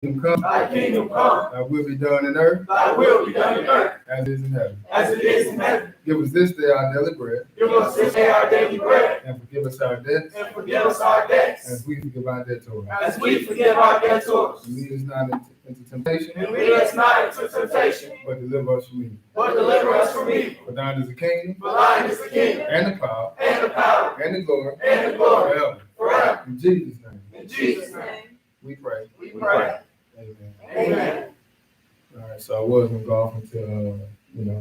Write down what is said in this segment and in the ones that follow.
Come. Thy kingdom come. Thy will be done in earth. Thy will be done in earth. As it is in heaven. As it is in heaven. Give us this day our daily bread. Give us this day our daily bread. And forgive us our debts. And forgive us our debts. As we forgive our debtors. As we forgive our debtors. And lead us not into temptation. And lead us not into temptation. But deliver us from evil. But deliver us from evil. For thine is the kingdom. For thine is the kingdom. And the power. And the power. And the glory. And the glory. Forever. Forever. In Jesus' name. In Jesus' name. We pray. We pray. Amen. Amen. All right, so I was gonna go off into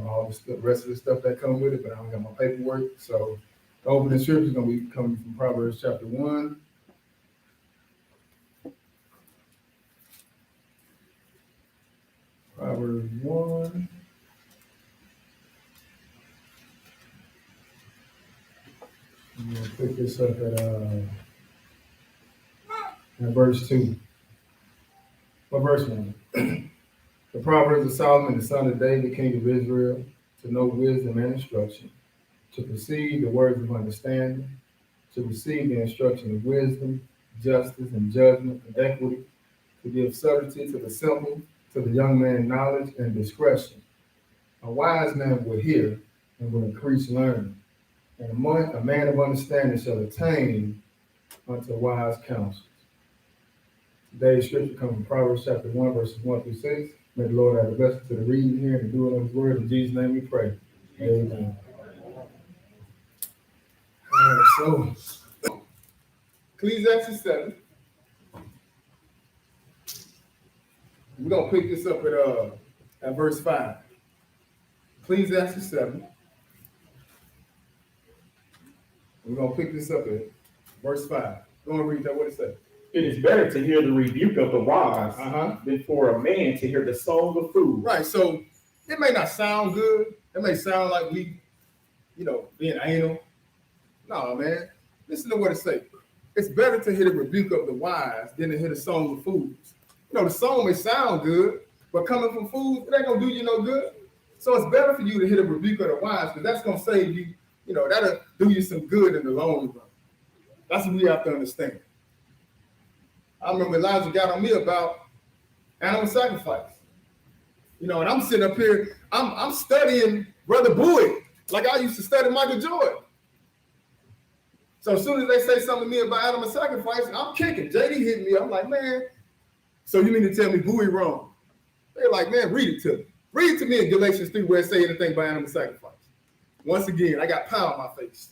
all the rest of the stuff that come with it, but I don't got my paperwork. So the opening scripture is gonna be coming from Proverbs chapter 1. Proverbs 1. I'm gonna pick this up at verse 2. Well, verse 1. The Proverbs of Solomon, the son of David, king of Israel, to know wisdom and instruction, to perceive the words of understanding, to receive the instruction of wisdom, justice, and judgment, and equity, to give subtlety to the simple, to the young man knowledge and discretion. A wise man will hear and will increase learning, and a man of understanding shall attain unto wise counsel. Today's scripture comes from Proverbs chapter 1, verses 1 through 6. May the Lord have the blessing to the reading here and the doing of his word. In Jesus' name we pray. Amen. All right, so Ecclesiastes 7. We're going to pick this up at verse 5. Ecclesiastes 7. We're going to pick this up at verse 5. Go and read that. What it says. It is better to hear the rebuke of the wise than for a man to hear the song of fools. Right. So it may not sound good. It may sound like we, being anal. No, man. Listen to what it says. It's better to hear the rebuke of the wise than to hear the song of fools. The song may sound good, but coming from fools, it ain't going to do you no good. So it's better for you to hear the rebuke of the wise because that's going to save you, that'll do you some good in the long run. That's what we have to understand. I remember Elijah got on me about animal sacrifice. And I'm sitting up here, I'm studying Brother Bowie like I used to study Michael Jordan. So as soon as they say something to me about animal sacrifice, I'm kicking. JD hit me. I'm like, man, so you mean to tell me Bowie wrong? They're like, man, read it to me. Read it to me in Galatians 3 where it say anything about animal sacrifice. Once again, I got power on my face.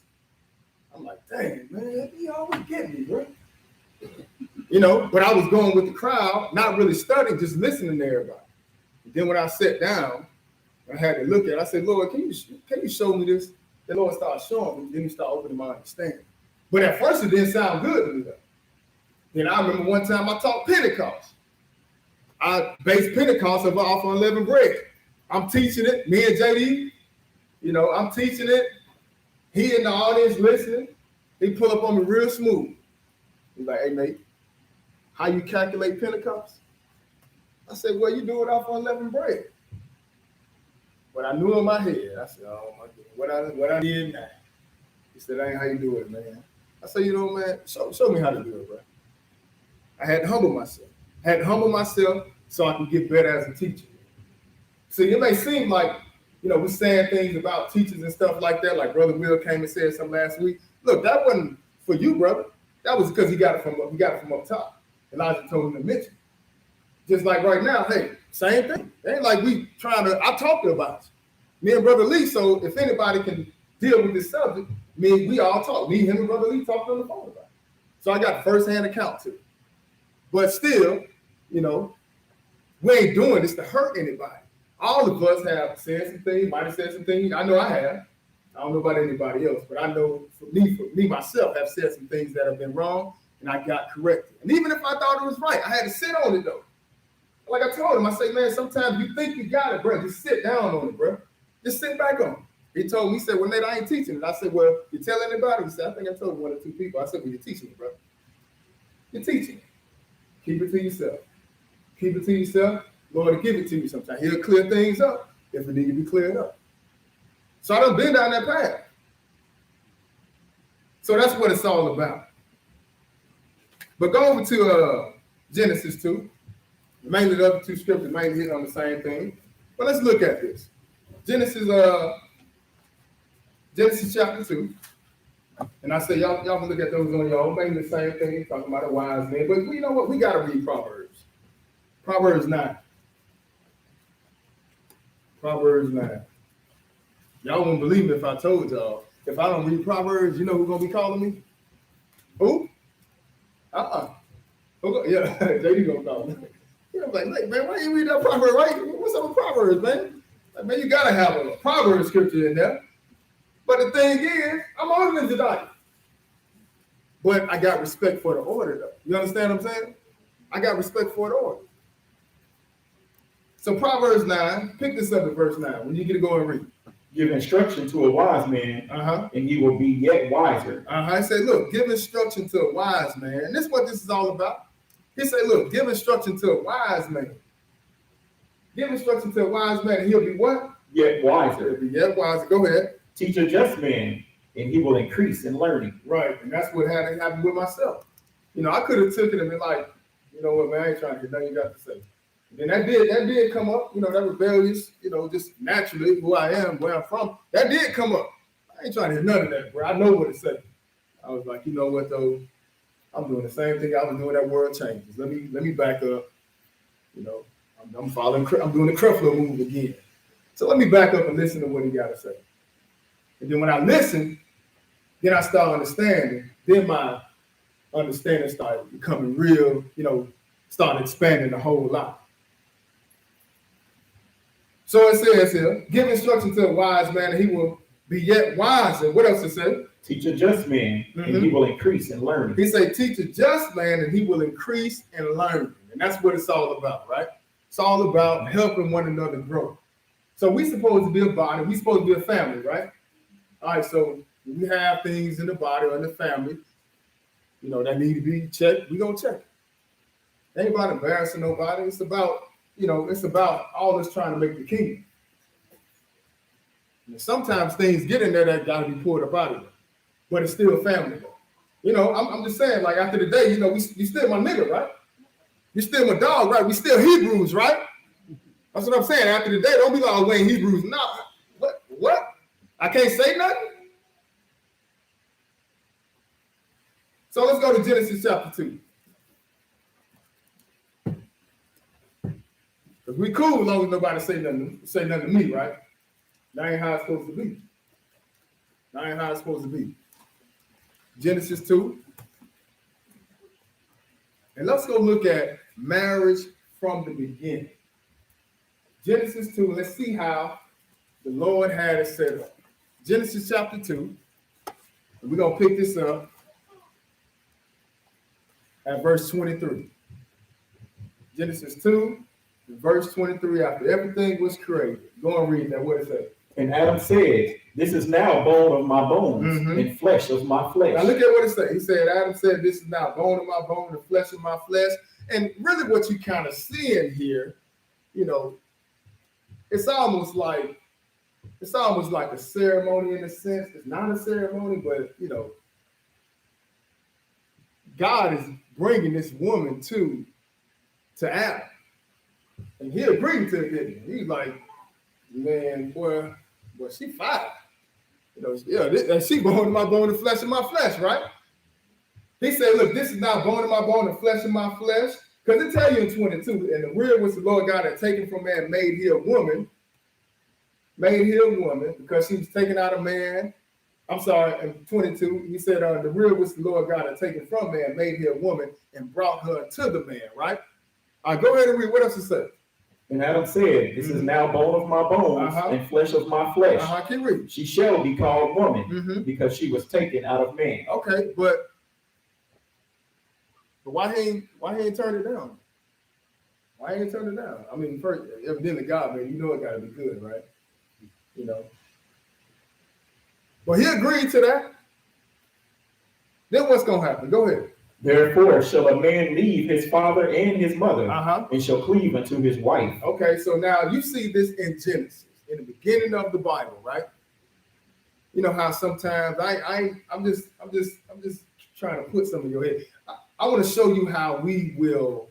I'm like, dang, man, he always get me, bro. But I was going with the crowd, not really studying, just listening to everybody. And then when I sat down, I had to look at it. I said, Lord, can you show me this? The Lord started showing me. Then he started opening my understanding. But at first, it didn't sound good to me, though. Then I remember one time I taught Pentecost. I based Pentecost off on unleavened bread. I'm teaching it, me and JD, I'm teaching it. He in the audience listening. He pull up on me real smooth. He's like, hey, mate, how you calculate Pentecost? I said, well, you do it off unleavened bread. But I knew in my head, I said, oh, my God, what I did now. He said, that ain't how you do it, man. I said, man, show me how to do it, bro. I had to humble myself. So I can get better as a teacher. So it may seem like, we're saying things about teachers and stuff like that, like Brother Will came and said something last week. Look, that wasn't for you, brother. That was because he got it from up top. Elijah told him to mention. Just like right now, hey, same thing. It ain't like we I talked about it. Me and Brother Lee, so if anybody can deal with this subject, we all talk. Me, him, and Brother Lee talked on the phone about it. So I got first-hand account to it. But still, we ain't doing this to hurt anybody. All of us have said some things, might have said some things. I know I have. I don't know about anybody else, but I know for me myself, have said some things that have been wrong, and I got corrected. And even if I thought it was right, I had to sit on it, though. Like I told him, I say, man, sometimes you think you got it, bro. Just sit down on it, bro. Just sit back on it. He told me, he said, well, Nate, I ain't teaching it. I said, well, you tell anybody? He said, I think I told one or two people. I said, well, you're teaching it, bro. You're teaching it. Keep it to yourself. Keep it to yourself. Lord will give it to you sometimes. He'll clear things up if it need to be cleared up. So I done been down that path. So that's what it's all about. But go over to Genesis 2. Mainly the other two scriptures mainly hit on the same thing. But let's look at this. Genesis chapter 2. And I say y'all can look at those on your own. Mainly the same thing, talking about a wise man. But you know what? We gotta read Proverbs. Proverbs 9. Proverbs 9. Y'all wouldn't believe me if I told y'all. If I don't read Proverbs, you know who's gonna be calling me? Who? Yeah, JD gonna call me. You know, like, man, why you read that Proverbs? What's up with Proverbs, man? Like, man, you gotta have a Proverbs scripture in there. But the thing is, I'm older than Jediah. But I got respect for the order, though. You understand what I'm saying? I got respect for the order. So Proverbs 9, pick this up at verse 9. When you get to go and read. Give instruction to a wise man, and he will be yet wiser. He said, look, give instruction to a wise man. And this is what this is all about. He said, look, give instruction to a wise man. Give instruction to a wise man, and he'll be what? Yet wiser. He'll be yet wiser. Go ahead. Teach a just man, and he will increase in learning. Right, and that's what had happened with myself. You know, I could have took it and been like, you know what, man, I ain't trying to get nothing you got to say. And that did come up, you know, that rebellious, you know, just naturally who I am, where I'm from, that did come up. I ain't trying to hear none of that, bro. I know what it said. I was like, you know what though, I'm doing the same thing I was doing. That world changes. Let me back up. You know, I'm doing the Creflo move again. So let me back up and listen to what he got to say. And then when I listen, then I start understanding. Then my understanding started becoming real, you know, started expanding a whole lot. So it says here, give instruction to a wise man, and he will be yet wiser. What else it say? Teach a just man, and he will increase in learning. He say, teach a just man, and he will increase in learning. And that's what it's all about, right? It's all about helping one another grow. So we supposed to be a body. We supposed to be a family, right? All right, so we have things in the body or in the family, you know, that need to be checked. We gonna check it. It ain't about embarrassing nobody. It's about, you know, it's about all us trying to make the kingdom. And sometimes things get in there that got to be pulled up out of there, but it's still family though. You know, I'm just saying, like after the day, you know, you still my nigga, right? You still my dog, right? We still Hebrews, right? That's what I'm saying. After the day, don't be like, oh, we ain't Hebrews. No, what? I can't say nothing? So let's go to Genesis chapter 2. Because we cool as long as nobody say nothing to me, right? That ain't how it's supposed to be. That ain't how it's supposed to be. Genesis 2. And let's go look at marriage from the beginning. Genesis 2, let's see how the Lord had it set up. Genesis chapter 2. And we're going to pick this up at verse 23. Genesis 2, verse 23, after everything was created. Go and read that. What it says. And Adam said, this is now bone of my bones and flesh of my flesh. Now look at what it says. He said, Adam said, this is now bone of my bone and flesh of my flesh. And really what you kind of see in here, you know, it's almost like a ceremony in a sense. It's not a ceremony, but, you know, God is bringing this woman to Adam. And he agreed to it. He's like, man, boy, she fine. You know, yeah, she bone of my bone and flesh of my flesh, right? He said, look, this is now bone of my bone and flesh of my flesh. Because it tell you in 22, and the real was the Lord God had taken from man, made here a woman, because she was taken out of man. I'm sorry, in 22, he said, the real was the Lord God had taken from man, made here a woman, and brought her to the man, right? All right, go ahead and read. What else it says? And Adam said, this is now bone of my bones and flesh of my flesh. Keep reading. She shall be called woman because she was taken out of man. Okay, but why he ain't turned it down? Why ain't turn it down? I mean, first, evidently God, man, you know it gotta be good, right? You know. Well, he agreed to that. Then what's gonna happen? Go ahead. Therefore shall a man leave his father and his mother and shall cleave unto his wife. Okay, so now you see this in Genesis, in the beginning of the Bible, right? You know how sometimes I'm just trying to put some in your head. I want to show you how we will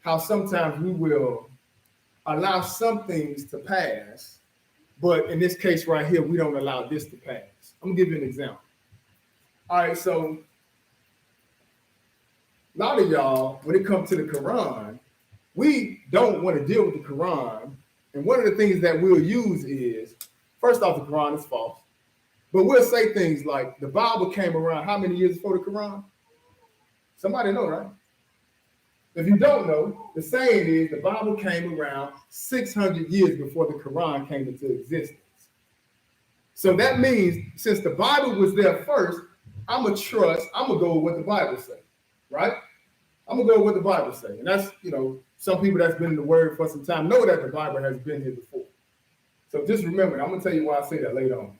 how sometimes we will allow some things to pass, but in this case right here, we don't allow this to pass. I'm gonna give you an example. All right, so a lot of y'all, when it comes to the Quran, we don't want to deal with the Quran. And one of the things that we'll use is, first off, the Quran is false. But we'll say things like the Bible came around how many years before the Quran? Somebody know, right? If you don't know, the saying is the Bible came around 600 years before the Quran came into existence. So that means since the Bible was there first, I'm going to go with what the Bible says, right? I'm going to go with what the Bible says. And that's, some people that's been in the Word for some time know that the Bible has been here before. So just remember, I'm going to tell you why I say that later on.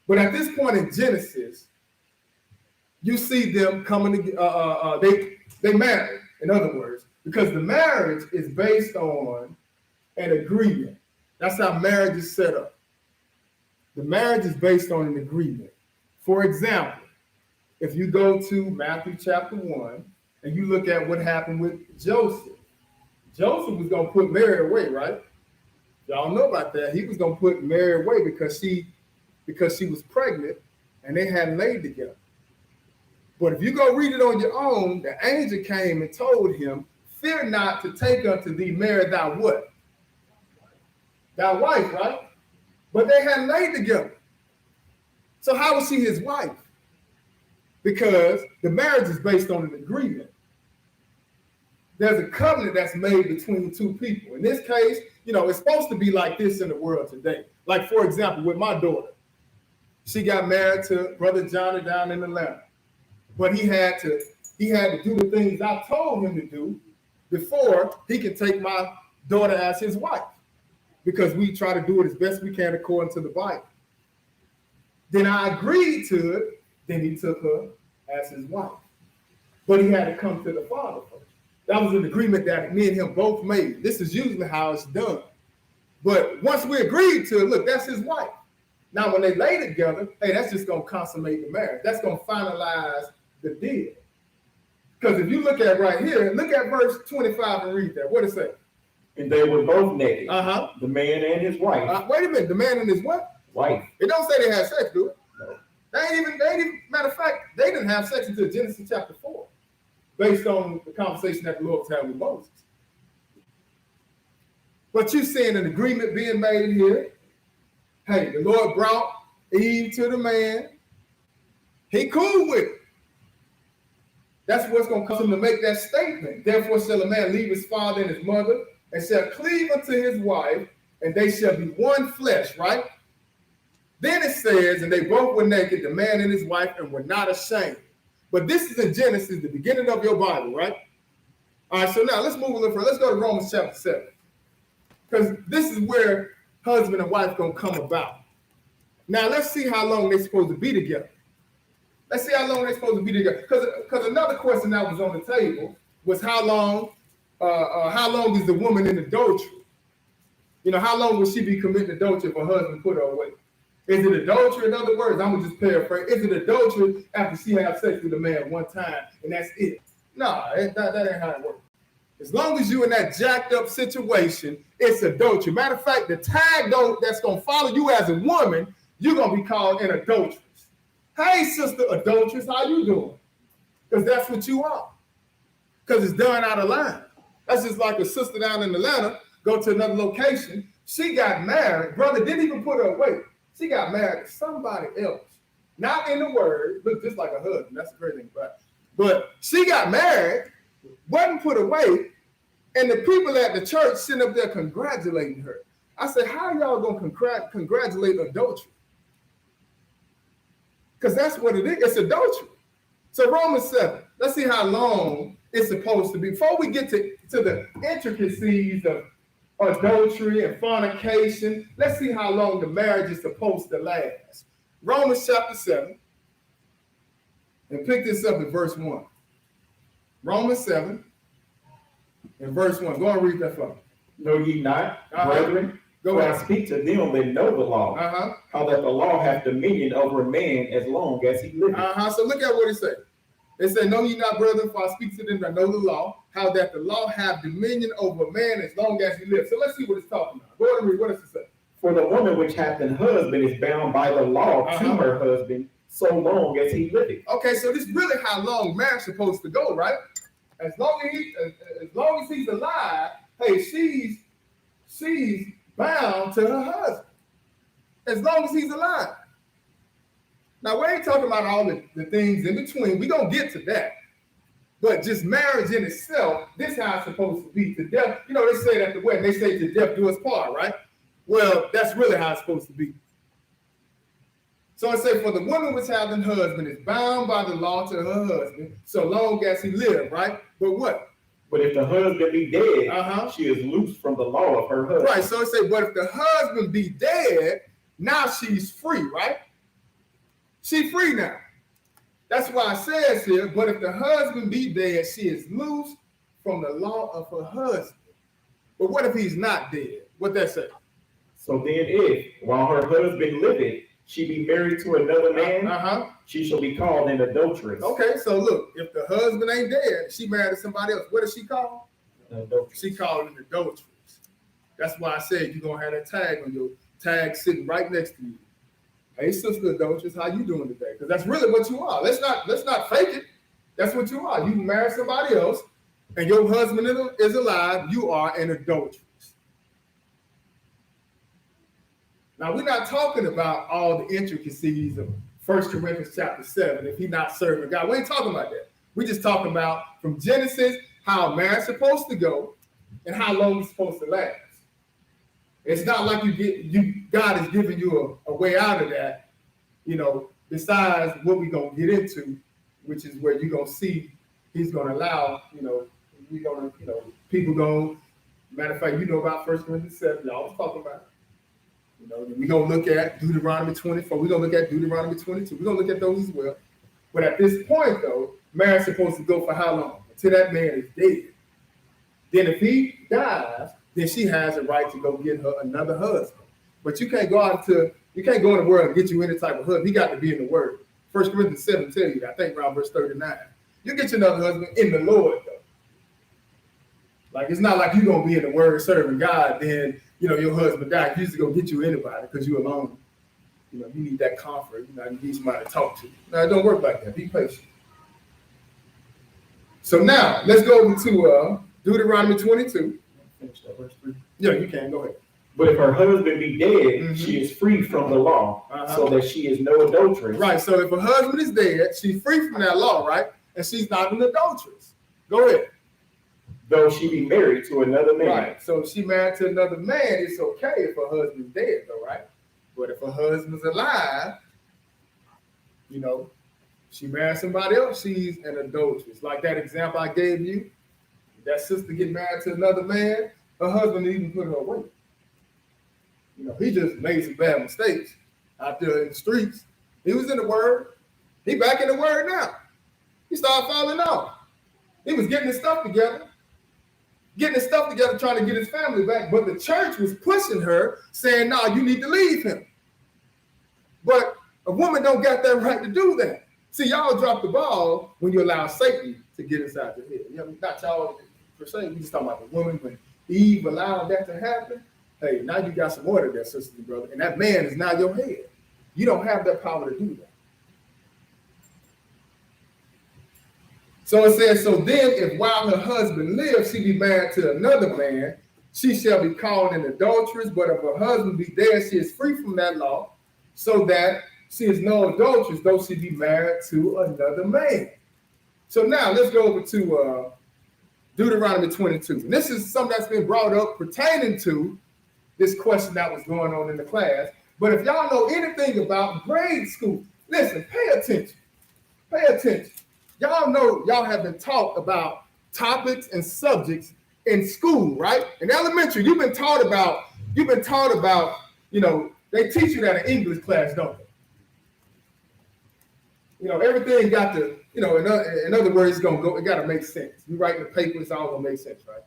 But at this point in Genesis, you see them coming to, they married, in other words, because the marriage is based on an agreement. That's how marriage is set up. The marriage is based on an agreement. For example, if you go to Matthew chapter 1 and you look at what happened with Joseph, Joseph was going to put Mary away, right? Y'all know about that. He was going to put Mary away because she was pregnant and they hadn't laid together. But if you go read it on your own, the angel came and told him, fear not to take unto thee Mary thy what? Thy wife, right? But they hadn't laid together. So how was she his wife? Because the marriage is based on an agreement. There's a covenant that's made between two people. In this case, it's supposed to be like this in the world today. Like, for example, with my daughter. She got married to Brother Johnny down in Atlanta. But he had to do the things I told him to do before he could take my daughter as his wife. Because we try to do it as best we can according to the Bible. Then I agreed to it. Then he took her as his wife. But he had to come to the Father first. That was an agreement that me and him both made. This is usually how it's done. But once we agreed to it, look, that's his wife. Now, when they lay together, hey, that's just going to consummate the marriage. That's going to finalize the deal. Because if you look at right here, look at verse 25 and read that. What does it say? And they were both naked. Uh-huh. The man and his wife. Wait a minute. The man and his what? Wife. It don't say they had sex, do it? No. They ain't even, matter of fact, they didn't have sex until Genesis chapter 4, based on the conversation that the Lord was having with Moses. But you seeing an agreement being made here. Hey, the Lord brought Eve to the man. He cool with it. That's what's going to cause him to make that statement. Therefore shall a man leave his father and his mother, and shall cleave unto his wife, and they shall be one flesh, right? Then it says, and they both were naked, the man and his wife, and were not ashamed. But this is in Genesis, the beginning of your Bible, right? All right, so now let's move a little further. Let's go to Romans chapter 7. Because this is where husband and wife going to come about. Now, let's see how long they're supposed to be together. Let's see how long they're supposed to be together. Because another question that was on the table was how long is the woman in adultery? How long will she be committing adultery if her husband put her away? Is it adultery? In other words, I'm going to just paraphrase. Is it adultery after she had sex with a man one time and that's it? No, that ain't how it works. As long as you're in that jacked up situation, it's adultery. Matter of fact, the tag that's going to follow you as a woman, you're going to be called an adulteress. Hey, sister adulteress, how you doing? Because that's what you are. Because it's done out of line. That's just like a sister down in Atlanta, go to another location. She got married. Brother didn't even put her away. She got married to somebody else. Not in the word, look just like a husband. That's the great thing about it. But she got married, wasn't put away, and the people at the church sitting up there congratulating her. I said, how y'all going to congratulate adultery? Because that's what it is. It's adultery. So Romans 7, let's see how long it's supposed to be. Before we get to the intricacies of adultery and fornication, let's see how long the marriage is supposed to last. Romans chapter 7, and pick this up at verse 1. Romans 7 and verse 1. Go and read that for me. Know ye not, brethren, Go for ahead. I speak to them that know the law, how that the law hath dominion over a man as long as he liveth. So look at what it says. It said, know ye not, brethren, for I speak to them that know the law, how that the law have dominion over a man as long as he lives. So let's see what it's talking about. Go ahead and read. What does it say? For the woman which hath an husband is bound by the law to her husband so long as he liveth. Okay, so this is really how long marriage is supposed to go, right? As long as he's alive, hey, she's bound to her husband. As long as he's alive. Now, we ain't talking about all the things in between. We're going to get to that. But just marriage in itself, this is how it's supposed to be. To death, you know, they say at the wedding, they say to death do us part, right? Well, that's really how it's supposed to be. So it says, for the woman which hath an husband is bound by the law to her husband, so long as he live, right? But what? But if the husband be dead, she is loose from the law of her husband. Right, so it says, but if the husband be dead, now she's free, right? She's free now. That's why it says here, but if the husband be dead, she is loose from the law of her husband. But what if he's not dead? What that say? So then if, while her husband liveth, she be married to another man, she shall be called an adulteress. Okay, so look, if the husband ain't dead, she married to somebody else, what is she called? An adulteress. She called an adulteress. That's why I said you're going to have that tag on your tag sitting right next to you. Hey, sister adulteress, how you doing today? Because that's really what you are. Let's not fake it. That's what you are. You marry somebody else, and your husband is alive. You are an adulteress. Now, we're not talking about all the intricacies of 1 Corinthians chapter 7, if he's not serving God. We ain't talking about that. We're just talking about from Genesis, how marriage is supposed to go and how long it's supposed to last. It's not like God is giving you a way out of that, you know, besides what we're going to get into, which is where you're going to see he's going to allow, you know, we're going to, you know, people go, matter of fact, you know about 1 Corinthians 7, y'all was talking about it. You know, we're going to look at Deuteronomy 24, we're going to look at Deuteronomy 22, we're going to look at those as well. But at this point, though, marriage is supposed to go for how long? Until that man is dead. Then if he dies, then she has a right to go get her another husband. But you can't go in the world and get you any type of husband. He got to be in the word. 1 Corinthians 7 tell you that, I think around verse 39. You get you another husband in the Lord, though. Like, it's not like you're going to be in the word serving God, then, you know, your husband died. You just go get you anybody because you're alone. You know, you need that comfort. You know, you need somebody to talk to. No, it don't work like that. Be patient. So now, let's go over to Deuteronomy 22. Finish that verse 3. Yeah, you can. Go ahead. But if her husband be dead, she is free from the law, so that she is no adulteress. Right, so if her husband is dead, she's free from that law, right? And she's not an adulteress. Go ahead. Though she be married to another man. Right, so if she married to another man, it's okay if her husband's dead, though, right? But if her husband's alive, you know, she married somebody else, she's an adulteress. Like that example I gave you, that sister get married to another man, her husband didn't even put her away. You know, he just made some bad mistakes out there in the streets. He was in the word. He back in the word now. He started falling off. He was getting his stuff together, trying to get his family back. But the church was pushing her, saying, no, you need to leave him. But a woman don't got that right to do that. See, y'all drop the ball when you allow Satan to get inside your head. You know, not y'all per se. We just talking about the woman. When Eve allowed that to happen, hey, now you got some order there, sisters and brothers. And that man is now your head. You don't have that power to do that. So it says, so then if while her husband lives, she be married to another man, she shall be called an adulteress, but if her husband be dead, she is free from that law, so that she is no adulteress, though she be married to another man. So now let's go over to Deuteronomy 22. And this is something that's been brought up pertaining to this question that was going on in the class. But if y'all know anything about grade school, listen, pay attention. Pay attention. Y'all know y'all have been taught about topics and subjects in school, right? In elementary, you've been taught about, you know, they teach you that in English class, don't they? You know, everything got to, you know, in other words, it got to make sense. You write the paper, it's all gonna make sense, right?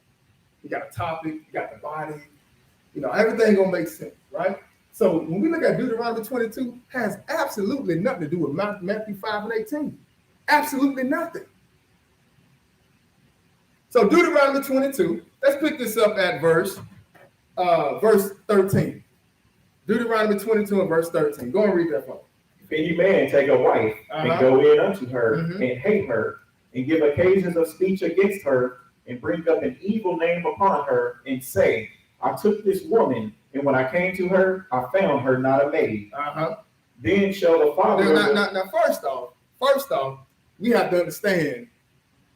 You got a topic, you got the body, you know, everything gonna make sense, right? So when we look at Deuteronomy 22, has absolutely nothing to do with Matthew 5 and 18. Absolutely nothing. So Deuteronomy 22, let's pick this up at verse 13. Deuteronomy 22 and verse 13. Go and read that for me. If any man take a wife and go in unto her and hate her, and give occasions of speech against her, and bring up an evil name upon her, and say, I took this woman, and when I came to her, I found her not a maid. Then shall the father... Now, first off, we have to understand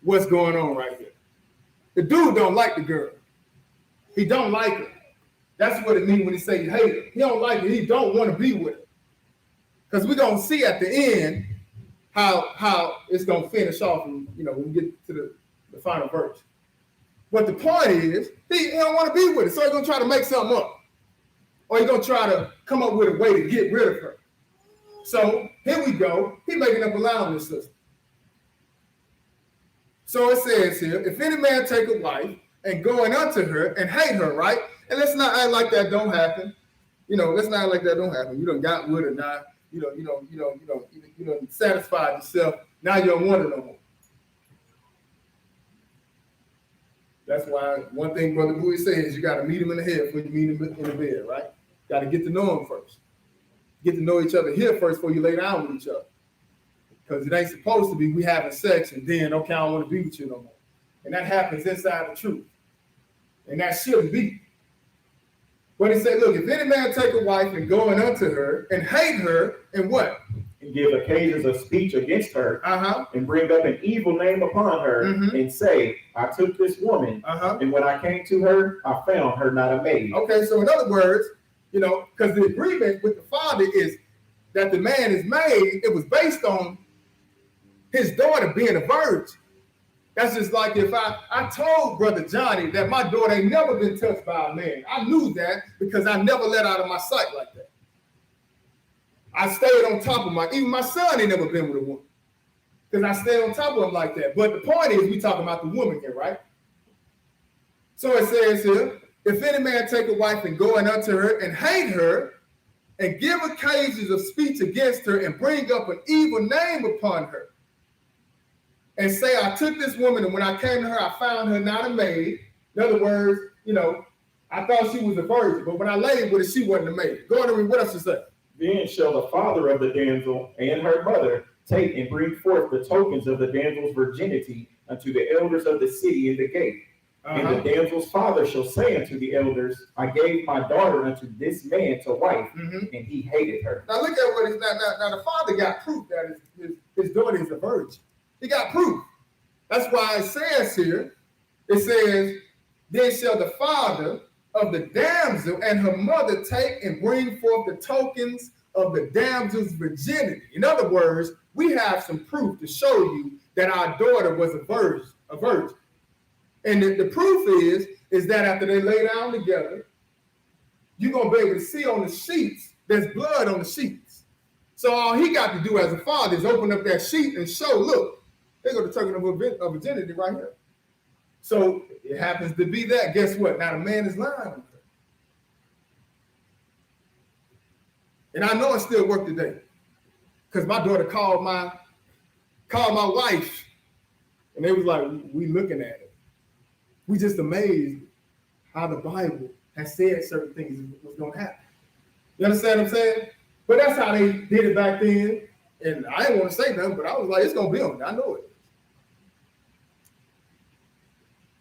what's going on right here. The dude don't like the girl. He don't like her. That's what it means when he say he hate her. He don't like her. He don't want to be with her. Because we're going to see at the end how it's going to finish off and, when we get to the final verse. But the point is, he don't want to be with her. So he's going to try to make something up. Or he's going to try to come up with a way to get rid of her. So here we go. He's making up a lie on this system. So it says here, if any man take a wife and go in unto her and hate her, right? And let's not act like that don't happen. Let's not act like that don't happen. You done got with her now. You satisfied yourself. Now you don't want it no more. That's why one thing Brother Bowie says, you got to meet him in the head before you meet him in the bed, right? Got to get to know him first. Get to know each other here first before you lay down with each other. Because it ain't supposed to be we having sex and then, okay, I don't want to be with you no more. And that happens inside the truth. And that shouldn't be. But he said, look, if any man take a wife and go in unto her and hate her, and what? And give occasions of speech against her, and bring up an evil name upon her, and say, I took this woman, and when I came to her, I found her not a maid. Okay, so in other words, because the agreement with the father is that the man is made, it was based on his daughter being a virgin. That's just like if I told Brother Johnny that my daughter ain't never been touched by a man. I knew that because I never let out of my sight like that. I stayed on top of even my son ain't never been with a woman. Because I stayed on top of him like that. But the point is, we talking about the woman here, right? So it says here, if any man take a wife and go in unto her and hate her, and give occasions of speech against her, and bring up an evil name upon her, and say, I took this woman, and when I came to her, I found her not a maid. In other words, I thought she was a virgin, but when I laid with her, she wasn't a maid. Go on and read what else it says. Then shall the father of the damsel and her mother take and bring forth the tokens of the damsel's virginity unto the elders of the city in the gate. And the damsel's father shall say unto the elders, I gave my daughter unto this man to wife, and he hated her. Now look at what now the father got proof that his daughter is a virgin. He got proof. That's why it says here, it says, then shall the father of the damsel and her mother take and bring forth the tokens of the damsel's virginity. In other words, we have some proof to show you that our daughter was a virgin. And the proof is that after they lay down together, you're going to be able to see on the sheets, there's blood on the sheets. So all he got to do as a father is open up that sheet and show, look, they go to token of virginity right here. So it happens to be that. Guess what? Now the man is lying with her. And I know it still works today. Because my daughter called my wife, and they was like, we looking at it. We just amazed how the Bible has said certain things was going to happen. You understand what I'm saying? But that's how they did it back then. And I didn't want to say nothing, but I was like, it's going to be on. I know it.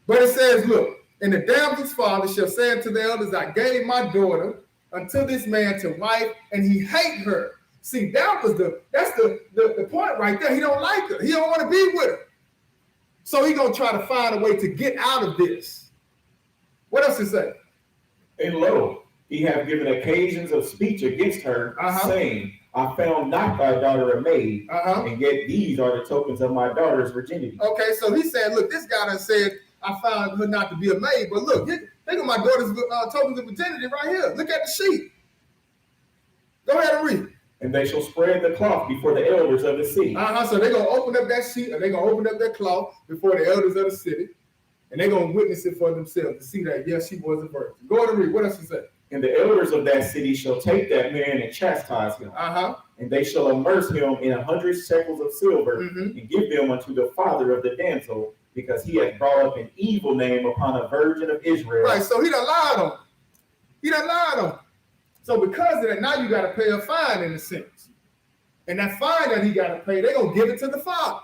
But it says, look, and the damsel's father shall say unto the elders, I gave my daughter unto this man to wife, and he hate her. See, that's the point right there. He don't like her. He don't want to be with her. So he's going to try to find a way to get out of this. What else is that? And lo, he hath given occasions of speech against her, saying, I found not thy daughter a maid, and yet these are the tokens of my daughter's virginity. Okay, so he said, look, this guy done said, I found her not to be a maid, but look, think of my daughter's tokens of virginity right here. Look at the sheet. Go ahead and read. And they shall spread the cloth before the elders of the city. So they're going to open up that sheet, and they're going to open up that cloth before the elders of the city, and they're going to witness it for themselves to see that, yes, she was a virgin. Go ahead and read. What else is that? And the elders of that city shall take that man and chastise him. And they shall immerse him in 100 shekels of silver and give them unto the father of the damsel, because he hath brought up an evil name upon a virgin of Israel. Right, so he done lied on him. He done lied on him. So because of that, now you got to pay a fine in a sense. And that fine that he got to pay, they're going to give it to the father,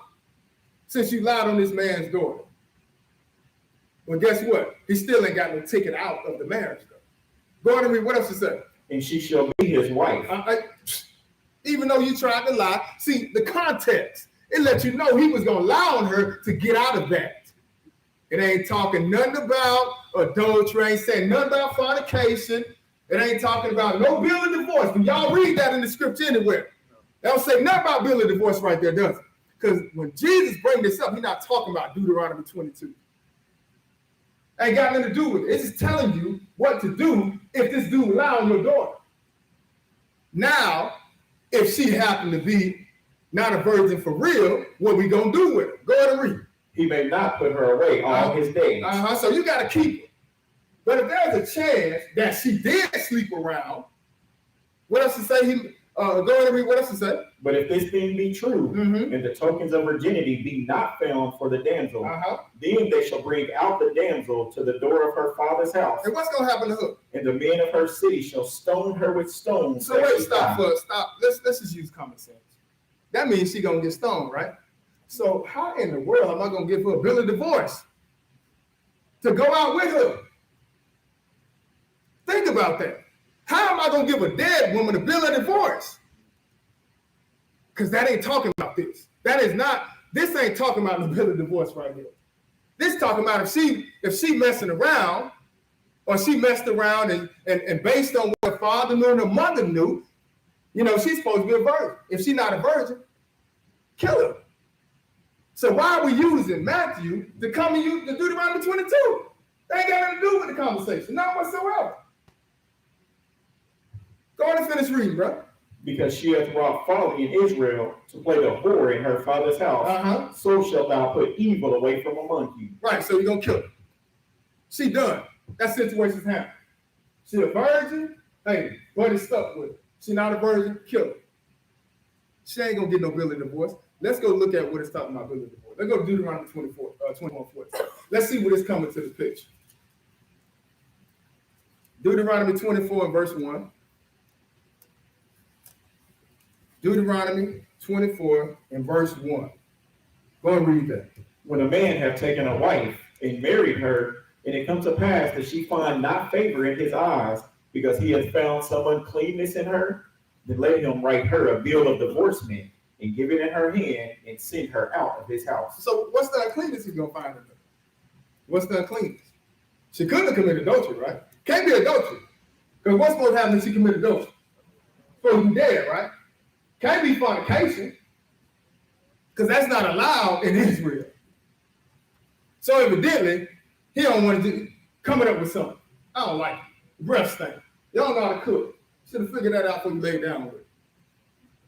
since you lied on this man's daughter. Well, guess what? He still ain't got no ticket out of the marriage, though. Go on and read. What else it say? And she shall be his wife. Even though you tried to lie. See, the context, it let you know he was going to lie on her to get out of that. It ain't talking nothing about adultery, ain't saying nothing about fornication. It ain't talking about no bill of divorce. Can y'all read that in the scripture anywhere? That don't say nothing about bill of divorce right there, does it? Because when Jesus brings this up, he's not talking about Deuteronomy 22. Ain't got nothing to do with it. It's just telling you what to do if this dude lie on your daughter. Now, if she happened to be not a virgin for real, what we gonna do with her? Go ahead and read. He may not put her away all his days. So you gotta keep her. But if there's a chance that she did sleep around, what else to say? Go ahead and read. What else to say? But if this thing be true, and the tokens of virginity be not found for the damsel, then they shall bring out the damsel to the door of her father's house. And what's gonna happen to her? And the men of her city shall stone her with stones. So wait, stop. Let's just use common sense. That means she gonna get stoned, right? So how in the world am I gonna give her a bill of divorce to go out with her? Think about that. How am I gonna give a dead woman a bill of divorce? Because that ain't talking about this. This ain't talking about the bill of divorce right here. This talking about if she messing around, or she messed around and based on what her father knew and her mother knew, she's supposed to be a virgin. If she's not a virgin, kill her. So why are we using Matthew to come and use the Deuteronomy 22? They ain't got nothing to do with the conversation, not whatsoever. Go on and finish reading, bro. Because she hath wrought folly in Israel to play the whore in her father's house, so shalt thou put evil away from among you. Right, so you're going to kill her. She done. That situation's happened. She a virgin, hey, buddy stuck with her. She not a virgin, kill her. She ain't going to get no bill of divorce. Let's go look at what it's talking about bill of divorce. Let's go to Deuteronomy 21:14. Let's see what is coming to the picture. Deuteronomy 24 and verse 1. Deuteronomy 24 and verse 1. Go and read that. When a man have taken a wife and married her, and it come to pass that she find not favor in his eyes, because he has found some uncleanness in her, then let him write her a bill of divorcement and give it in her hand and send her out of his house. So what's the uncleanness he's going to find in her? What's the uncleanness? She couldn't have committed adultery, right? Can't be adultery. Because what's supposed to happen if she committed adultery? Supposed to be dead, right? Can't be fornication, because that's not allowed in Israel. So evidently, he don't want to do coming up with something. I don't like it. Breath stank. Y'all know how to cook. Should have figured that out before you lay down with it.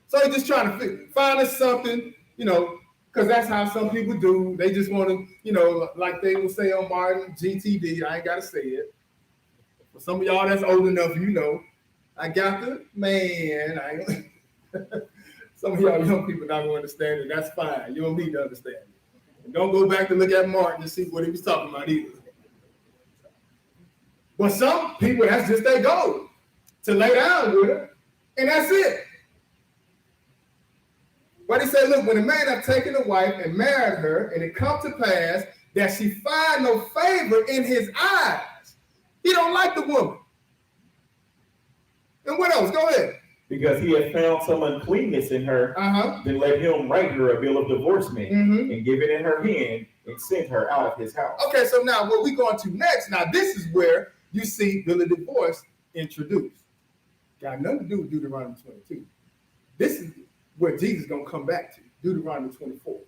So he's just trying to find us something, because that's how some people do. They just want to, like they will say on Martin, GTD. I ain't got to say it. For some of y'all that's old enough, I got the man. Some of y'all young people not going to understand it. That's fine. You don't need to understand it. And don't go back to look at Martin and see what he was talking about either. But some people, that's just their goal, to lay down with her, and that's it. But he said, look, when a man have taken a wife and married her, and it come to pass that she find no favor in his eyes, he don't like the woman. And what else? Go ahead. Because he has found some uncleanness in her, then let him write her a bill of divorcement and give it in her hand and send her out of his house. Okay, so now what we going to next, now this is where you see bill of divorce introduced. Got nothing to do with Deuteronomy 22. This is where Jesus is going to come back to, Deuteronomy 24.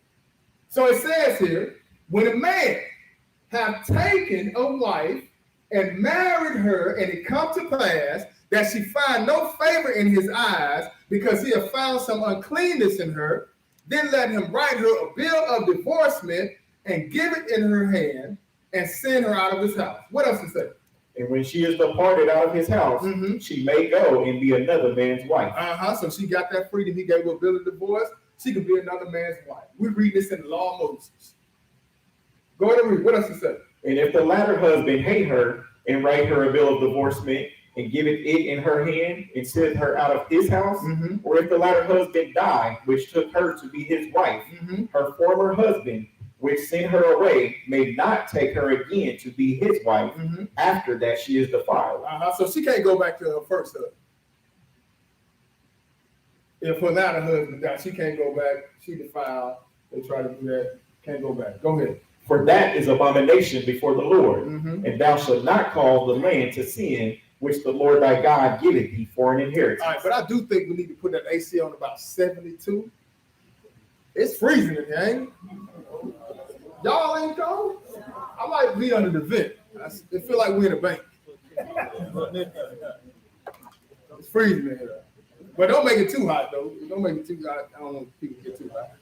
So it says here, when a man have taken a wife and married her, and it come to pass that she find no favor in his eyes, because he have found some uncleanness in her, then let him write her a bill of divorcement and give it in her hand and send her out of his house. What else to say? And when she is departed out of his house, she may go and be another man's wife. So she got that freedom. He gave her a bill of divorce. She could be another man's wife. We read this in the law of Moses. Go ahead and read. What else it say? And if the latter husband hate her and write her a bill of divorcement and giveth it in her hand and sendeth her out of his house, or if the latter husband die, which took her to be his wife, her former husband, which sent her away, may not take her again to be his wife after that she is defiled. So she can't go back to her first husband. If her latter husband died, she can't go back. She defiled. They try to do that. Can't go back. Go ahead. For that is abomination before the Lord. And thou shalt not cause the land to sin, which the Lord thy God giveth thee for an inheritance. All right, but I do think we need to put that AC on about 72. It's freezing in here, ain't it? Y'all ain't cold? I might be under the vent. It feel like we're in a bank. It's freezing in here. But don't make it too hot, though. Don't make it too hot. I don't want people to get too hot.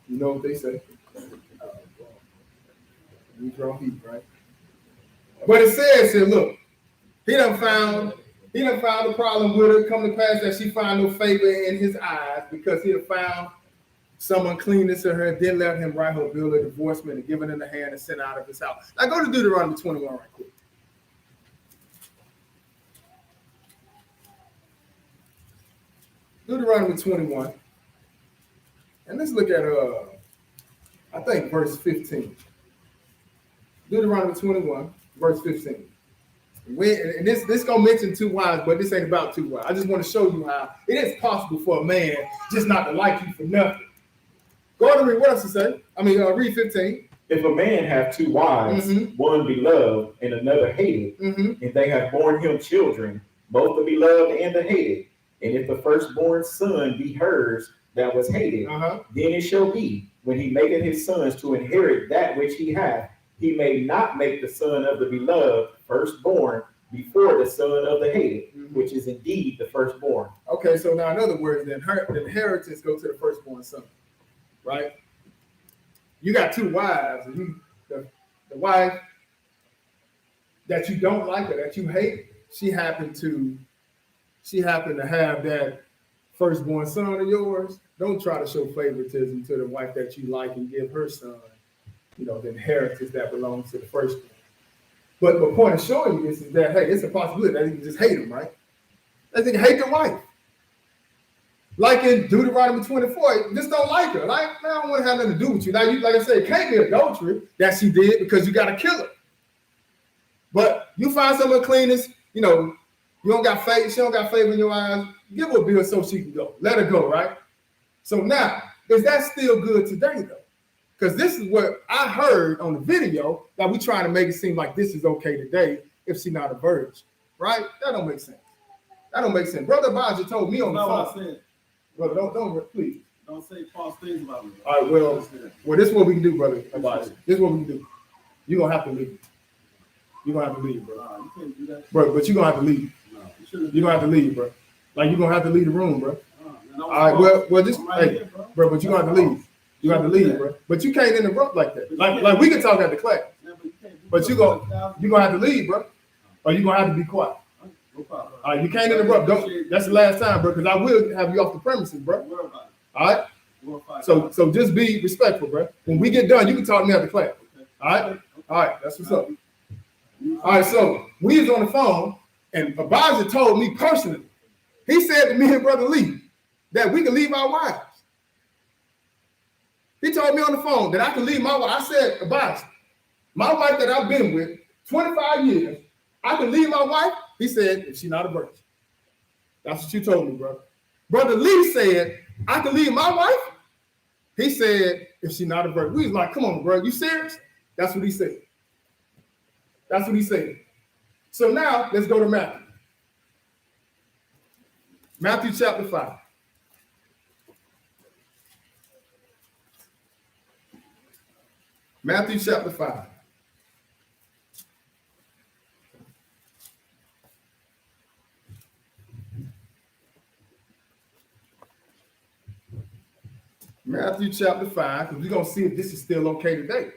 You know what they say. We draw heat, right? But it says here, look, he done found a problem with her. Come to pass that she found no favor in his eyes because he had found some uncleanness in her, then let him write her bill of divorcement and give it in the hand and send out of his house. Now go to Deuteronomy 21 right quick. Deuteronomy 21. And let's look at I think verse 15. Deuteronomy 21, verse 15. And this gonna mention two wives, but this ain't about two wives. I just want to show you how it is possible for a man just not to like you for nothing. Go ahead and read. What else to say? Read 15. If a man have two wives, one beloved and another hated, and they have borne him children, both the beloved and the hated, and if the firstborn son be hers that was hated, then it shall be, when he maketh his sons to inherit that which he hath, he may not make the son of the beloved firstborn before the son of the hated, which is indeed the firstborn. Okay, so now in other words, the inheritance goes to the firstborn son, right? You got two wives, and the wife that you don't like or that you hate, she happened to have that firstborn son of yours. Don't try to show favoritism to the wife that you like and give her son, the inheritance that belongs to the firstborn. But the point of showing you this is that, hey, it's a possibility that you can just hate him, right? That they can hate the wife. Like in Deuteronomy 24, just don't like her. Like, man, I don't want to have nothing to do with you. Now, like I said, it can't be adultery that she did because you got to kill her. But you find some uncleanness, you don't got faith, she don't got favor in your eyes, give her a bill so she can go. Let her go, right? So now, is that still good today, though? Because this is what I heard on the video that we trying to make it seem like this is okay today if she's not a virgin, right? That don't make sense. That don't make sense. Brother Baja told me on the phone. Brother, don't please. Don't say false things about me. All right, well, this is what we can do, brother. This is what we can do. You're going to have to leave. You're going to have to leave, bro. You can't do that. Bro, but you're going to have to leave. You're going to have to leave, bro. Like, you're going to have to leave the room, bro. All right, well, just, hey, bro, but you're going to have to leave. You have to leave, bro. But you can't interrupt like that. Like we can talk at the class. But you're going to have to leave, bro. Or you're going to have to be quiet. All right, you can't interrupt. That's the last time, bro, because I will have you off the premises, bro. All right? So just be respectful, bro. When we get done, you can talk to me at the class. All right? All right, that's what's up. All right, so we was on the phone, and Abijah told me personally, he said to me and Brother Lee that we can leave our wives. He told me on the phone that I can leave my wife. I said, Abijah, my wife that I've been with 25 years, I can leave my wife? He said, if she's not a virgin. That's what you told me, bro. Brother Lee said, I can leave my wife? He said, if she's not a virgin. We was like, come on, bro, you serious? That's what he said. That's what he said. So now, let's go to Matthew. Matthew chapter 5. Matthew chapter 5. Matthew chapter 5, because we're going to see if this is still okay today.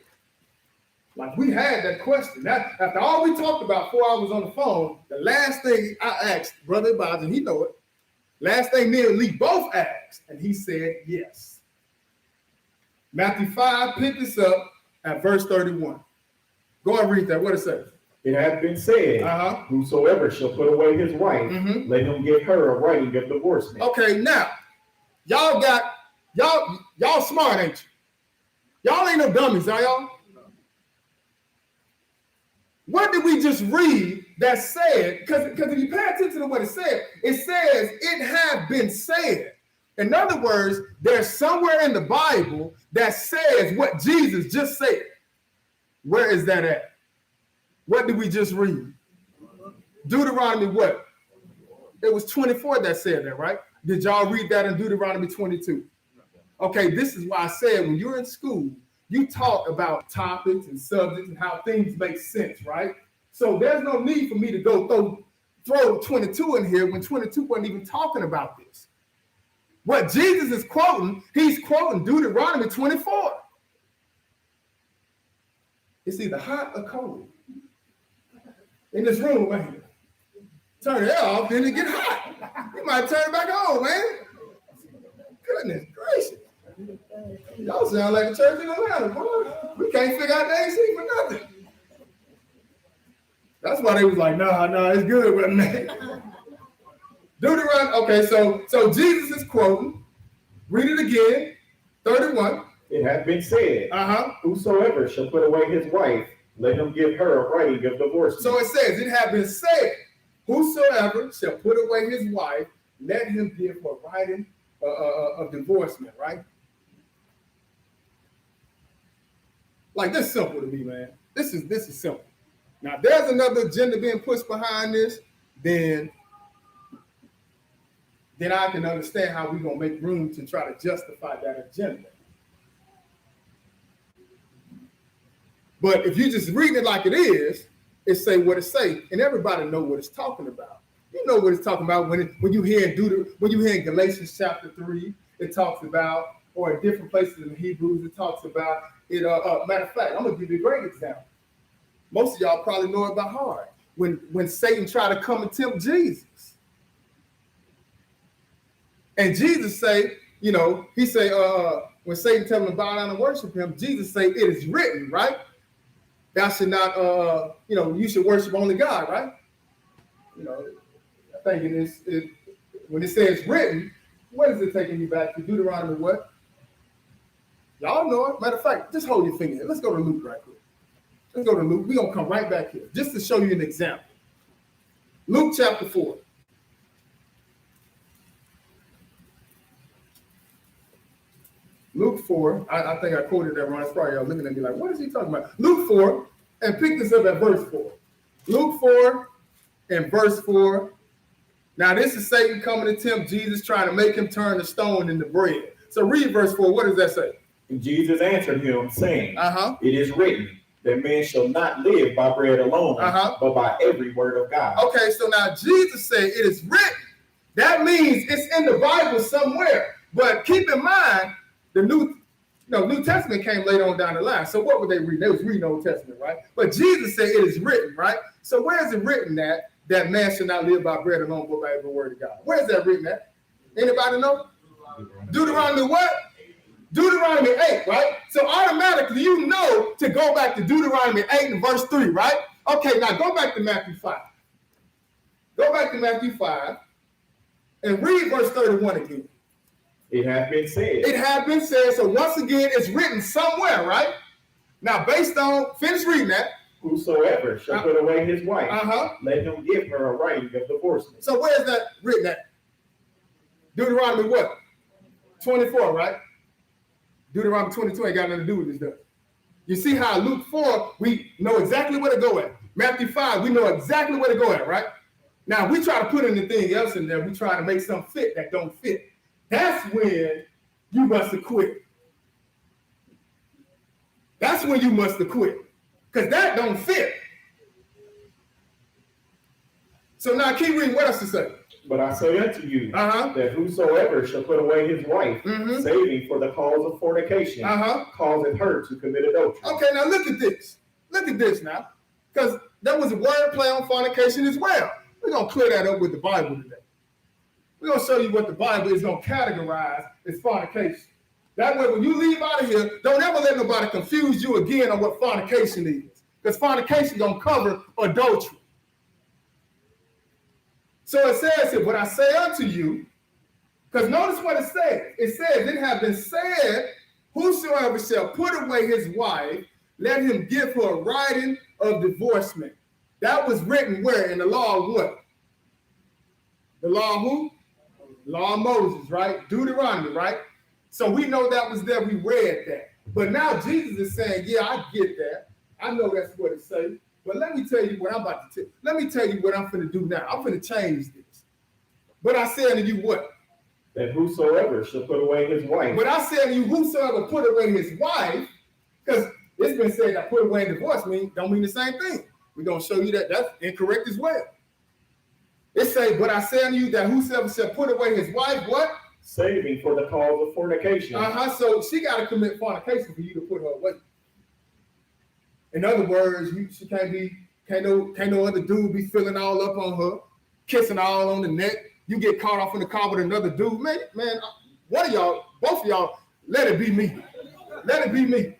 Like we have had that question. That after all we talked about 4 hours on the phone, the last thing I asked Brother Elijah, and he know it. Last thing me and Lee both asked, and he said yes. Matthew 5 picked this up at verse 31. Go and read that. What it says? It has been said, whosoever shall put away his wife, let him give her a writing of divorcement. Okay, now, y'all smart, ain't you? Y'all ain't no dummies, are y'all? What did we just read that said? Because if you pay attention to what it says it have been said. In other words, there's somewhere in the Bible that says what Jesus just said. Where is that at? What did we just read? Deuteronomy what? It was 24 that said that, right? Did y'all read that in Deuteronomy 22? Okay, this is why I said when you're in school, you talk about topics and subjects and how things make sense, right? So there's no need for me to go throw 22 in here when 22 wasn't even talking about this. What Jesus is quoting, he's quoting Deuteronomy 24. It's either hot or cold. In this room right here. Turn it off, then it get hot. You might turn it back on, man. Goodness gracious. Y'all sound like the church in Atlanta, boy. We can't figure out the AC for nothing. That's why they was like, no, it's good, but man. Deuteronomy, okay, so Jesus is quoting. Read it again, 31. It hath been said, whosoever shall put away his wife, let him give her a writing of divorce. So it says, it hath been said, whosoever shall put away his wife, let him give her a writing of divorcement, right? Like, this is simple to me, man. This is simple. Now, if there's another agenda being pushed behind this, then I can understand how we're going to make room to try to justify that agenda. But if you just read it like it is, it say what it say, and everybody know what it's talking about. You know what it's talking about when you hear in Galatians chapter 3, it talks about, or in different places in Hebrews, it talks about it. Matter of fact, I'm gonna give you a great example. Most of y'all probably know it by heart. When Satan tried to come and tempt Jesus, and Jesus say, he say, when Satan tell him to bow down and worship him, Jesus say, it is written, right? Thou should not, you should worship only God, right? I think when it says written, what is it taking you back to? Deuteronomy what? Y'all know it. Matter of fact, just hold your finger here. Let's go to Luke right quick. Let's go to Luke. We're going to come right back here just to show you an example. Luke chapter 4. Luke 4, I think I quoted that wrong. It's probably y'all looking at me like, what is he talking about? Luke 4, and pick this up at verse 4. Luke 4 and verse 4. Now, this is Satan coming to tempt Jesus, trying to make him turn the stone into bread. So read verse 4. What does that say? And Jesus answered him, saying, It is written, that man shall not live by bread alone, but by every word of God. Okay, so now Jesus said, it is written. That means it's in the Bible somewhere. But keep in mind, the New Testament came later on down the line. So what would they read? They was reading Old Testament, right? But Jesus said it is written, right? So where is it written that man should not live by bread alone, but by every word of God? Where is that written at? Anybody know? Deuteronomy what? Deuteronomy 8, right? So automatically you know to go back to Deuteronomy 8 and verse 3, right? Okay, now go back to Matthew 5. Go back to Matthew 5 and read verse 31 again. It hath been said. It hath been said. So once again, it's written somewhere, right? Now, based on, finish reading that. Whosoever shall put away his wife, let him give her a writing of divorcement. So where is that written at? Deuteronomy what? 24, right? Deuteronomy 22 ain't got nothing to do with this stuff. You see how Luke 4, we know exactly where to go at. Matthew 5, we know exactly where to go at, right? Now, we try to put anything else in there. We try to make something fit that don't fit. That's when you must have quit. That's when you must have quit. Because that don't fit. So now keep reading. What else to say? But I say unto you that whosoever shall put away his wife, saving for the cause of fornication, causeth her to commit adultery. Okay, now look at this. Look at this now, because there was a wordplay on fornication as well. We're going to clear that up with the Bible today. We're going to show you what the Bible is going to categorize as fornication. That way, when you leave out of here, don't ever let nobody confuse you again on what fornication is. Because fornication is going to cover adultery. So it says here, but I say unto you, because notice what it says. It says, it have been said, whosoever shall put away his wife, let him give her a writing of divorcement. That was written where? In the law of what? The law of who? Law of Moses, right? Deuteronomy, right? So we know that was there. We read that. But now Jesus is saying, yeah, I get that. I know that's what it says. But let me tell you what I'm about to tell. Let me tell you what I'm going to do now. I'm going to change this. But I say unto you what? That whosoever shall put away his wife. But I say unto you, whosoever put away his wife, because it's been said that put away and divorce don't mean the same thing. We're going to show you that that's incorrect as well. It say, but I say unto you that whosoever shall put away his wife, what? Saving for the cause of fornication. So she got to commit fornication for you to put her away. In other words, she can't no other dude be filling all up on her, kissing all on the neck. You get caught off in the car with another dude. Man, one of y'all, both of y'all, let it be me. Let it be me.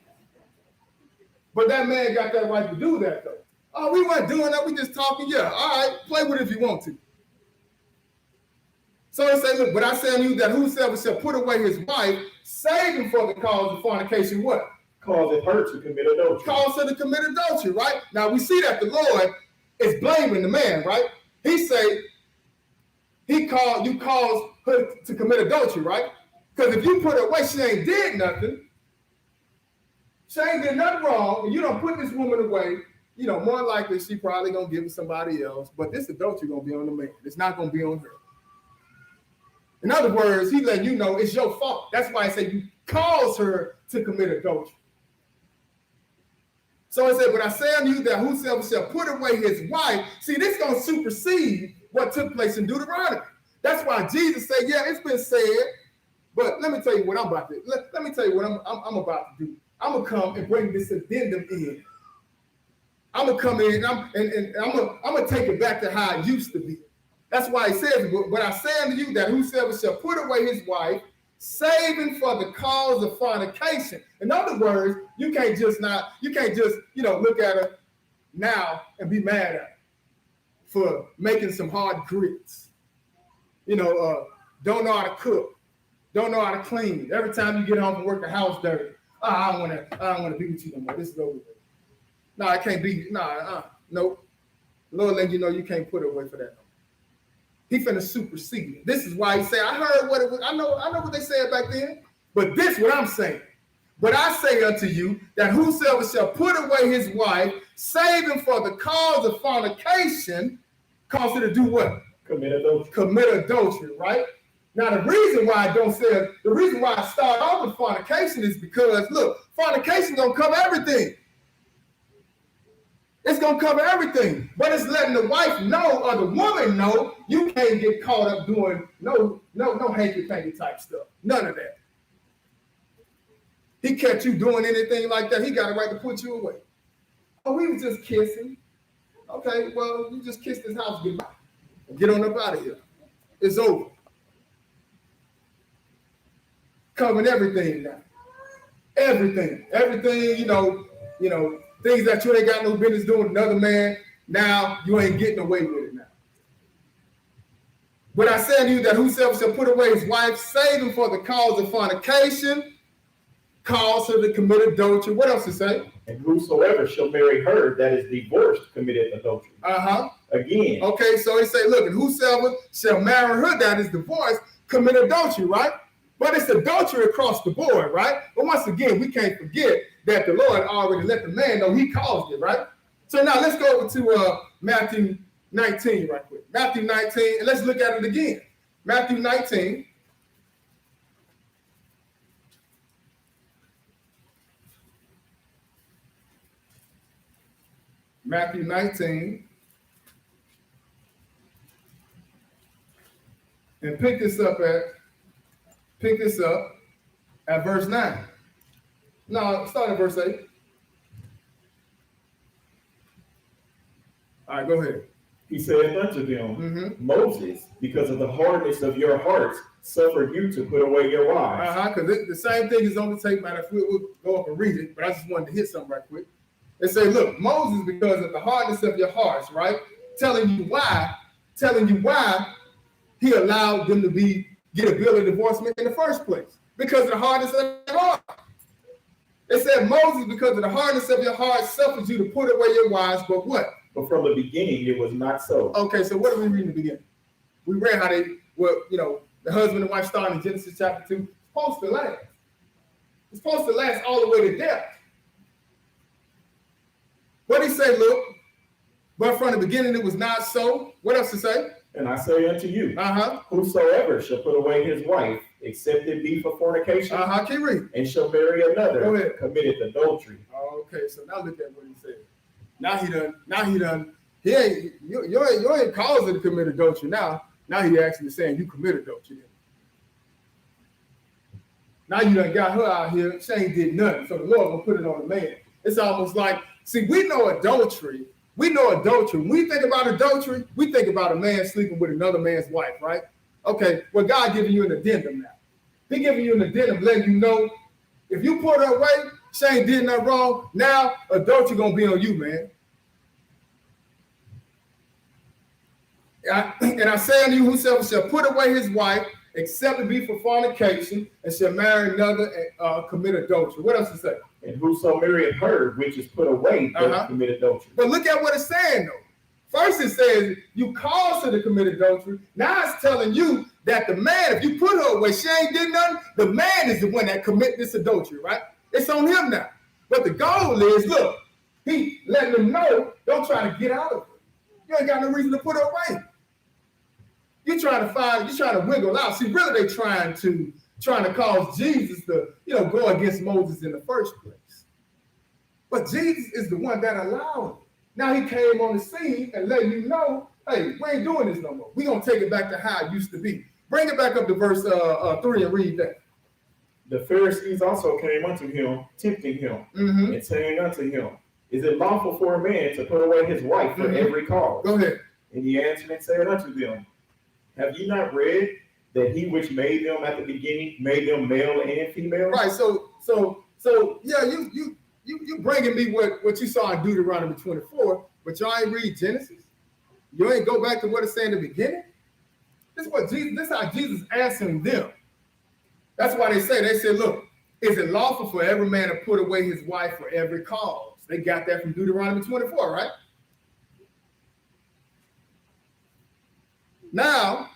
But that man got that right to do that, though. Oh, we weren't doing that. We just talking. Yeah, all right, play with it if you want to. So it says, look, but I say unto you that whosoever shall put away his wife, saving for the cause of fornication, what? Causeth her to commit adultery. Cause her to commit adultery, right? Now we see that the Lord is blaming the man, right? He say, you cause her to commit adultery, right? Because if you put her away, she ain't did nothing. She ain't did nothing wrong, and you don't put this woman away, more likely she probably gonna give it to somebody else, but this adultery gonna be on the man. It's not gonna be on her. In other words, he letting you know it's your fault. That's why I say you cause her to commit adultery. So it said, but I say unto you that whosoever shall put away his wife, see, this is gonna supersede what took place in Deuteronomy. That's why Jesus said, yeah, it's been said, but let me tell you what I'm about to do. Let me tell you what I'm about to do. I'm gonna come and bring this addendum in. I'm gonna come in and I'm gonna take it back to how it used to be. That's why he says, but I say unto you that whosoever shall put away his wife, saving for the cause of fornication. In other words, you can't just look at her now and be mad at her for making some hard grits. Don't know how to cook, don't know how to clean. Every time you get home from work, the house dirty. I don't want to be with you no more. This is over with. No, it can't be. Nope. Lord let you know you can't put her away for that. He finna supersede it. This is why he said, I heard what it was. I know what they said back then, but this what I'm saying. But I say unto you that whosoever shall put away his wife, saving for the cause of fornication, cause her to do what? Commit adultery. Commit adultery, right? Now, the reason why I start off with fornication is because, look, fornication gonna cover everything. It's gonna cover everything, but it's letting the wife know or the woman know you can't get caught up doing no hanky-panky type stuff. None of that. He catch you doing anything like that, he got a right to put you away. Oh, we was just kissing. Okay, well, you just kissed his house goodbye. Get on up out of here. It's over. Covering everything now. Everything, things that you ain't got no business doing with another man, now you ain't getting away with it now. But I say to you that whosoever shall put away his wife, saving for the cause of fornication, cause her to commit adultery. What else to say? And whosoever shall marry her that is divorced committed adultery. Again. Okay, so he say, look, and whosoever shall marry her that is divorced commit adultery, right? But it's adultery across the board, right? But once again, we can't forget that the Lord already let the man know he caused it, right? So now let's go over to Matthew 19 right quick. Matthew 19, and let's look at it again. Matthew 19. Matthew 19. And pick this up at verse 9. No, start at verse 8. All right, go ahead. He saith unto them, Moses, because of the hardness of your hearts, suffered you to put away your wives. Because the same thing is on the tape, man. If we'll go up and read it, but I just wanted to hit something right quick. It says, look, Moses, because of the hardness of your hearts, right? Telling you why he allowed them to get a bill of divorcement in the first place. Because of the hardness of your heart. It said, Moses, because of the hardness of your heart, suffered you to put away your wives, but what? But from the beginning, it was not so. Okay, so what did we read in the beginning? We read how the husband and wife started in Genesis chapter 2. It's supposed to last. It's supposed to last all the way to death. What did he say, look? But from the beginning, it was not so. What else to say? And I say unto you, whosoever shall put away his wife, except it be for fornication, keep reading. And shall marry another, committed adultery. Okay, so now look at what he said. Now he done. You ain't causing to commit adultery now. Now he actually saying you commit adultery. Now you done got her out here. She ain't did nothing. So the Lord will put it on the man. It's almost like, see, we know adultery. When we think about adultery, we think about a man sleeping with another man's wife, right? Okay, well, God giving you an addendum now. He giving you an addendum, letting you know if you put her away, she ain't did nothing wrong. Now adultery gonna be on you, man. And I say unto you, whosoever shall put away his wife, except it be for fornication, and shall marry another and commit adultery. What else to say? And whoso married her, which is put away, does commit adultery. But look at what it's saying, though. First it says you cause her to commit adultery. Now it's telling you that the man, if you put her away, she ain't did nothing, the man is the one that commit this adultery, right? It's on him now. But the goal is, look, he letting them know, don't try to get out of it. You ain't got no reason to put her away. You're trying to wiggle out. See, really they trying to cause Jesus to, go against Moses in the first place. But Jesus is the one that allowed it. Now he came on the scene and letting you know, hey, we ain't doing this no more. We're going to take it back to how it used to be. Bring it back up to verse 3 and read that. The Pharisees also came unto him, tempting him, and saying unto him, is it lawful for a man to put away his wife for every cause? Go ahead. And he answered and said unto them, have you not read that he which made them at the beginning made them male and female? Right. So yeah, you bringing me what you saw in Deuteronomy 24, but y'all ain't read Genesis. You ain't go back to what it said in the beginning. This is how Jesus answering them. That's why they said, look, is it lawful for every man to put away his wife for every cause? They got that from Deuteronomy 24, right? Now,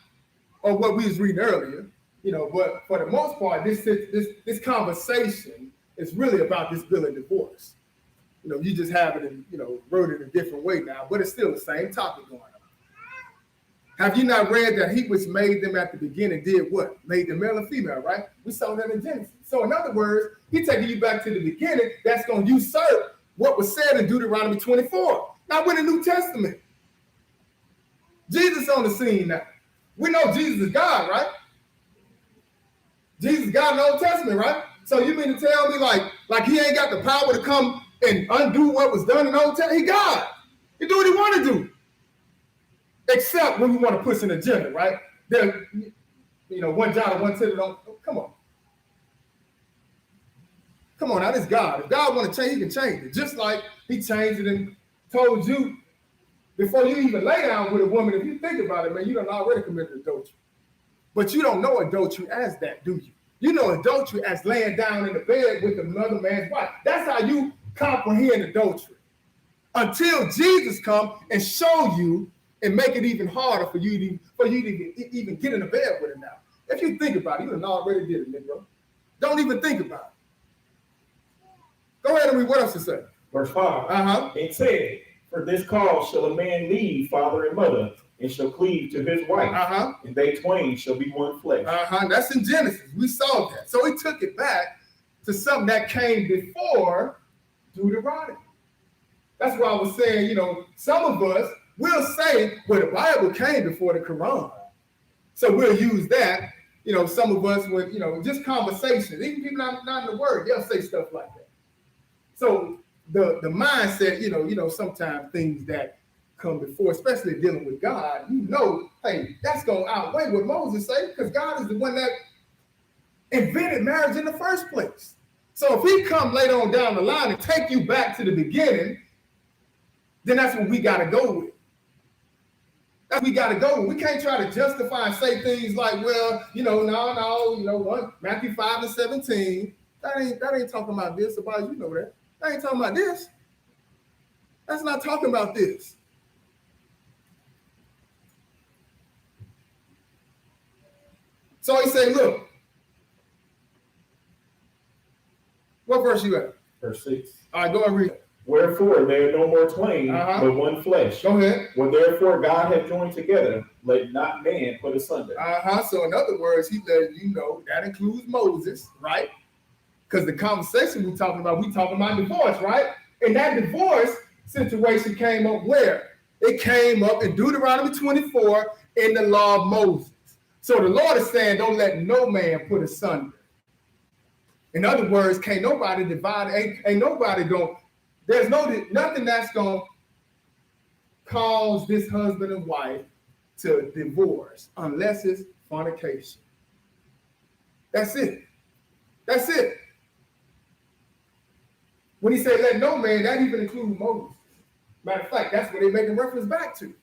or what we was reading earlier, but for the most part, this conversation is really about this bill of divorce. You just have it in, wrote it a different way now, but it's still the same topic going on. Have you not read that he which made them at the beginning did what? Made them male and female, right? We saw that in Genesis. So in other words, he's taking you back to the beginning. That's going to usurp what was said in Deuteronomy 24. Now we're in the New Testament. Jesus on the scene now. We know Jesus is God, right? Jesus is God in the Old Testament, right? So you mean to tell me like he ain't got the power to come and undo what was done in the Old Testament? He God. He do what he want to do. Except when we want to push an agenda, right? There, one jot or one tittle don't. Come on. Come on, now this God. If God want to change, he can change it. Just like he changed it and told you before you even lay down with a woman, if you think about it, man, you done already committed adultery. But you don't know adultery as that, do you? You know adultery as laying down in the bed with another man's wife. That's how you comprehend adultery. Until Jesus come and show you and make it even harder for you to even get in the bed with it now. If you think about it, you done already did it, nigga. Don't even think about it. Go ahead and read what else it say. Verse 5. It said, for this cause shall a man leave father and mother, and shall cleave to his wife, and they twain shall be one flesh. That's in Genesis. We saw that. So he took it back to something that came before Deuteronomy. That's why I was saying, some of us will say, well, the Bible came before the Quran. So we'll use that. Some of us would, just conversations. Even people not in the word, they'll say stuff like that. So the mindset, sometimes things that come before, especially dealing with God, you know, hey, that's going to outweigh what Moses said, because God is the one that invented marriage in the first place. So if he come later on down the line and take you back to the beginning, then that's what we got to go with. That's what we got to go with. We can't try to justify and say things like, well, no, Matthew 5:17, that ain't talking about this, about you know that. That ain't talking about this. That's not talking about this. So he said, look, what verse you at? Verse 6. All right, go and read it. Wherefore they are no more twain, but one flesh. Go ahead. Well, therefore God hath joined together, let not man put asunder. So in other words, he let you know that includes Moses, right? Because the conversation we talking about divorce, right? And that divorce situation came up where? It came up in Deuteronomy 24 in the law of Moses. So the Lord is saying, don't let no man put asunder. In other words, can't nobody divide, ain't nobody going, there's nothing that's going to cause this husband and wife to divorce unless it's fornication. That's it. That's it. When he said let no man, that even includes Moses. Matter of fact, that's what they're making reference back to.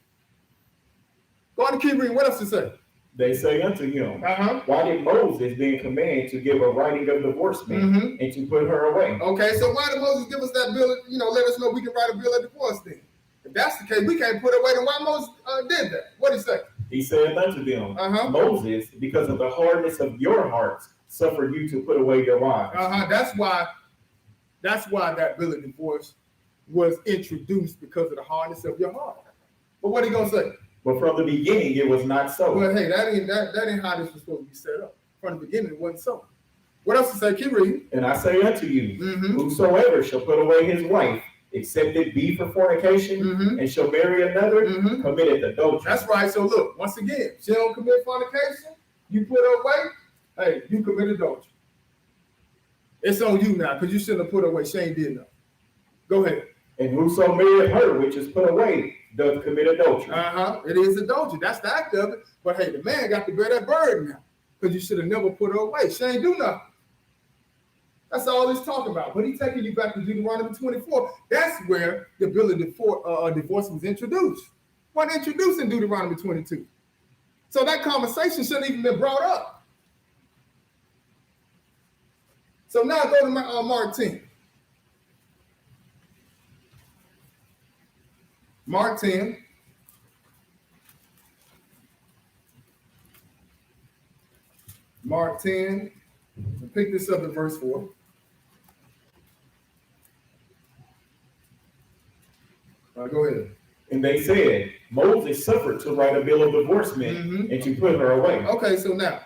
Go on and keep reading. What else to say? They say unto him, why did Moses then command to give a writing of divorcement and to put her away? Okay, so why did Moses give us that bill, let us know we can write a bill of divorce then? If that's the case, we can't put her away, then why Moses did that? What did he say? He said unto them, Moses, because of the hardness of your hearts, suffered you to put away your wives. That's why that bill of divorce was introduced, because of the hardness of your heart. But what are you going to say? But from the beginning, it was not so. Well, hey, that ain't how this was supposed to be set up. From the beginning, it wasn't so. What else to say? Keep reading. And I say unto you, whosoever shall put away his wife, except it be for fornication, and shall marry another, committeth adultery. That's right. So look, once again, she don't commit fornication, you put her away, hey, you commit adultery. It's on you now, because you shouldn't have put her away. She ain't did nothing. Go ahead. And whoso married her, which is put away, doth commit adultery. It is adultery. That's the act of it. But hey, the man got to bear that burden now, because you should have never put her away. She ain't do nothing. That's all he's talking about. But he's taking you back to Deuteronomy 24. That's where the bill of divorce was introduced. Wasn't introduced in Deuteronomy 22. So that conversation shouldn't even been brought up. So now go to Mark 10. Mark 10. Mark 10. We'll pick this up at verse 4. Go ahead. And they said, Moses suffered to write a bill of divorcement and to put her away. Okay, so now,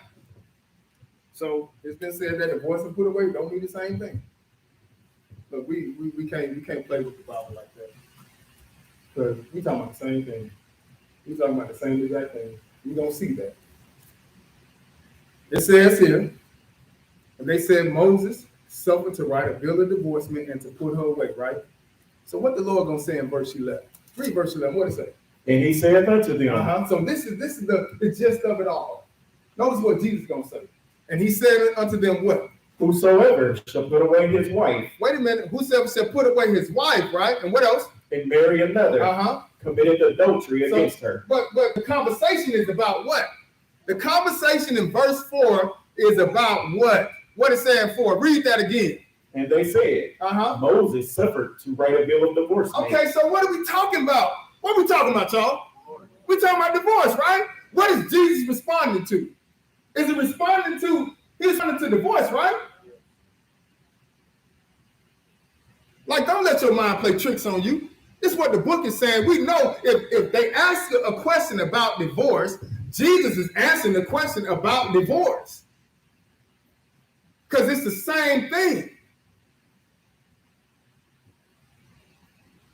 it's been said that divorce and put away don't mean the same thing. But we can't play with the Bible like that. Because we talking about the same thing. We talking about the same exact thing. We don't see that. It says here, and they said Moses suffered to write a bill of divorcement and to put her away, right? So what the Lord gonna say in verse 11? Read verse 11. What it say? And he said unto them. So this is the gist of it all. Notice what Jesus gonna say. And he said unto them what? Whosoever shall put away his wife. Wait a minute. Whosoever shall put away his wife, right? And what else? And marry another. Committed adultery against her. But the conversation is about what? The conversation in verse 4 is about what? What is saying for? Read that again. And they said, Moses suffered to write a bill of divorcement. Okay, so what are we talking about? What are we talking about, y'all? We're talking about divorce, right? What is Jesus responding to? Is he responding to, he's responding to divorce, right? Like, don't let your mind play tricks on you. This is what the book is saying. We know if they ask a question about divorce, Jesus is answering the question about divorce. Because it's the same thing.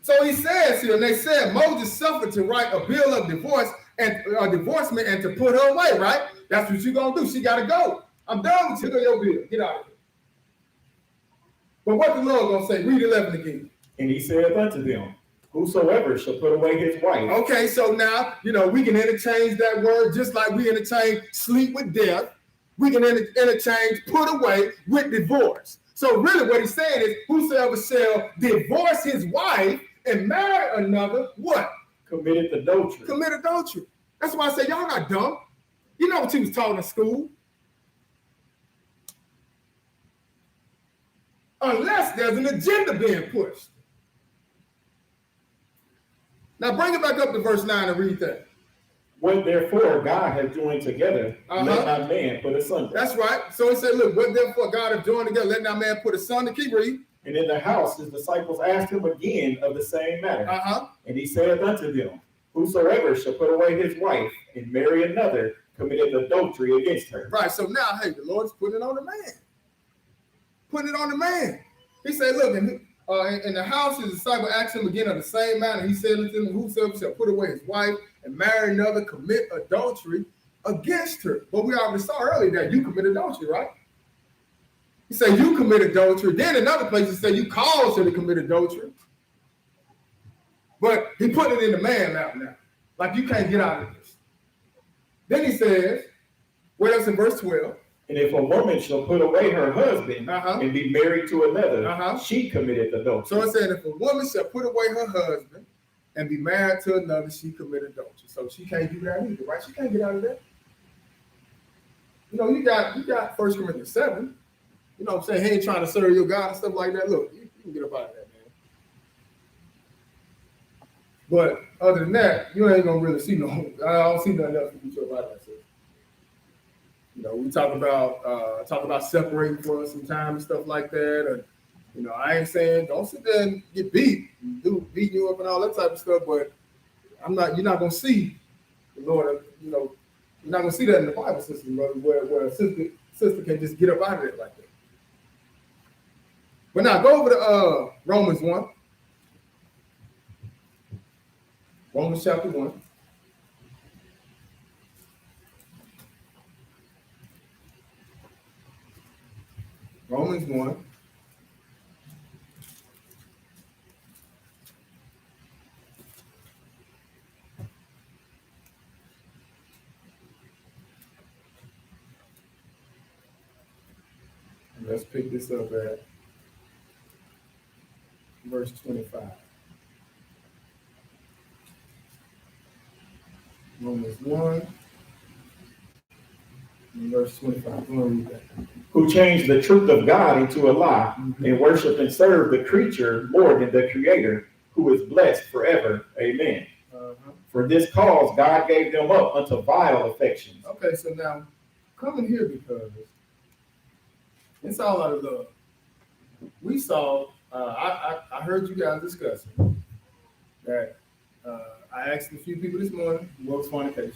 So he says here, and they said Moses suffered to write a bill of divorce and divorcement and to put her away, right? That's what you're going to do. She got to go. I'm done with you. Look at your bill. Get out of here. But what the Lord going to say? Read 11 again. And he said unto them, Whosoever shall put away his wife. Okay, so now, we can interchange that word just like we interchange sleep with death. We can interchange put away with divorce. So really what he's saying is, whosoever shall divorce his wife and marry another, what? Committed adultery. Commit adultery. That's why I say y'all not dumb. You know what you was taught in school. Unless there's an agenda being pushed. Now bring it back up to verse 9 and read that. What therefore God has joined together, let not man put asunder. That's right. So he said, look, what therefore God has joined together, let not man put asunder. Keep reading. And in the house his disciples asked him again of the same matter. And he said unto them, whosoever shall put away his wife and marry another committed adultery against her. Right. So now, hey, the Lord's putting it on the man. Putting it on the man. He said, look, in the house his disciple asked him again of the same matter. He said unto them, whosoever shall put away his wife and marry another commit adultery against her. But we already saw earlier that you commit adultery, right? He said you commit adultery. Then another place he said you caused her to commit adultery. But he put it in the man now. Like you can't get out of this. Then he says, what else in verse 12? And if a woman shall put away her husband and be married to another, she committed adultery. So it said if a woman shall put away her husband and be married to another, she committed adultery. So she can't do that either, right? She can't get out of that. You got 1 Corinthians 7. You know what I'm saying? He ain't trying to serve your God and stuff like that. Look, you can get up out of that, man. But other than that, you ain't gonna really see I don't see nothing else to get you up out of that. So, we talk about separating for some time and stuff like that. And I ain't saying don't sit there and get beating you up and all that type of stuff. But you're not gonna see the Lord. You're not gonna see that in the Bible system, brother, where a sister can just get up out of it like that. But now go over to Romans 1. Romans chapter 1. Romans 1. Let's pick this up at verse 25. Romans 1, verse 25. Read that. Who changed the truth of God into a lie and worship and serve the creature more than the Creator, who is blessed forever. Amen. For this cause God gave them up unto vile affections. Okay, so now come in here because it's all out of love. We saw, I heard you guys discussing that I asked a few people this morning what was fornication.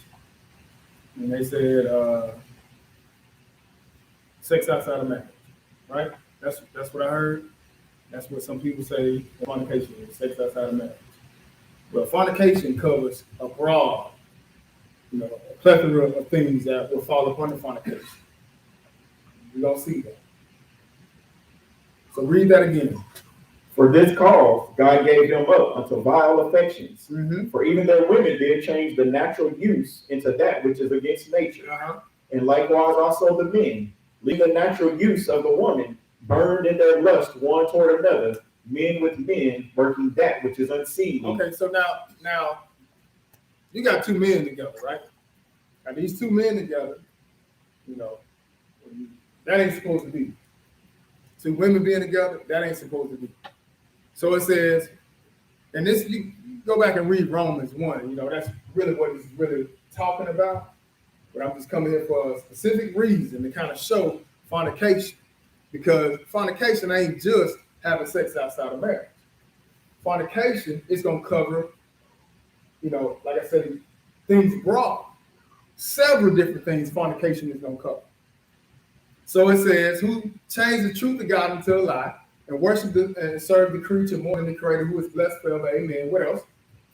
And they said sex outside of marriage, right? That's what I heard. That's what some people say fornication is, sex outside of marriage. But fornication covers a broad, a plethora of things that will fall upon the fornication. We don't see that. So read that again. For this cause God gave them up unto vile affections. For even their women did change the natural use into that which is against nature. And likewise also the men, leaving the natural use of the woman, burned in their lust one toward another, men with men, working that which is unseemly. Okay, so now you got two men together, right? Now these two men together, that ain't supposed to be. Two women being together, that ain't supposed to be. So it says, and this, you go back and read Romans 1, that's really what it's really talking about. But I'm just coming here for a specific reason to kind of show fornication. Because fornication ain't just having sex outside of marriage. Fornication is going to cover, like I said, things broad. Several different things fornication is going to cover. So it says, who changed the truth of God into a lie, and worship and serve the creature more than the Creator, who is blessed forever. Amen. What else?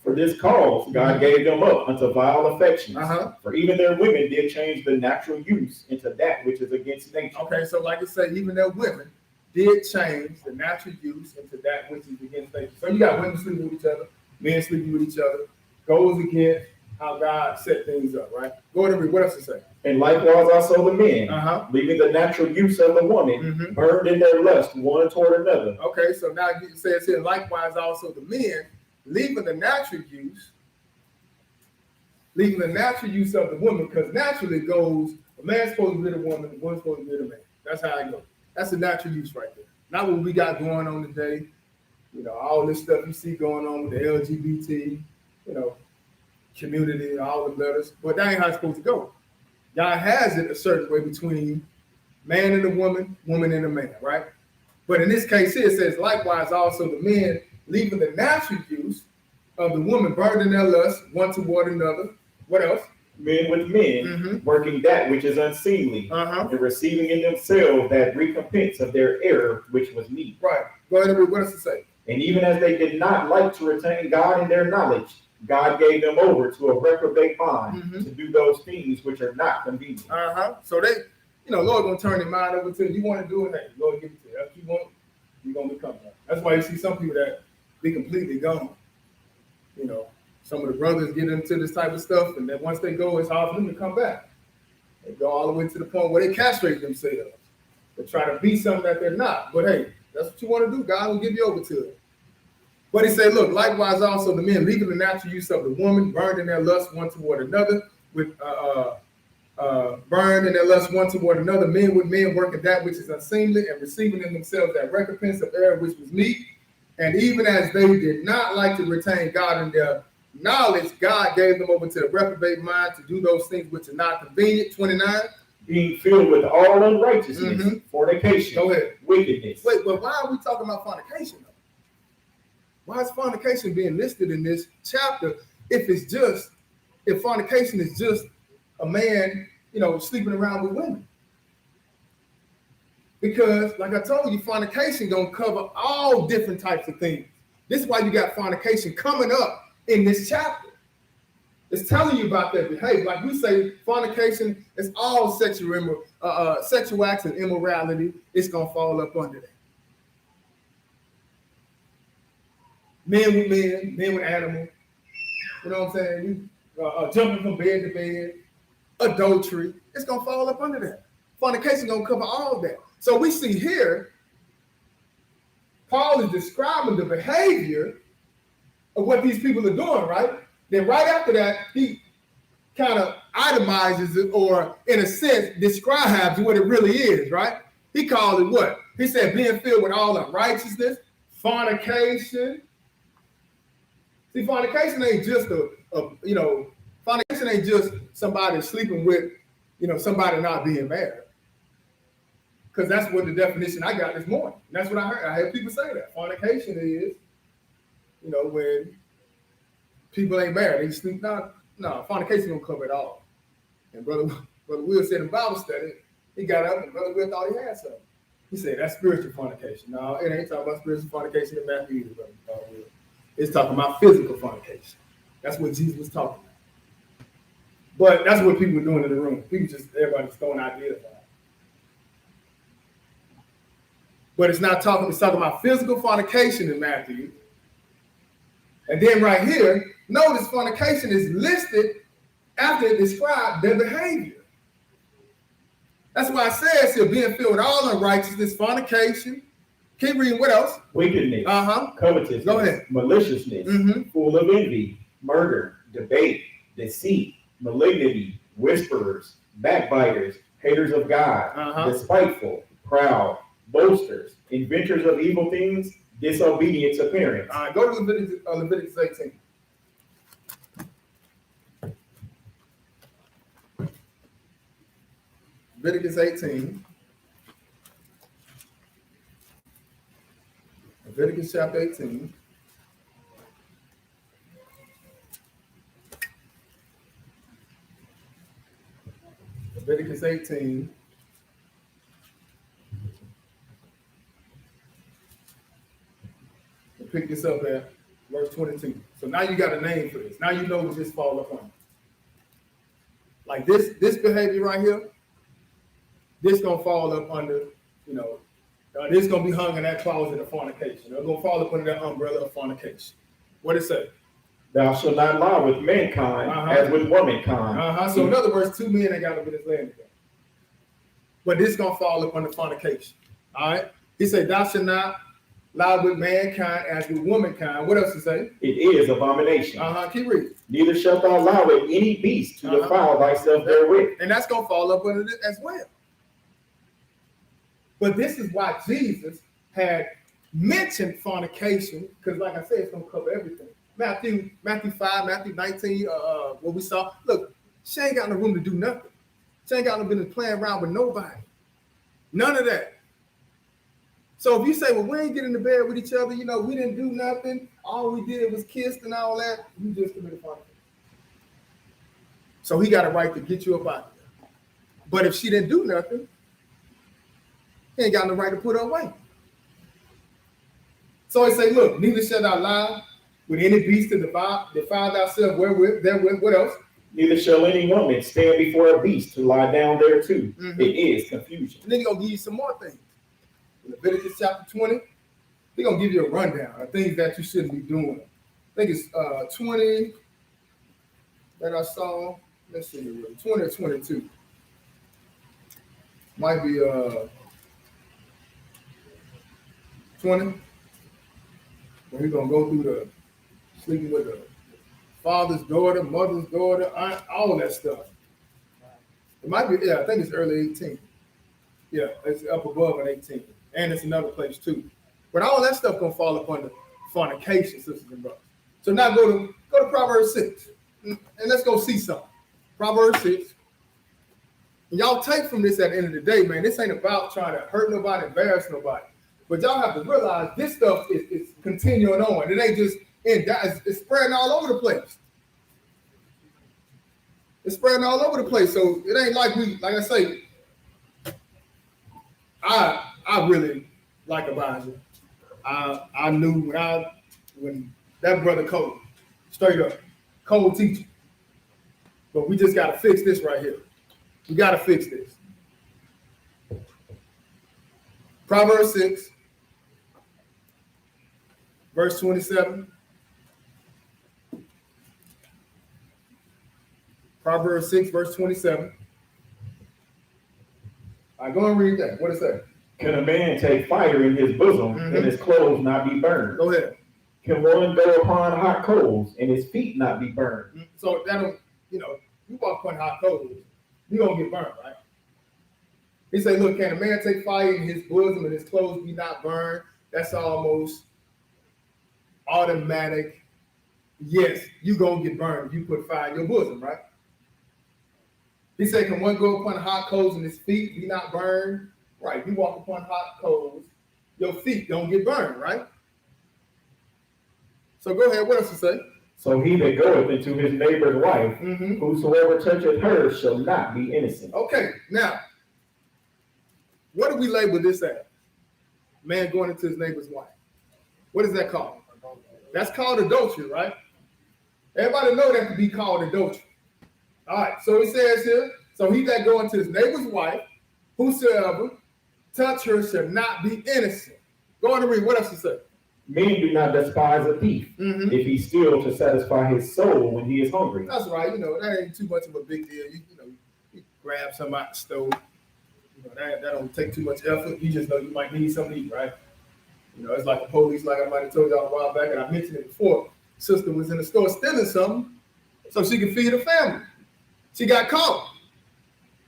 For this cause God gave them up unto vile affections. For even their women did change the natural use into that which is against nature. Okay, so like I said, even their women did change the natural use into that which is against nature. So you got women sleeping with each other, men sleeping with each other, goes against how God set things up, right? Go ahead and read. What else it say? And likewise also the men, leaving the natural use of the woman, burned in their lust one toward another. Okay, so now it says here, likewise also the men, leaving the natural use of the woman, because naturally it goes, a man's supposed to be the woman, the woman's supposed to be the man. That's how it goes. That's the natural use right there. Not what we got going on today. You know, all this stuff you see going on with the LGBT, you know, community and all the letters, but that ain't how it's supposed to go. God has it a certain way between man and a woman, woman and a man, right? But in this case here, it says, likewise also the men, leaving the natural use of the woman, burned in their lust one toward another. What else? Men with men, working that which is unseemly, and receiving in themselves that recompense of their error, which was meat. Right. Go ahead and read. What does it say? And even as they did not like to retain God in their knowledge, God gave them over to a reprobate mind to do those things which are not convenient. So they, you know, Lord gonna turn their mind over to you. You want to do it, hey, Lord give it to you. If you want, you're gonna become that. That's why you see some people that be completely gone. You know, some of the brothers get into this type of stuff, and then once they go, it's hard for them to come back. They go all the way to the point where they castrate themselves. They try to be something that they're not. But hey, that's what you want to do. God will give you over to it. But he said, look, likewise also the men, leaving the natural use of the woman, burned in their lust one toward another, with burned in their lust one toward another, men with men working that which is unseemly, and receiving in themselves that recompense of error which was meat. And even as they did not like to retain God in their knowledge, God gave them over to a reprobate mind to do those things which are not convenient. 29. Being filled with all unrighteousness, fornication, Go ahead. wickedness. Wait, but why are we talking about fornication though? Why is fornication being listed in this chapter if fornication is just a man, you know, sleeping around with women? Because, like I told you, fornication gonna cover all different types of things. This is why you got fornication coming up in this chapter. It's telling you about that behavior. Like we say, fornication is all sexual acts and immorality. It's gonna fall up under that. Men with men, men with animals. You know what I'm saying? Jumping from bed to bed, adultery. It's gonna fall up under that. Fornication gonna cover all of that. So we see here, Paul is describing the behavior of what these people are doing, right? Then right after that, he kind of itemizes it, or in a sense, describes what it really is, right? He called it what? He said being filled with all unrighteousness, fornication. See, fornication ain't just fornication ain't just somebody sleeping with, somebody not being married. Because that's what the definition I got this morning. And that's what I heard. I heard people say that. Fornication is, when people ain't married, they sleep. No, fornication don't cover it all. And Brother Will said in Bible study, he got up and Brother Will thought he had something. He said, that's spiritual fornication. No, it ain't talking about spiritual fornication in Matthew either, Brother Will. It's talking about physical fornication. That's what Jesus was talking about. But that's what people were doing in the room. Everybody's throwing ideas out. But it's talking about physical fornication in Matthew. And then right here, notice fornication is listed after it described their behavior. That's why it says here, being filled with all unrighteousness, fornication. Keep reading, what else? Wickedness, covetousness, go ahead. Maliciousness, full of envy, murder, debate, deceit, malignity, whisperers, backbiters, haters of God, despiteful, proud, boasters, inventors of evil things, disobedient to parents. All right, go to Leviticus 18. Leviticus 18. Leviticus chapter 18. Leviticus 18. We'll pick this up at verse 22. So now you got a name for this. Now you know what this fall upon. Like this behavior right here, this gonna fall up under, this is going to be hung in that closet of fornication. It's going to fall up under that umbrella of fornication. What it say? Thou shalt not lie with mankind as with womankind. So in other words, two men ain't got no business laying together. But this is gonna fall upon the fornication. All right. He said, "Thou shalt not lie with mankind as with womankind." What else he say? It is abomination. Keep reading. Neither shalt thou lie with any beast to defile thyself therewith. And that's gonna fall up under it as well. But this is why Jesus had mentioned fornication, because like I said, it's gonna cover everything. Matthew 5, Matthew 19, what we saw. Look, she ain't got no room to do nothing. She ain't got no business playing around with nobody. None of that. So if you say, well, we ain't getting into bed with each other, you know, we didn't do nothing, all we did was kissed and all that, you just committed fornication. So he got a right to get you up out of there. But if she didn't do nothing, he ain't got no right to put her away. So he say, look, neither shall thou lie with any beast to defile thyself therewith. What else? Neither shall any woman stand before a beast to lie down there too. It is confusion. And then he's going to give you some more things. In Leviticus chapter 20, he's going to give you a rundown of things that you shouldn't be doing. I think it's 20 that I saw. Let's see, 20 or 22. Might be 20. We're going to go through the sleeping with the father's daughter, mother's daughter, aunt, all that stuff. It might be, I think it's early 18. Yeah, it's up above an 18. And it's another place too. But all that stuff gonna fall upon the fornication, sisters and brothers. So now go to Proverbs 6. And let's go see something. Proverbs 6. And y'all take from this at the end of the day, man, this ain't about trying to hurt nobody, embarrass nobody. But y'all have to realize this stuff is continuing on. It ain't just it's spreading all over the place. It's spreading all over the place. So it ain't like like I say, I really like Elijah. I knew when that brother Cole, straight up, Cole teacher. But we just got to fix this right here. We got to fix this. Proverbs 6, verse 27. Proverbs 6, verse 27. All right, go and read that. What does it say? Can a man take fire in his bosom and his clothes not be burned? Go ahead. Can one go upon hot coals and his feet not be burned? So that'll, you walk upon hot coals, you're going to get burned, right? He said, look, can a man take fire in his bosom and his clothes be not burned? That's almost automatic. Yes, you're going to get burned if you put fire in your bosom, right? He said, can one go upon hot coals and his feet be not burned? Right, you walk upon hot coals, your feet don't get burned, right? So go ahead, what else to say? So he that goeth into his neighbor's wife, whosoever toucheth her shall not be innocent. Okay, now, what do we label this as? Man going into his neighbor's wife. What is that called? That's called adultery, right? Everybody know that to be called adultery. All right, so he says here, so he that go into his neighbor's wife, whosoever touch her shall not be innocent. Go on and read. What else to say? Men do not despise a thief if he steal to satisfy his soul when he is hungry. That's right. That ain't too much of a big deal. You grab something out the stove. That don't take too much effort. You just know you might need something to eat, right? It's like the police, like I might have told y'all a while back, and I mentioned it before. Sister was in the store stealing something so she could feed her family. She got caught.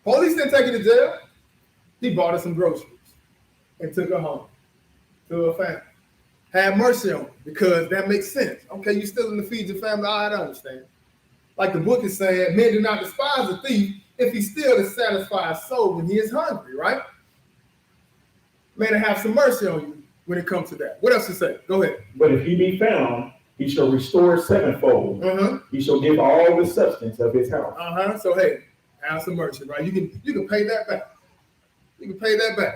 Police didn't take her to jail. He bought her some groceries and took her home to her family. Have mercy on her because that makes sense. Okay, you're stealing to feed your family. I don't understand. Like the book is saying, men do not despise a thief if he steals to satisfy his soul when he is hungry, right? May they have some mercy on you when it comes to that. What else to say? Go ahead. But if he be found, he shall restore sevenfold. He shall give all the substance of his house. So hey, have some mercy, right? You can pay that back. You can pay that back.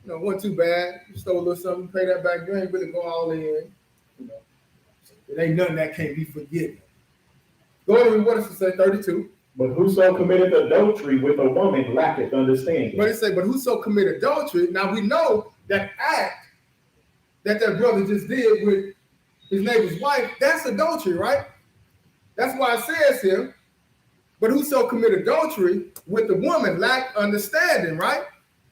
Wasn't too bad. You stole a little something, pay that back. You ain't really go all in. It ain't nothing that can't be forgiven. Go ahead and read what does it say, 32. But whoso committeth adultery with a woman lacketh understanding. But it say, but whoso commit adultery. Now we know that act that brother just did with his neighbor's wife, that's adultery, right? That's why it says here, but whoso commit adultery with the woman lack understanding, right?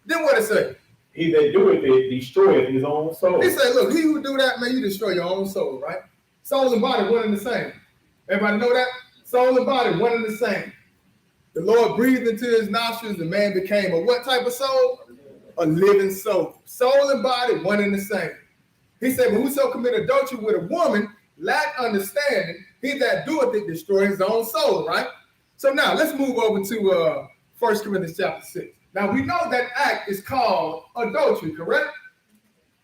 Then what it say? He that doeth it destroyeth his own soul. He said, look, he who do that, man, you destroy your own soul, right? Soul and body, one and the same. Everybody know that? Soul and body, one and the same. The Lord breathed into his nostrils, the man became a what type of soul? A living soul. Soul and body, one and the same. He said, but whoso commit adultery with a woman, lack understanding, he that doeth it destroy his own soul, right? So now let's move over to 1 Corinthians chapter 6. Now we know that act is called adultery, correct?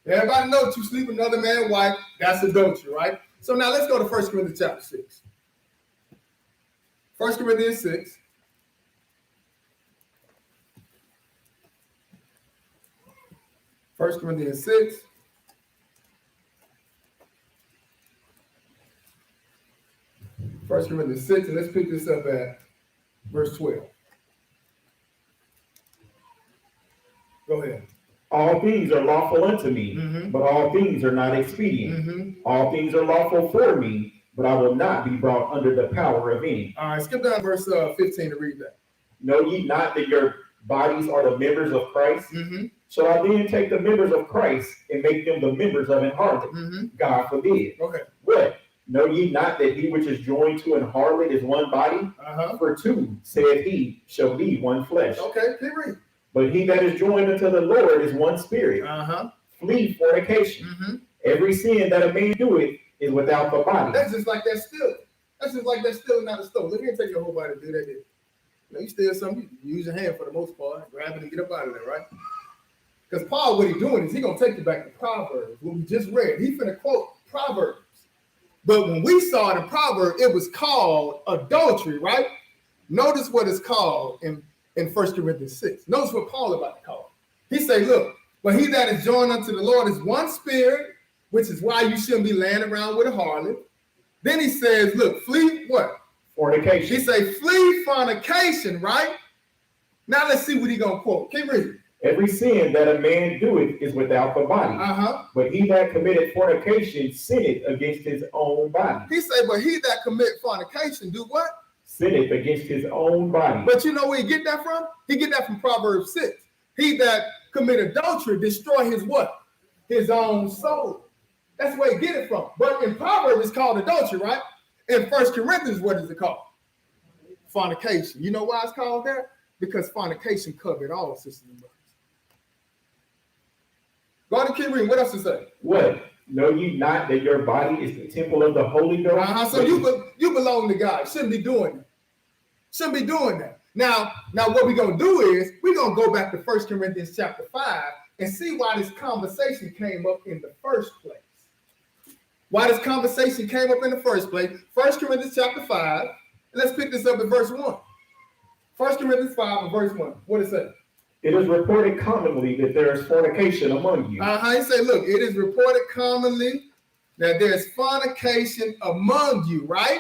Everybody knows you sleep with another man's wife, that's adultery, right? So now let's go to 1 Corinthians chapter 6. 1 Corinthians 6. First Corinthians 6. First Corinthians 6, and let's pick this up at verse 12. Go ahead. All things are lawful unto me, but all things are not expedient. All things are lawful for me, but I will not be brought under the power of any. All right, skip down verse 15 to read that. Know ye not that your bodies are the members of Christ? Shall I then take the members of Christ and make them the members of an harlot? God forbid. Okay. What? Know ye not that he which is joined to an harlot is one body? For two, saith he, shall be one flesh. Okay, keep reading. But he that is joined unto the Lord is one spirit. Flee fornication. Every sin that a man doeth is without the body. That's just like that still. That's just like that still not a stone. Look here, take your whole body to do that. You know, you steal something, you use your hand for the most part, grab it and get up out of there, right? Because Paul, what he's doing is he's going to take you back to Proverbs, what we just read. He's going to quote Proverbs. But when we saw it in Proverbs, it was called adultery, right? Notice what it's called in 1 Corinthians 6. Notice what Paul about to call it. He say, look, but he that is joined unto the Lord is one spirit, which is why you shouldn't be laying around with a harlot. Then he says, look, flee what? Fornication. He say, flee fornication, right? Now let's see what he gonna quote. Keep reading. Every sin that a man doeth is without the body. But he that committed fornication sinneth against his own body. He say, but he that commit fornication do what? Sinneth against his own body. But you know where he get that from? He get that from Proverbs 6. He that commit adultery destroy his what? His own soul. That's where he get it from. But in Proverbs it's called adultery, right? In 1 Corinthians, what is it called? Fornication. You know why it's called that? Because fornication covered all, sisters and brothers. Go ahead and keep reading. What else is that? What? Know ye not that your body is the temple of the Holy Ghost? So you belong to God. Shouldn't be doing that. Shouldn't be doing that. Now what we're going to do is we're going to go back to 1 Corinthians chapter 5 and see why this conversation came up in the first place. Why this conversation came up in the first place. 1 Corinthians chapter 5. And let's pick this up at verse 1. 1 Corinthians 5 and verse 1. What is it? It is reported commonly that there is fornication among you. He say, look, it is reported commonly that there's fornication among you, right?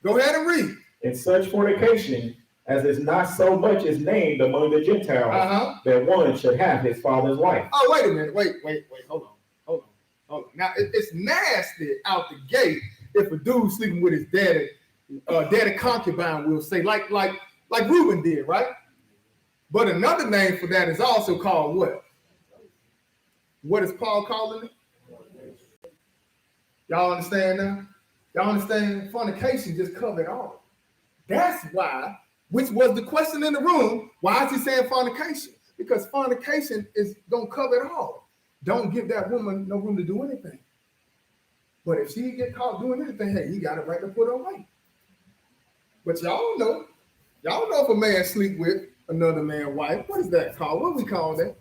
Go ahead and read. And such fornication as is not so much as named among the Gentiles, that one should have his father's wife. Oh, wait a minute. Wait. Hold on. Now, it's nasty out the gate if a dude sleeping with his daddy concubine, we'll say, like Reuben did, right? But another name for that is also called what? What is Paul calling it? Y'all understand now? Y'all understand? Fornication just covered all. That's why, which was the question in the room, why is he saying fornication? Because fornication is going to cover it all. Don't give that woman no room to do anything. But if she get caught doing anything, hey, he got it right to put her away. But y'all know if a man sleep with another man's wife, what is that called? What do we call that?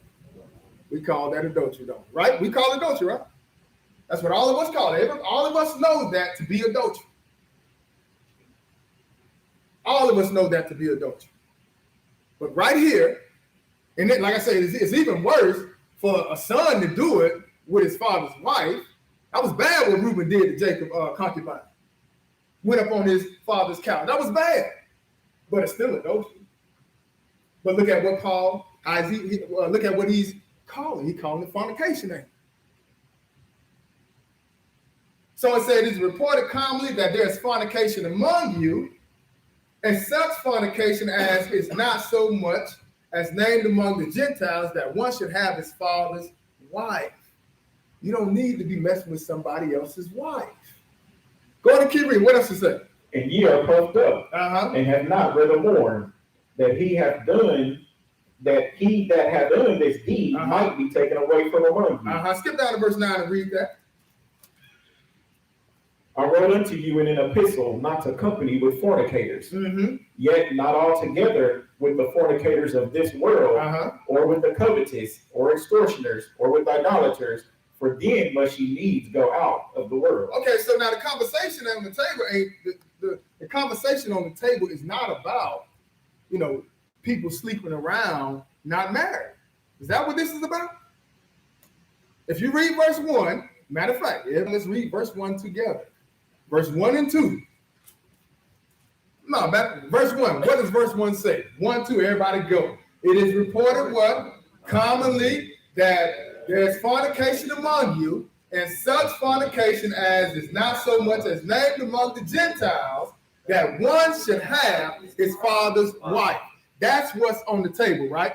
We call that adultery, though, right? We call it adultery, right? That's what all of us call it. All of us know that to be adultery. All of us know that to be adultery. But right here, and then, like I said, it's even worse for a son to do it with his father's wife. That was bad what Reuben did to Jacob concubine. Went up on his father's couch. That was bad. But it's still adultery. But look at what Paul, look at what he's calling. He's calling it fornication. So it said, it is reported commonly that there is fornication among you, and such fornication as is not so much as named among the Gentiles, that one should have his father's wife. You don't need to be messing with somebody else's wife. Go ahead and keep reading. What else to say? And ye are puffed up, and have not rather mourned that he hath done, that he that hath done this deed might be taken away from among you. Skip down to verse 9 and read that. I wrote unto you in an epistle not to company with fornicators, yet not altogether with the fornicators of this world, or with the covetous, or extortioners, or with idolaters, for then must ye needs go out of the world. Okay, so now the conversation on the table ain't the conversation on the table is not about, people sleeping around not married. Is that what this is about? If you read verse 1, matter of fact, let's read verse 1 together. Verse 1 and 2. No, verse 1. What does verse 1 say? 1, 2, everybody go. It is reported what? Commonly that there is fornication among you, and such fornication as is not so much as named among the Gentiles, that one should have his father's wife. That's what's on the table, right?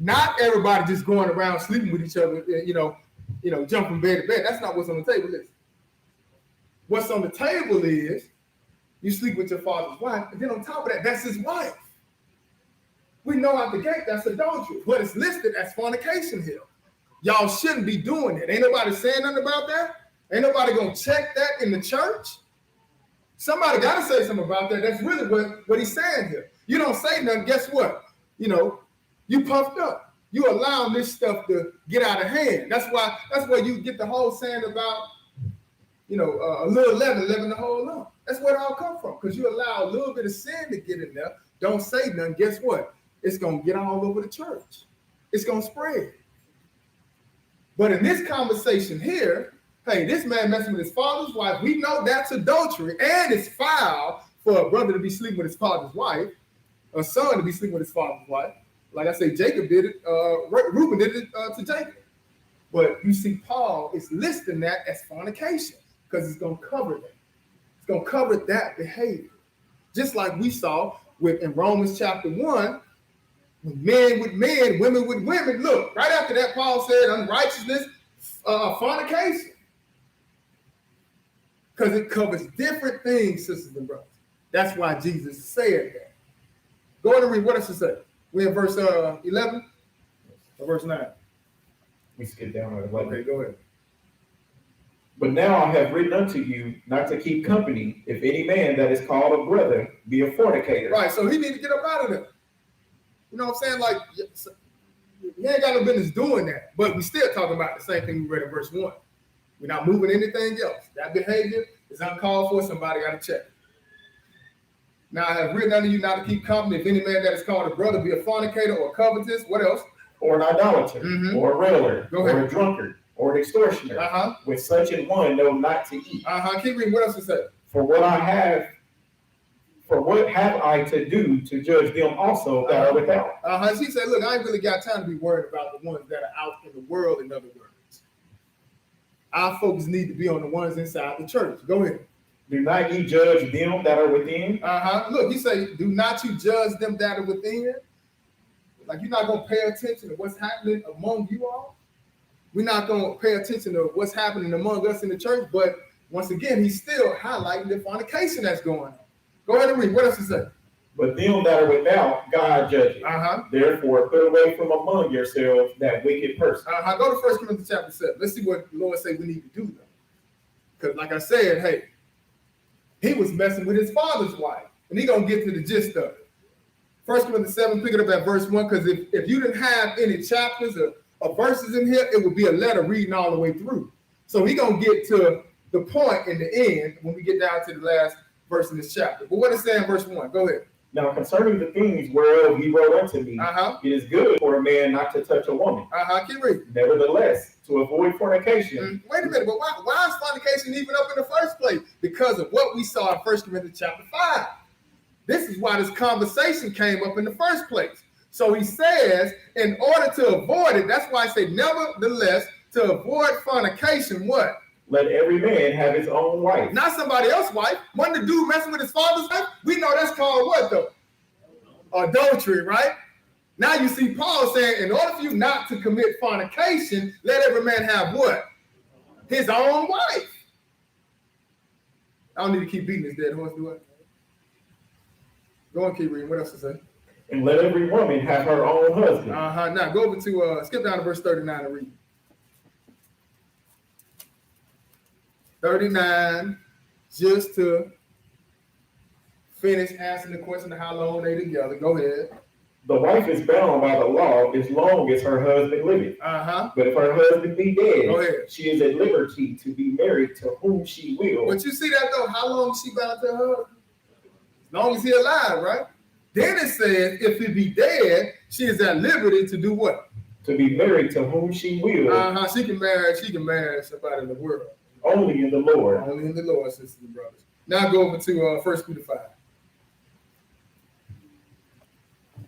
Not everybody just going around sleeping with each other, jump from bed to bed. That's not what's on the table is. What's on the table is you sleep with your father's wife, and then on top of that, that's his wife. We know out the gate that's adultery, but it's listed as fornication here. Y'all shouldn't be doing it. Ain't nobody saying nothing about that. Ain't nobody gonna check that in the church. Somebody gotta say something about that. That's really what he's saying here. You don't say nothing, guess what? You puffed up. You allow this stuff to get out of hand. That's why you get the whole saying about, a little leaven the whole lump. That's where it all comes from, because you allow a little bit of sin to get in there. Don't say nothing. Guess what? It's going to get all over the church. It's going to spread. But in this conversation here, hey, this man messing with his father's wife. We know that's adultery, and it's foul for a brother to be sleeping with his father's wife, a son to be sleeping with his father's wife. Like I say, Jacob did it. Reuben did it to Jacob. But you see, Paul is listing that as fornication, because it's going to cover that. It's going to cover that behavior. Just like we saw in Romans chapter 1, men with men, women with women. Look, right after that, Paul said unrighteousness, fornication. Because it covers different things, sisters and brothers. That's why Jesus said that. Go ahead and read. What does it say? We're in verse 11 or verse 9? We skip down to 11. Okay, go ahead. But now I have written unto you not to keep company, if any man that is called a brother be a fornicator. Right, so he need to get up out of there. You know what I'm saying? Like, he ain't got no business doing that. But we still talking about the same thing we read in verse 1. We're not moving anything else. That behavior is uncalled for. Somebody got to check. Now I have written unto you not to keep company, if any man that is called a brother be a fornicator or covetous. What else? Or an idolater, or a railer, or a drunkard, or an extortioner. With such an one know not to eat. Keep reading. What else it say? For what have I to do to judge them also that are without? She said, look, I ain't really got time to be worried about the ones that are out in the world, in other words. Our focus need to be on the ones inside the church. Go ahead. Do not ye judge them that are within? Look, he say, do not you judge them that are within? Like, you're not going to pay attention to what's happening among you all. We're not going to pay attention to what's happening among us in the church. But once again, he's still highlighting the fornication that's going on. Go ahead and read. What else it say? But them that are without, God judges. Therefore, put away from among yourselves that wicked person. Go to 1 Corinthians chapter 7. Let's see what the Lord say we need to do, though. Because like I said, hey, he was messing with his father's wife. And he's going to get to the gist of it. 1 Corinthians 7, pick it up at verse 1, because if you didn't have any chapters or verses in here, it would be a letter reading all the way through. So he's going to get to the point in the end when we get down to the last verse in this chapter. But what does it say in verse 1? Go ahead. Now, concerning the things whereof he wrote unto me, it is good for a man not to touch a woman. Keep reading. Nevertheless, to avoid fornication. Wait a minute, but why is fornication even up in the first place? Because of what we saw in 1 Corinthians chapter 5. This is why this conversation came up in the first place. So he says, in order to avoid it, that's why I say, nevertheless, to avoid fornication, what? Let every man have his own wife. Not somebody else's wife. When the dude messing with his father's wife, we know that's called what though? Adultery, right? Now you see Paul saying, in order for you not to commit fornication, let every man have what? His own wife. I don't need to keep beating this dead horse, do I? Go on, keep reading. What else to say? And let every woman have her own husband. Now go over to skip down to verse 39 and read. 39, just to finish answering the question of how long they together. Go ahead. The wife is bound by the law as long as her husband liveth. But if her husband be dead, go ahead. She is at liberty to be married to whom she will. But you see that though, how long is she bound to her husband? As long as he alive, right? Then it says, if he be dead, she is at liberty to do what? To be married to whom she will. She can marry somebody in the world. Only in the Lord. Only in the Lord, sisters and brothers. Now go over to 1 Peter 5.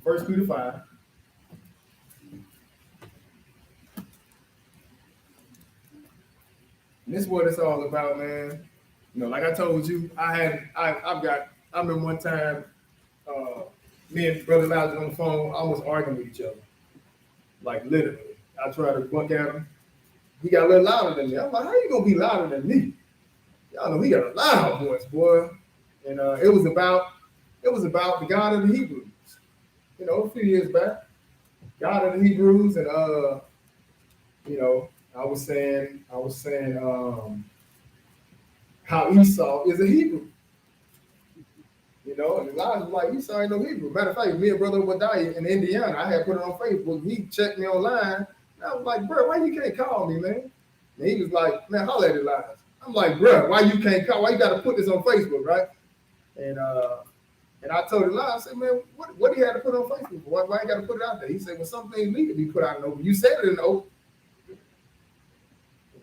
1 Peter 5. And this is what it's all about, man. You know, like I told you, I remember one time, me and Brother Elijah on the phone, almost arguing with each other. Like literally. I tried to buck at him. He got a little louder than me. I'm like, how you gonna be louder than me? Y'all know he got a loud voice, boy. And it was about the God of the Hebrews. You know, a few years back. God of the Hebrews, and you know, I was saying how Esau is a Hebrew. You know, and Elijah was like, Esau ain't no Hebrew. Matter of fact, me and Brother Obadiah in Indiana, I had put it on Facebook. He checked me online. And I was like, bro, why you can't call me, man? And he was like, man, holler at Elijah. I'm like, bro, why you can't call? Why you got to put this on Facebook, right? And I told Elijah, I said, man, what do you have to put on Facebook? Why you got to put it out there? He said, well, some things need to be put out in the open. You said it in the open.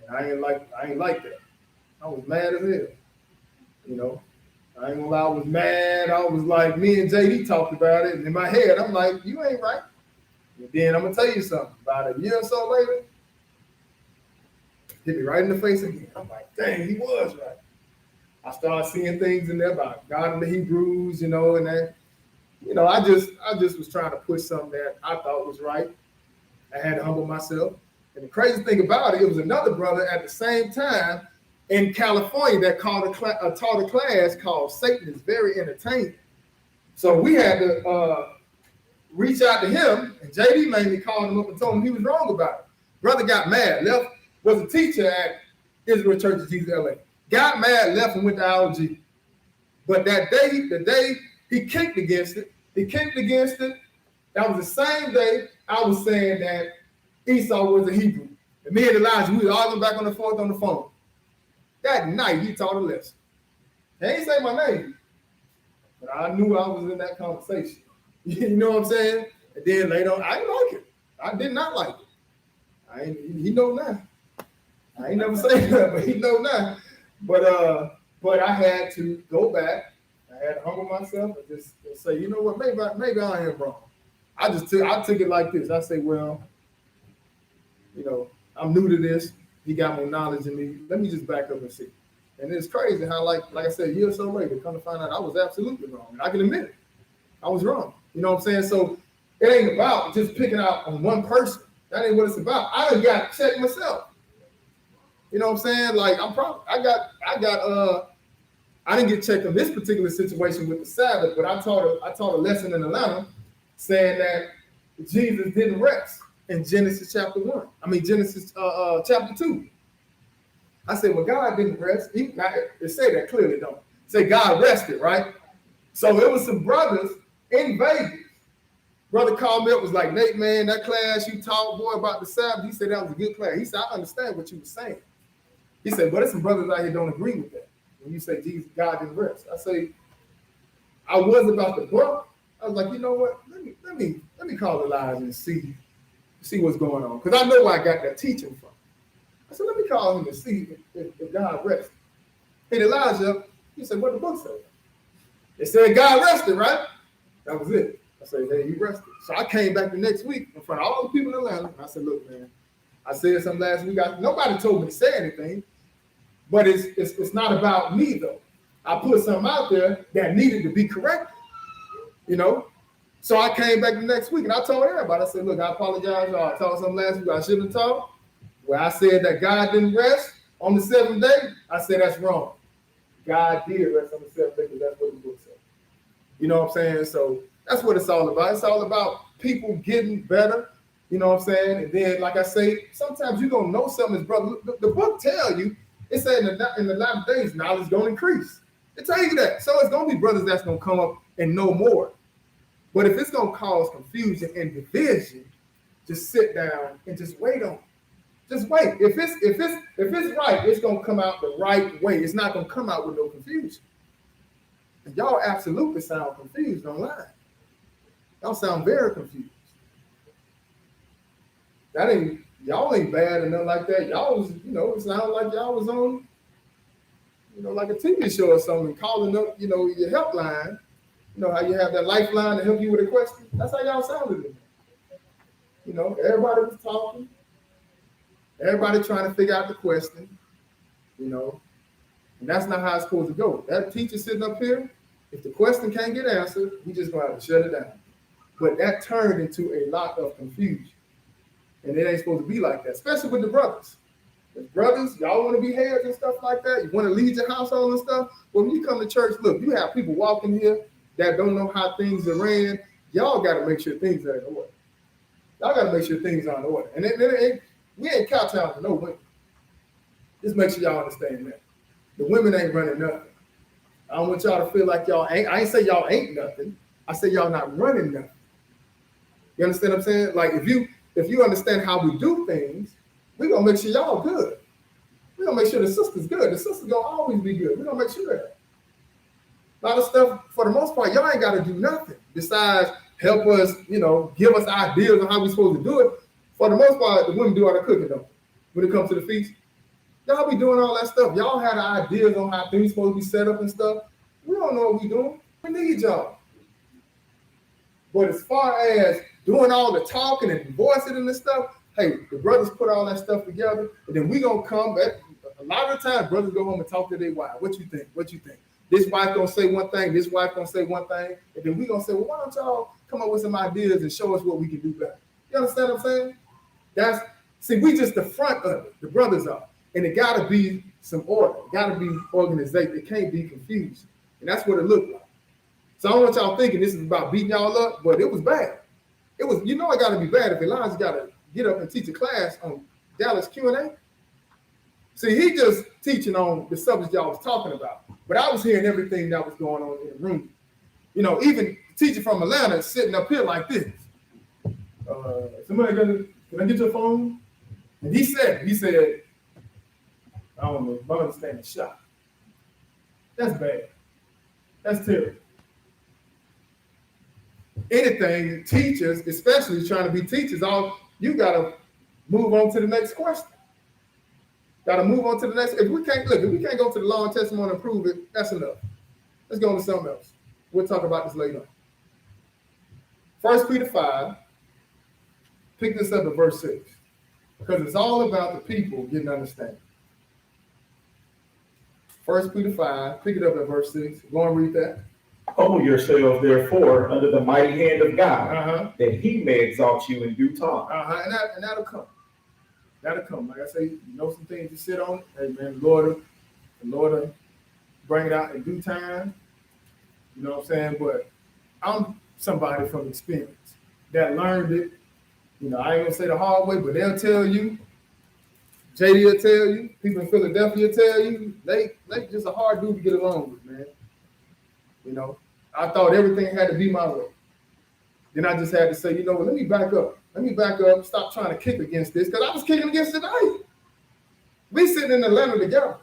I ain't like that. I was mad as hell. You know, I ain't gonna lie, I was mad. I was like, me and JD talked about it, and in my head, I'm like, you ain't right. And then I'm gonna tell you something. About a year or so later, hit me right in the face again. I'm like, dang, he was right. I started seeing things in there about God and the Hebrews, you know, and that, you know, I just was trying to push something that I thought was right. I had to humble myself. And the crazy thing about it, it was another brother at the same time in California that taught a class called Satan is Very Entertaining. So we had to reach out to him, and JD mainly called him up and told him he was wrong about it. Brother got mad, left, was a teacher at Israel Church of Jesus LA. Got mad, left, and went to IOG. But that day, the day he kicked against it, that was the same day I was saying that Esau was a Hebrew. And me and Elijah, we were arguing back on the phone. That night, he taught a lesson. He ain't say my name, but I knew I was in that conversation. You know what I'm saying? And then later on, I didn't like it. I did not like it. He know now. I ain't never say that, but he know now. But I had to go back. I had to humble myself and just say, you know what? Maybe I am wrong. I took it like this. I say, well, you know, I'm new to this. He got more knowledge than me. Let me just back up and see. And it's crazy how, like I said, a year or so later, come to find out I was absolutely wrong. And I can admit it. I was wrong. You know what I'm saying? So it ain't about just picking out on one person. That ain't what it's about. I done got checked myself. You know what I'm saying? Like I didn't get checked on this particular situation with the Sabbath, but I taught a lesson in Atlanta saying that Jesus didn't rest in Genesis chapter 1. Genesis chapter 2. I said, well, God didn't rest. It say that clearly, don't it? Say God rested, right? So it was some brothers in Vegas. Brother called me up, was like, Nate, man, that class you taught, boy, about the Sabbath, he said that was a good class. He said, I understand what you were saying. He said, but there's some brothers out here don't agree with that. When you say Jesus, God didn't rest. I say, I was about to buck. I was like, you know what? Let me call Elijah and see what's going on. Because I know where I got that teaching from. I said, let me call him and see if God rested. And Elijah, he said, what the book say? It said God rested, right? That was it. I said, hey, he rested. So I came back the next week in front of all the people in Atlanta. And I said, look, man, I said something last week. Nobody told me to say anything. But it's not about me though. I put something out there that needed to be corrected, you know. So I came back the next week and I told everybody, I said, look, I apologize, y'all. I told something last week I shouldn't have talked. Where I said that God didn't rest on the seventh day, I said that's wrong. God did rest on the seventh day because that's what the book said. You know what I'm saying? So that's what it's all about. It's all about people getting better. You know what I'm saying? And then, like I say, sometimes you don't know something, brother. The book tell you, it said in the latter days, knowledge is going to increase. It tell you that. So it's going to be brothers that's going to come up and know more. But if it's going to cause confusion and division, just sit down and just wait on it. Just wait. If it's right, it's going to come out the right way. It's not going to come out with no confusion. And y'all absolutely sound confused online. Y'all sound very confused. Y'all ain't bad or nothing like that. Y'all was, it sounded like y'all was on, like a TV show or something, calling up, your helpline. You know how you have that lifeline to help you with a question? That's how y'all sounded to me. Everybody was talking. Everybody trying to figure out the question, and that's not how it's supposed to go. That teacher sitting up here, if the question can't get answered, we just gonna have to shut it down. But that turned into a lot of confusion. And it ain't supposed to be like that, especially with the brothers. The brothers, y'all want to be heads and stuff like that. You want to lead your household and stuff. Well, when you come to church, look, you have people walking here that don't know how things are ran. Y'all got to make sure things are in order. Y'all got to make sure things are in order. And we ain't kowtowing to no women. Just make sure y'all understand that. The women ain't running nothing. I don't want y'all to feel like y'all ain't. I ain't say y'all ain't nothing. I say y'all not running nothing. You understand what I'm saying? Like if you understand how we do things, we're gonna make sure y'all good. We're gonna make sure the sister's good. The sister's gonna always be good. We're gonna make sure that. A lot of stuff, for the most part, y'all ain't gotta do nothing besides help us, give us ideas on how we're supposed to do it. For the most part, the women do all the cooking though. When it comes to the feast, y'all be doing all that stuff. Y'all had ideas on how things supposed to be set up and stuff. We don't know what we doing. We need y'all. But as far as doing all the talking and voicing and this stuff, hey, the brothers put all that stuff together, and then we gonna come back. A lot of the time, brothers go home and talk to their wife. What you think? What you think? This wife gonna say one thing, this wife gonna say one thing, and then we gonna say, well, why don't y'all come up with some ideas and show us what we can do better? You understand what I'm saying? We just the front of it. The brothers are. And it gotta be some order. It gotta be organization. It can't be confused. And that's what it looked like. So I don't want y'all thinking this is about beating y'all up, but it was bad. It was, it gotta be bad if Elijah gotta get up and teach a class on Dallas Q&A. See, he just teaching on the subject y'all was talking about. But I was hearing everything that was going on in the room. Even teacher from Atlanta sitting up here like this. Somebody can I get your phone? And he said, I don't know, my understanding is shot. That's bad. That's terrible. Anything, teachers, especially trying to be teachers, you gotta move on to the next question. Gotta move on to the next. If we can't go to the law and testimony and prove it, that's enough. Let's go on to something else. We'll talk about this later on. 1 Peter 5, pick this up at verse 6. Because it's all about the people getting understanding. 1 Peter 5, pick it up at verse 6. Go and read that. Humble yourselves, therefore, under the mighty hand of God, that he may exalt you in due time. And that'll come. That'll come. Like I say, some things to sit on. Hey, man, the Lord will bring it out in due time. You know what I'm saying? But I'm somebody from experience that learned it. I ain't gonna say the hard way, but they'll tell you. JD will tell you. People in Philadelphia tell you. They just a hard dude to get along with, man. I thought everything had to be my way. Then I just had to say, let me back up. Stop trying to kick against this, because I was kicking against it tonight. We sitting in Atlanta together.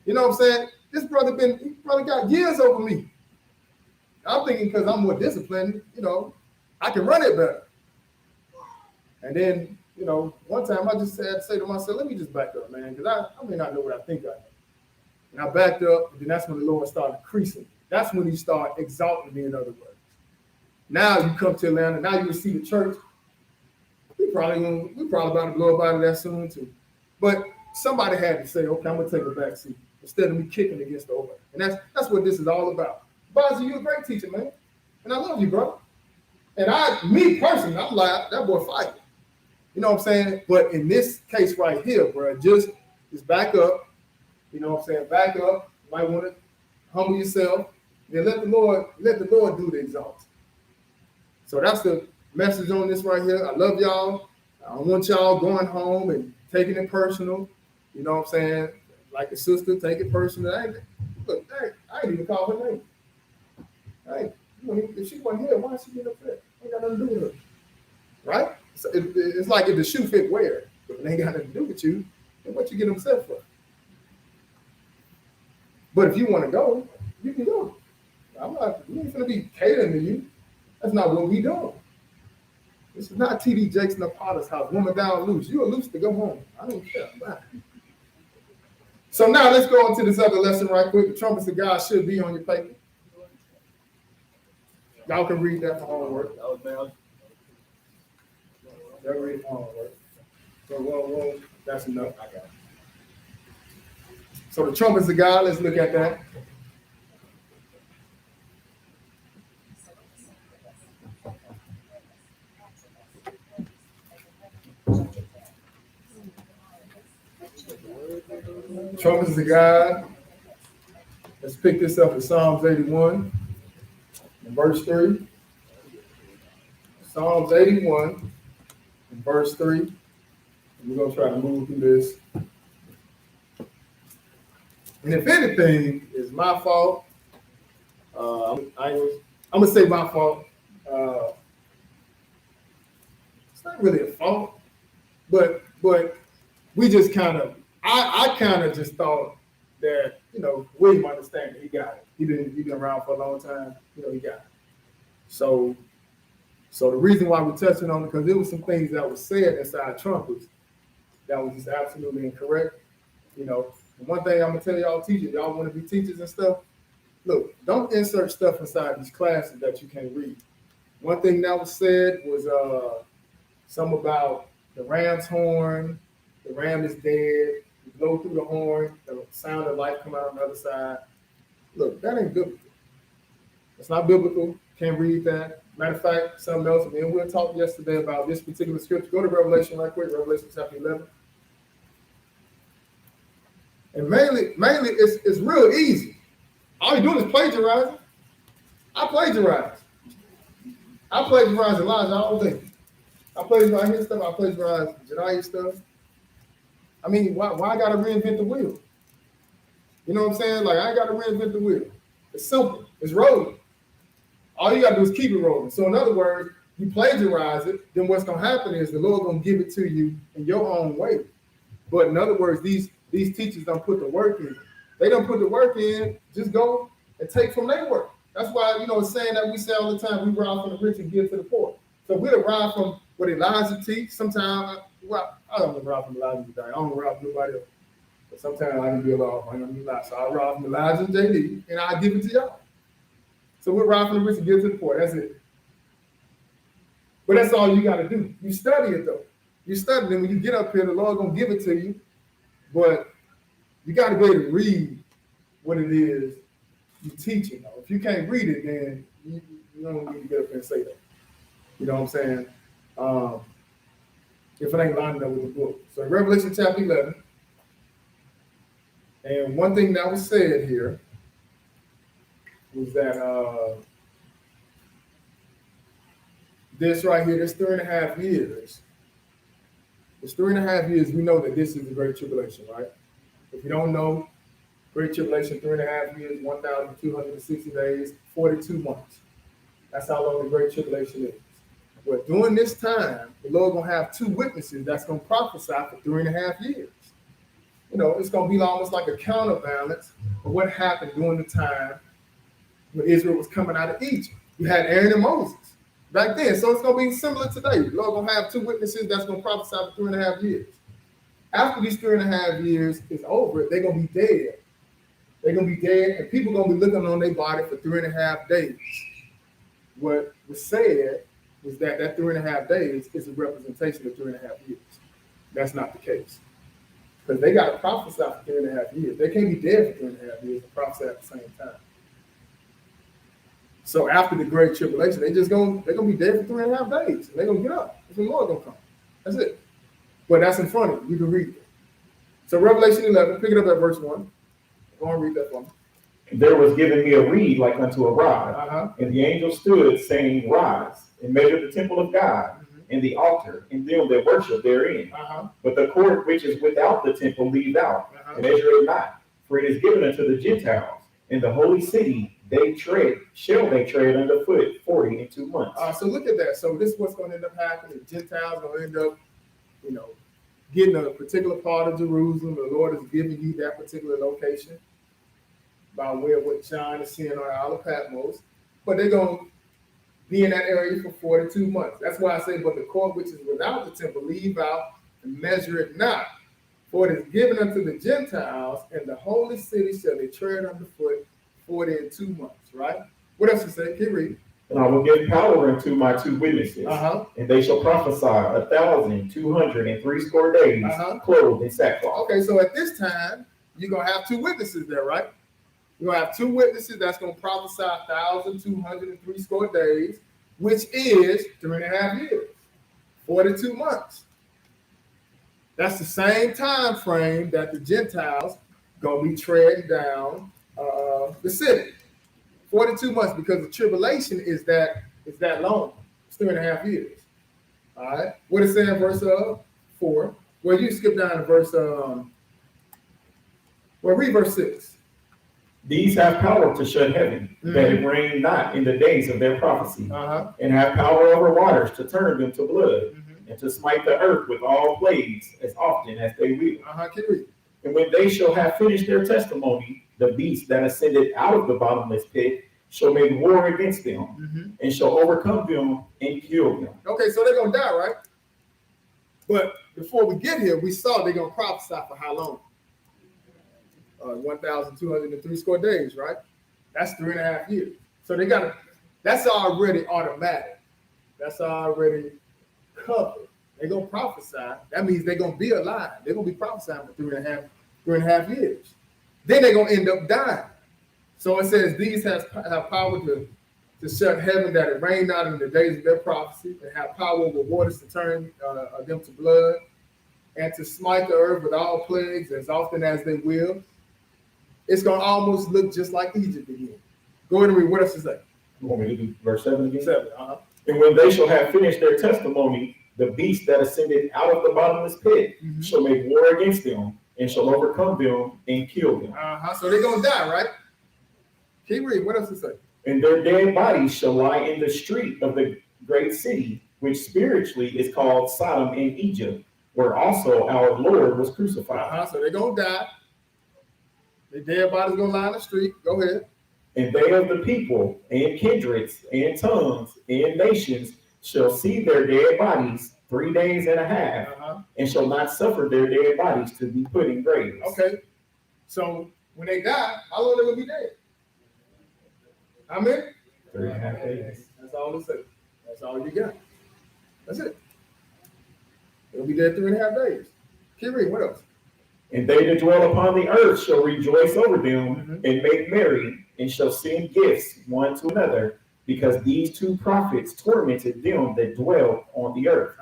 You know what I'm saying? This brother got years over me. I'm thinking because I'm more disciplined, I can run it better. And then, one time I just had to say to myself, let me just back up, man, because I may not know what I think I am. And I backed up, and then that's when the Lord started increasing. That's when he started exalting me, in other words. Now you come to Atlanta, now you will see the church. We probably about to blow up out of that soon too. But somebody had to say, okay, I'm gonna take a back seat instead of me kicking against the open. And that's what this is all about. Bozzy, you're a great teacher, man. And I love you, bro. And me personally, I'm like, that boy fight. You know what I'm saying? But in this case right here, bro, just back up. You know what I'm saying? Back up. You might want to humble yourself. Then let the Lord do the exalting. So that's the message on this right here. I love y'all. I don't want y'all going home and taking it personal. You know what I'm saying? Like the sister, take it personal. I ain't even call her name. If she wasn't here, why is she getting upset? Ain't got nothing to do with her. Right? So it's like if the shoe fit, wear it. But it ain't got nothing to do with you, then what you get upset for? But if you want to go, you can go. We ain't gonna be catering to you. That's not what we doing. This is not TD Jakes in the Potter's house. Woman down loose. You are loose to go home. I don't care. Bye. So now let's go on to this other lesson right quick. The trumpets of God should be on your paper. Y'all can read that for homework. Y'all read it for homework. So, that's enough. I got it. So the trumpets of God, let's look at that. Trumpets of God. Let's pick this up in Psalms 81, in verse 3. Psalms 81, in verse 3. And we're going to try to move through this. And if anything is my fault, I'm going to say my fault. It's not really a fault, but we just kind of, I kind of just thought that, William understand it. He got it. He been around for a long time. He got it. So the reason why we're touching on it, because there was some things that was said inside trumpets that was just absolutely incorrect. One thing I'm gonna tell y'all teachers, y'all want to be teachers and stuff. Look, don't insert stuff inside these classes that you can't read. One thing that was said was something about the ram's horn. The ram is dead. You blow through the horn, the sound of life come out on the other side. Look, that ain't biblical. It's not biblical. Can't read that. Matter of fact, something else. I mean, we talked yesterday about this particular scripture. Go to Revelation right quick. Revelation chapter 11. And mainly, it's real easy. All you're doing is plagiarizing. I plagiarize Elijah all day. I plagiarize his stuff. I plagiarize Jediah's stuff. I mean, why I gotta reinvent the wheel? You know what I'm saying? Like, I ain't gotta reinvent the wheel. It's simple. It's rolling. All you gotta do is keep it rolling. So in other words, you plagiarize it, then what's gonna happen is the Lord gonna give it to you in your own way. But in other words, these teachers don't put the work in. They don't put the work in, just go and take from their work. That's why, it's saying that we say all the time, we rob from the rich and give to the poor. So we'll rob from what Elijah teach. Sometimes, I don't rob from Elijah today. I don't rob from nobody else. But sometimes I can be a lot. I'm gonna be lie. So I rob from Elijah and JD, and I give it to y'all. So we're robbing the rich and give to the poor. That's it. But that's all you got to do. You study it though. You study it, and when you get up here, the Lord gonna give it to you. But you got to be able to read what it is you're teaching. If you can't read it, then you don't need to get up and say that. You know what I'm saying? If it ain't lining up with the book. So in Revelation chapter 11, and one thing that was said here was that this right here, this 3.5 years. This 3.5 years, we know that this is the Great Tribulation, right? If you don't know, Great Tribulation, 3.5 years, 1,260 days, 42 months. That's how long the Great Tribulation is. But during this time, the Lord gonna have 2 witnesses that's gonna prophesy for 3.5 years. It's gonna be almost like a counterbalance of what happened during the time when Israel was coming out of Egypt. You had Aaron and Moses back then. So it's gonna be similar today. The Lord gonna have 2 witnesses that's gonna prophesy for 3.5 years. After these 3.5 years is over, they're gonna be dead. They're gonna be dead, and people gonna be looking on their body for 3.5 days. What was said was that 3.5 days is a representation of 3.5 years. That's not the case. Because they got to prophesy for 3.5 years. They can't be dead for 3.5 years and prophesy at the same time. So after the great tribulation, they're gonna be dead for 3.5 days. They're gonna get up. The Lord gonna come. That's it. But that's in front of you. You can read it. So Revelation 11, pick it up at verse 1. Go and read that for me. There was given me a reed like unto a rod, and the angel stood, saying, Rise, and measure the temple of God, and the altar, and them that worship therein. But the court which is without the temple leave out, and measure it not, for it is given unto the Gentiles, and the holy city shall they tread underfoot 42 months. So look at that. So this is what's going to end up happening. The Gentiles going to end up, getting a particular part of Jerusalem. The Lord is giving you that particular location by way of what John is seeing on the Isle of Patmos. But they're going to be in that area for 42 months. That's why I say, but the court which is without the temple, leave out and measure it not. For it is given unto the Gentiles, and the holy city shall they tread underfoot 42 months, right? What else you say? Keep reading. And I will give power unto my 2 witnesses, and they shall prophesy 1,260 days, clothed in sackcloth. Okay, so at this time, you're going to have 2 witnesses there, right? You're going to have 2 witnesses that's going to prophesy 1,260 days, which is 3.5 years, 42 months. That's the same time frame that the Gentiles going to be treading down the city. 42 months, because the tribulation is that long. It's 3.5 years. All right. What it say in verse 4? Well, you skip down to verse read verse 6. These have power to shut heaven, that it rain not in the days of their prophecy, and have power over waters to turn them to blood, and to smite the earth with all plagues as often as they will. And when they shall have finished their testimony, the beast that ascended out of the bottomless pit shall make war against them, and shall overcome them and kill them. Okay, so they're going to die, right? But before we get here, we saw they're going to prophesy for how long? 1,260 days, right? That's 3.5 years. So that's already automatic. That's already covered. They're going to prophesy. That means they're going to be alive. They're going to be prophesying for 3.5 years. Then they're going to end up dying. So it says these have power to shut heaven, that it rain not in the days of their prophecy, and have power over waters to turn them to blood, and to smite the earth with all plagues as often as they will. It's going to almost look just like Egypt again. Go ahead and read. What else is that? You want me to do verse 7 again? 7. And when they shall have finished their testimony, the beast that ascended out of the bottomless pit shall make war against them, and shall overcome them and kill them. So they're going to die, right? Keep reading. What else is it say? And their dead bodies shall lie in the street of the great city, which spiritually is called Sodom and Egypt, where also our Lord was crucified. So they're going to die. Their dead bodies going to lie in the street. Go ahead. And they of the people and kindreds and tongues and nations shall see their dead bodies 3 days and a half, and shall not suffer their dead bodies to be put in graves. Okay. So when they die, how long are they going to be dead? How many? 3.5 days. That's all it says. That's all you got. That's it. They'll be dead 3.5 days. Keep reading. What else? And they that dwell upon the earth shall rejoice over them and make merry, and shall send gifts one to another, because these 2 prophets tormented them that dwell on the earth.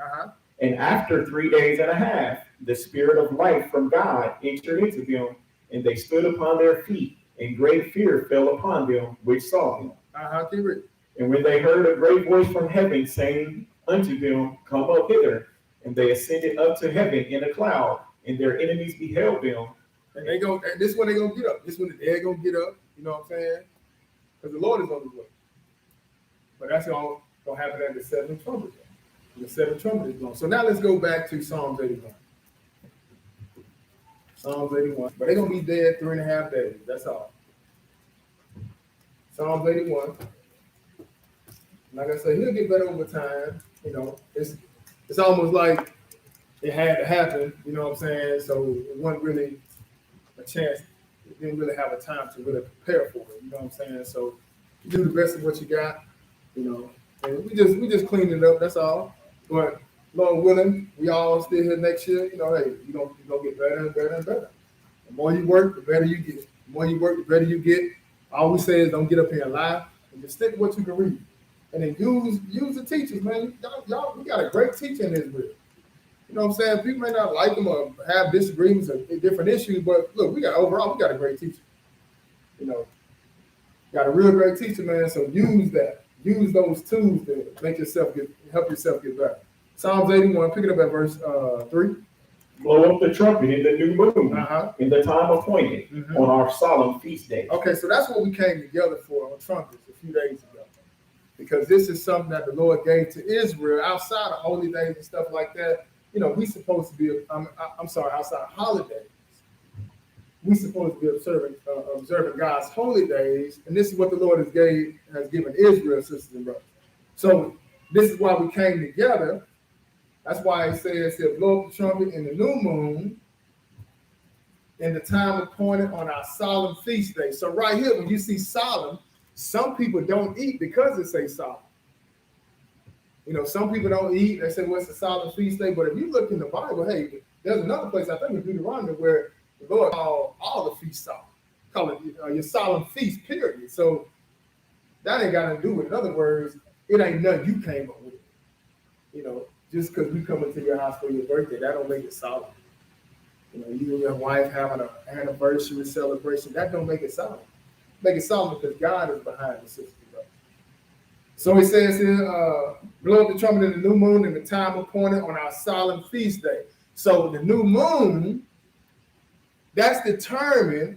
And after 3 days and a half, the spirit of life from God entered into them, and they stood upon their feet, and great fear fell upon them which saw them. Keep reading. And when they heard a great voice from heaven saying unto them, Come up hither, and they ascended up to heaven in a cloud, and their enemies beheld them. And this is when they're going to get up. This is when they're going to get up. You know what I'm saying? Because the Lord is on his way. But that's all going to happen at the 7th trumpet. The 7th trumpet is blown. So now let's go back to Psalms 81. Psalms 81. But they're going to be dead 3.5 days. That's all. Psalms 81. Like I said, he'll get better over time. It's almost like it had to happen. You know what I'm saying? So it wasn't really a chance. It didn't really have a time to really prepare for it. You know what I'm saying? So you do the best of what you got. And we just cleaned it up. That's all. But Lord willing, we all still here next year. You know, hey, you're gonna get better and better and better. The more you work, the better you get. The more you work, the better you get. All we say is don't get up here and lie, and just stick to what you can read. And then use the teachers, man. Y'all, we got a great teacher in Israel. You know what I'm saying? People may not like them or have disagreements or different issues, but look, we got a great teacher. You know, got a real great teacher, man. So use that. Use those tools to help yourself get better. Psalms 81, pick it up at verse 3. Blow up the trumpet in the new moon, in the time appointed, on our solemn feast day. Okay, so that's what we came together for on trumpets a few days ago. Because this is something that the Lord gave to Israel outside of holy days and stuff like that. You know, we supposed to be, outside of holidays. We supposed to be observing God's holy days. And this is what the Lord has given Israel, sisters and brothers. So this is why we came together. That's why it says he'll blow up the trumpet in the new moon in the time appointed on our solemn feast day. So right here, when you see solemn, some people don't eat because it says solemn. You know, some people don't eat. They say, well, it's a solemn feast day. But if you look in the Bible, hey, there's another place, I think in Deuteronomy, where the Lord called all the feasts solemn. Call it your solemn feast, period. So that ain't got nothing to do with it. In other words, it ain't nothing you came up with. You know, just because we come into your house for your birthday, that don't make it solemn. You know, you and your wife having an anniversary celebration, that don't make it solemn. Make it solemn because God is behind the system. So it says here, blow up the trumpet in the new moon in the time appointed on our solemn feast day. So the new moon, that's determined,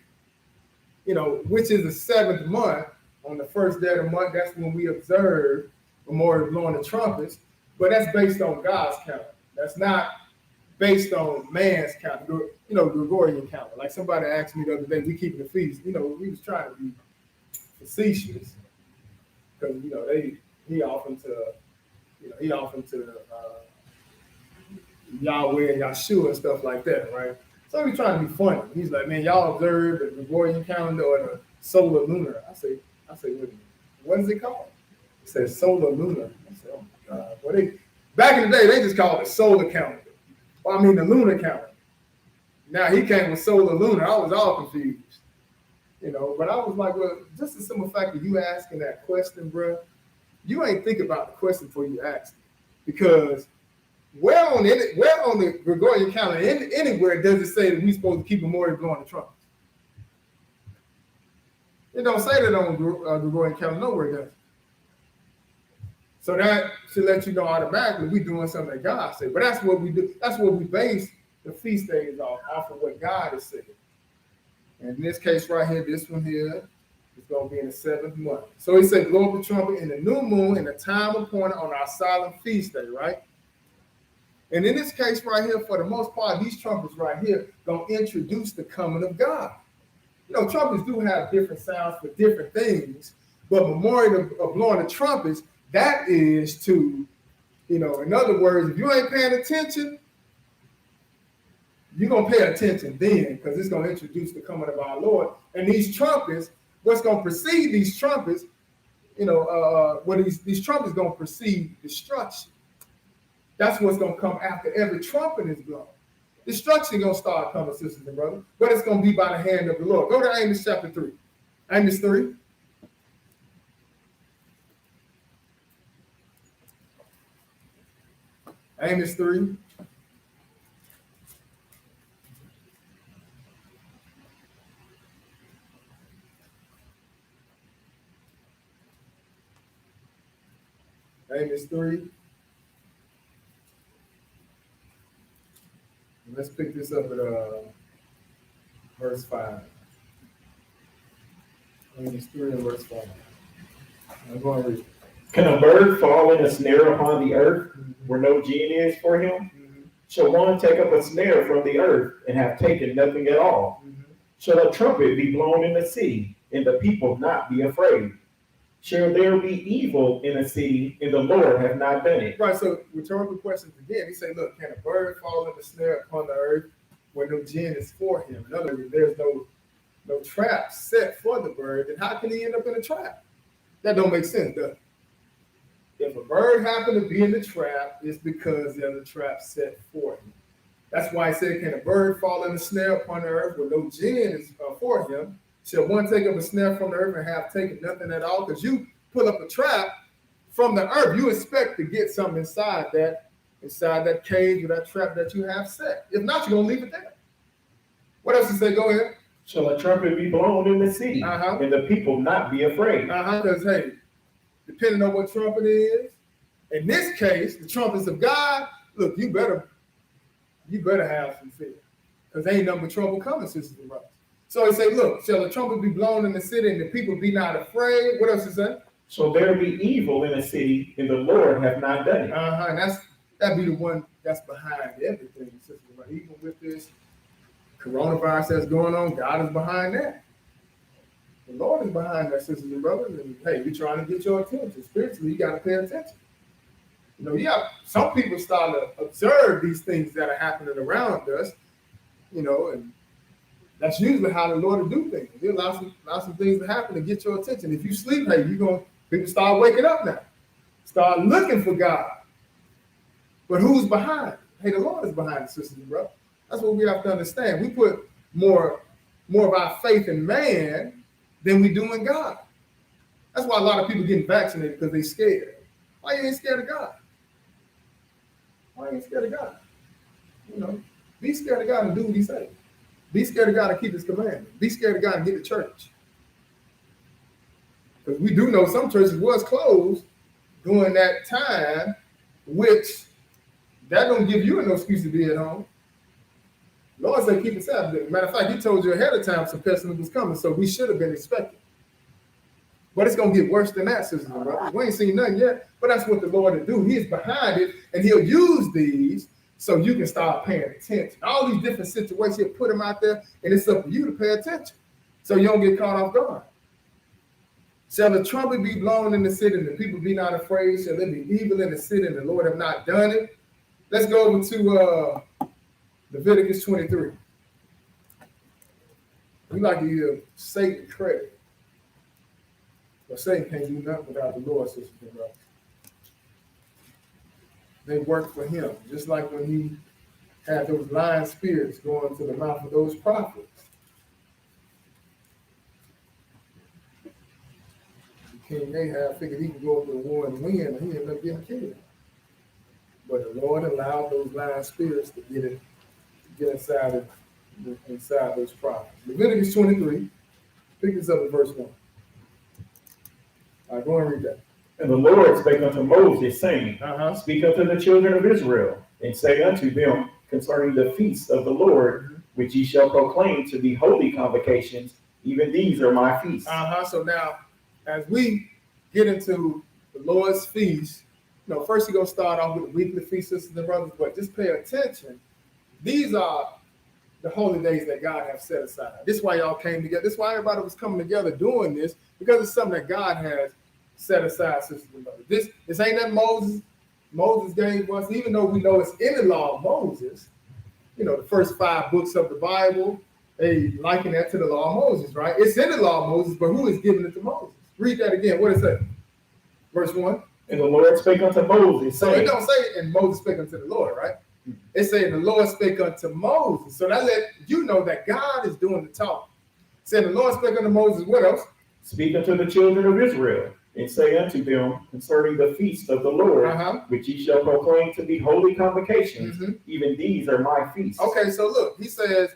you know, which is the 7th month. On the first day of the month, that's when we observe Memorial blowing the trumpets. But that's based on God's calendar. That's not based on man's calendar, you know, Gregorian calendar. Like somebody asked me the other day, we keeping the feast. You know, we was trying to be facetious because, you know, he offered to Yahweh and Yahshua and stuff like that, right? So he's trying to be funny. He's like, man, y'all observe the Gregorian calendar or the solar lunar. I say, what is it called? He says solar lunar. I said, oh my God. Well, back in the day, they just called it solar calendar. Well, I mean the lunar calendar. Now he came with solar lunar. I was all confused. You know, but I was like, well, just the simple fact that you asking that question, bro, you ain't think about the question before you ask it. Because where on the Gregorian calendar, anywhere does it say that we supposed to keep Memorial blowing the trumpets? It don't say that on Gregorian calendar, nowhere does it. So that should let you know automatically we doing something that God said. But that's what we do. That's what we base the feast days off of what God has said. And in this case right here, this one here is going to be in the 7th month. So he said, blow up the trumpet in the new moon in the time appointed on our solemn feast day, right? And in this case right here, for the most part, these trumpets right here going to introduce the coming of God. You know, trumpets do have different sounds for different things, but memorial of blowing the trumpets, that is to, you know, in other words, if you ain't paying attention, you're going to pay attention then because it's going to introduce the coming of our Lord. And these trumpets, what's going to precede these trumpets, you know, these trumpets going to precede destruction. That's what's going to come after every trumpet is blown. Destruction going to start coming, sisters and brothers, but it's going to be by the hand of the Lord. Go to Amos chapter 3. Amos 3. Amos 3. Amos 3. Let's pick this up at verse 5. Amos 3 and verse 5. I'm going to read. Can a bird fall in a snare upon the earth where no gin is for him? Shall one take up a snare from the earth and have taken nothing at all? Shall a trumpet be blown in the city and the people not be afraid? Shall there be evil in a city and the Lord have not done it? Right, so rhetorical questions again. He said, look, can a bird fall in the snare upon the earth where no gin is for him? In other words, there's no trap set for the bird, then how can he end up in a trap? That don't make sense, does it? If a bird happened to be in the trap, it's because there's a trap set for him. That's why I said, can a bird fall in the snare upon the earth where no gin is for him? Shall one take up a snare from the earth and have taken nothing at all? Because you pull up a trap from the earth, you expect to get something inside that cage or that trap that you have set. If not, you're gonna leave it there. What else you say? Go ahead. Shall a trumpet be blown in the city, and the people not be afraid? Because hey, depending on what trumpet is, in this case, the trumpets of God. Look, you better have some fear, because ain't nothing but trouble coming, sisters and brothers. So he say, look, shall a trumpet be blown in the city, and the people be not afraid? What else is that? So there be evil in the city, and the Lord have not done it. And that be the one that's behind everything, sisters and brothers. Even with this coronavirus that's going on, God is behind that. The Lord is behind that, sisters and brothers. And hey, we're trying to get your attention. Spiritually, you got to pay attention. Some people start to observe these things that are happening around us, and that's usually how the Lord will do things. He'll allow some things to happen to get your attention. If you sleep, hey, people start waking up now. Start looking for God. But who's behind? Hey, the Lord is behind it, sisters and brothers. That's what we have to understand. We put more of our faith in man than we do in God. That's why a lot of people getting vaccinated, because they're scared. Why you ain't scared of God? Why ain't scared of God? Be scared of God and do what he says. Be scared of God and keep his commandments. Be scared of God and get to church. Because we do know some churches was closed during that time, which that don't give you no excuse to be at home. Lord said keep it Sabbath. Matter of fact, he told you ahead of time some pestilence was coming, so we should have been expecting. But it's going to get worse than that, sisters and brothers. We ain't seen nothing yet, but that's what the Lord will do. He is behind it, and he'll use these so you can start paying attention. All these different situations, he'll put them out there, and it's up to you to pay attention so you don't get caught off guard. Shall the trumpet be blown in the city, and the people be not afraid? Shall there be evil in the city, and the Lord have not done it? Let's go over to Leviticus 23. We like to give Satan credit. But Satan can't do nothing without the Lord, sisters and brothers. They work for him, just like when he had those lying spirits going to the mouth of those prophets. King Ahab figured he could go up to the war and win, and he ended up getting killed. But the Lord allowed those lying spirits to get inside those prophets. Leviticus 23, pick this up at verse 1. All right, go and read that. And the Lord spake unto Moses, saying, Speak unto the children of Israel, and say unto them concerning the feasts of the Lord, which ye shall proclaim to be holy convocations, even these are my feasts. So now, as we get into the Lord's feast, first you're going to start off with the weekly feast, sisters and brothers, but just pay attention. These are the holy days that God has set aside. This is why y'all came together. This is why everybody was coming together doing this, because it's something that God has set aside, sisters and brothers. This ain't that Moses gave us, even though we know it's in the law of Moses. The first 5 books of the Bible, they liken that to the law of Moses, right? It's in the law of Moses, but who is giving it to Moses? Read that again. What does it say? Verse 1. And the Lord spake unto Moses. So it don't say, and Moses spake unto the Lord, right? It said the Lord spake unto Moses. So that let you know that God is doing the talking. Said the Lord spake unto Moses. What else? Speak unto the children of Israel, and say unto them concerning the feast of the Lord, which ye shall proclaim to be holy convocations. Even these are my feasts. Okay, so look, he says,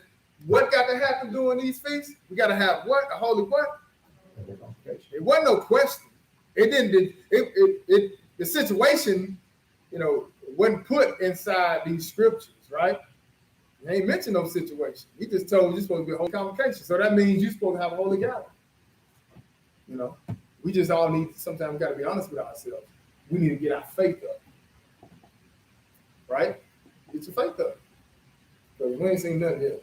what got to happen during these feasts? We got to have what? A holy what? It wasn't no question. It didn't. The situation, wasn't put inside these scriptures, right? He ain't mentioned no situation. He just told you you're supposed to be a holy convocation. So that means you're supposed to have a holy gathering. We just all need, sometimes we got to be honest with ourselves. We need to get our faith up. Right? Get your faith up. Because we ain't seen nothing yet.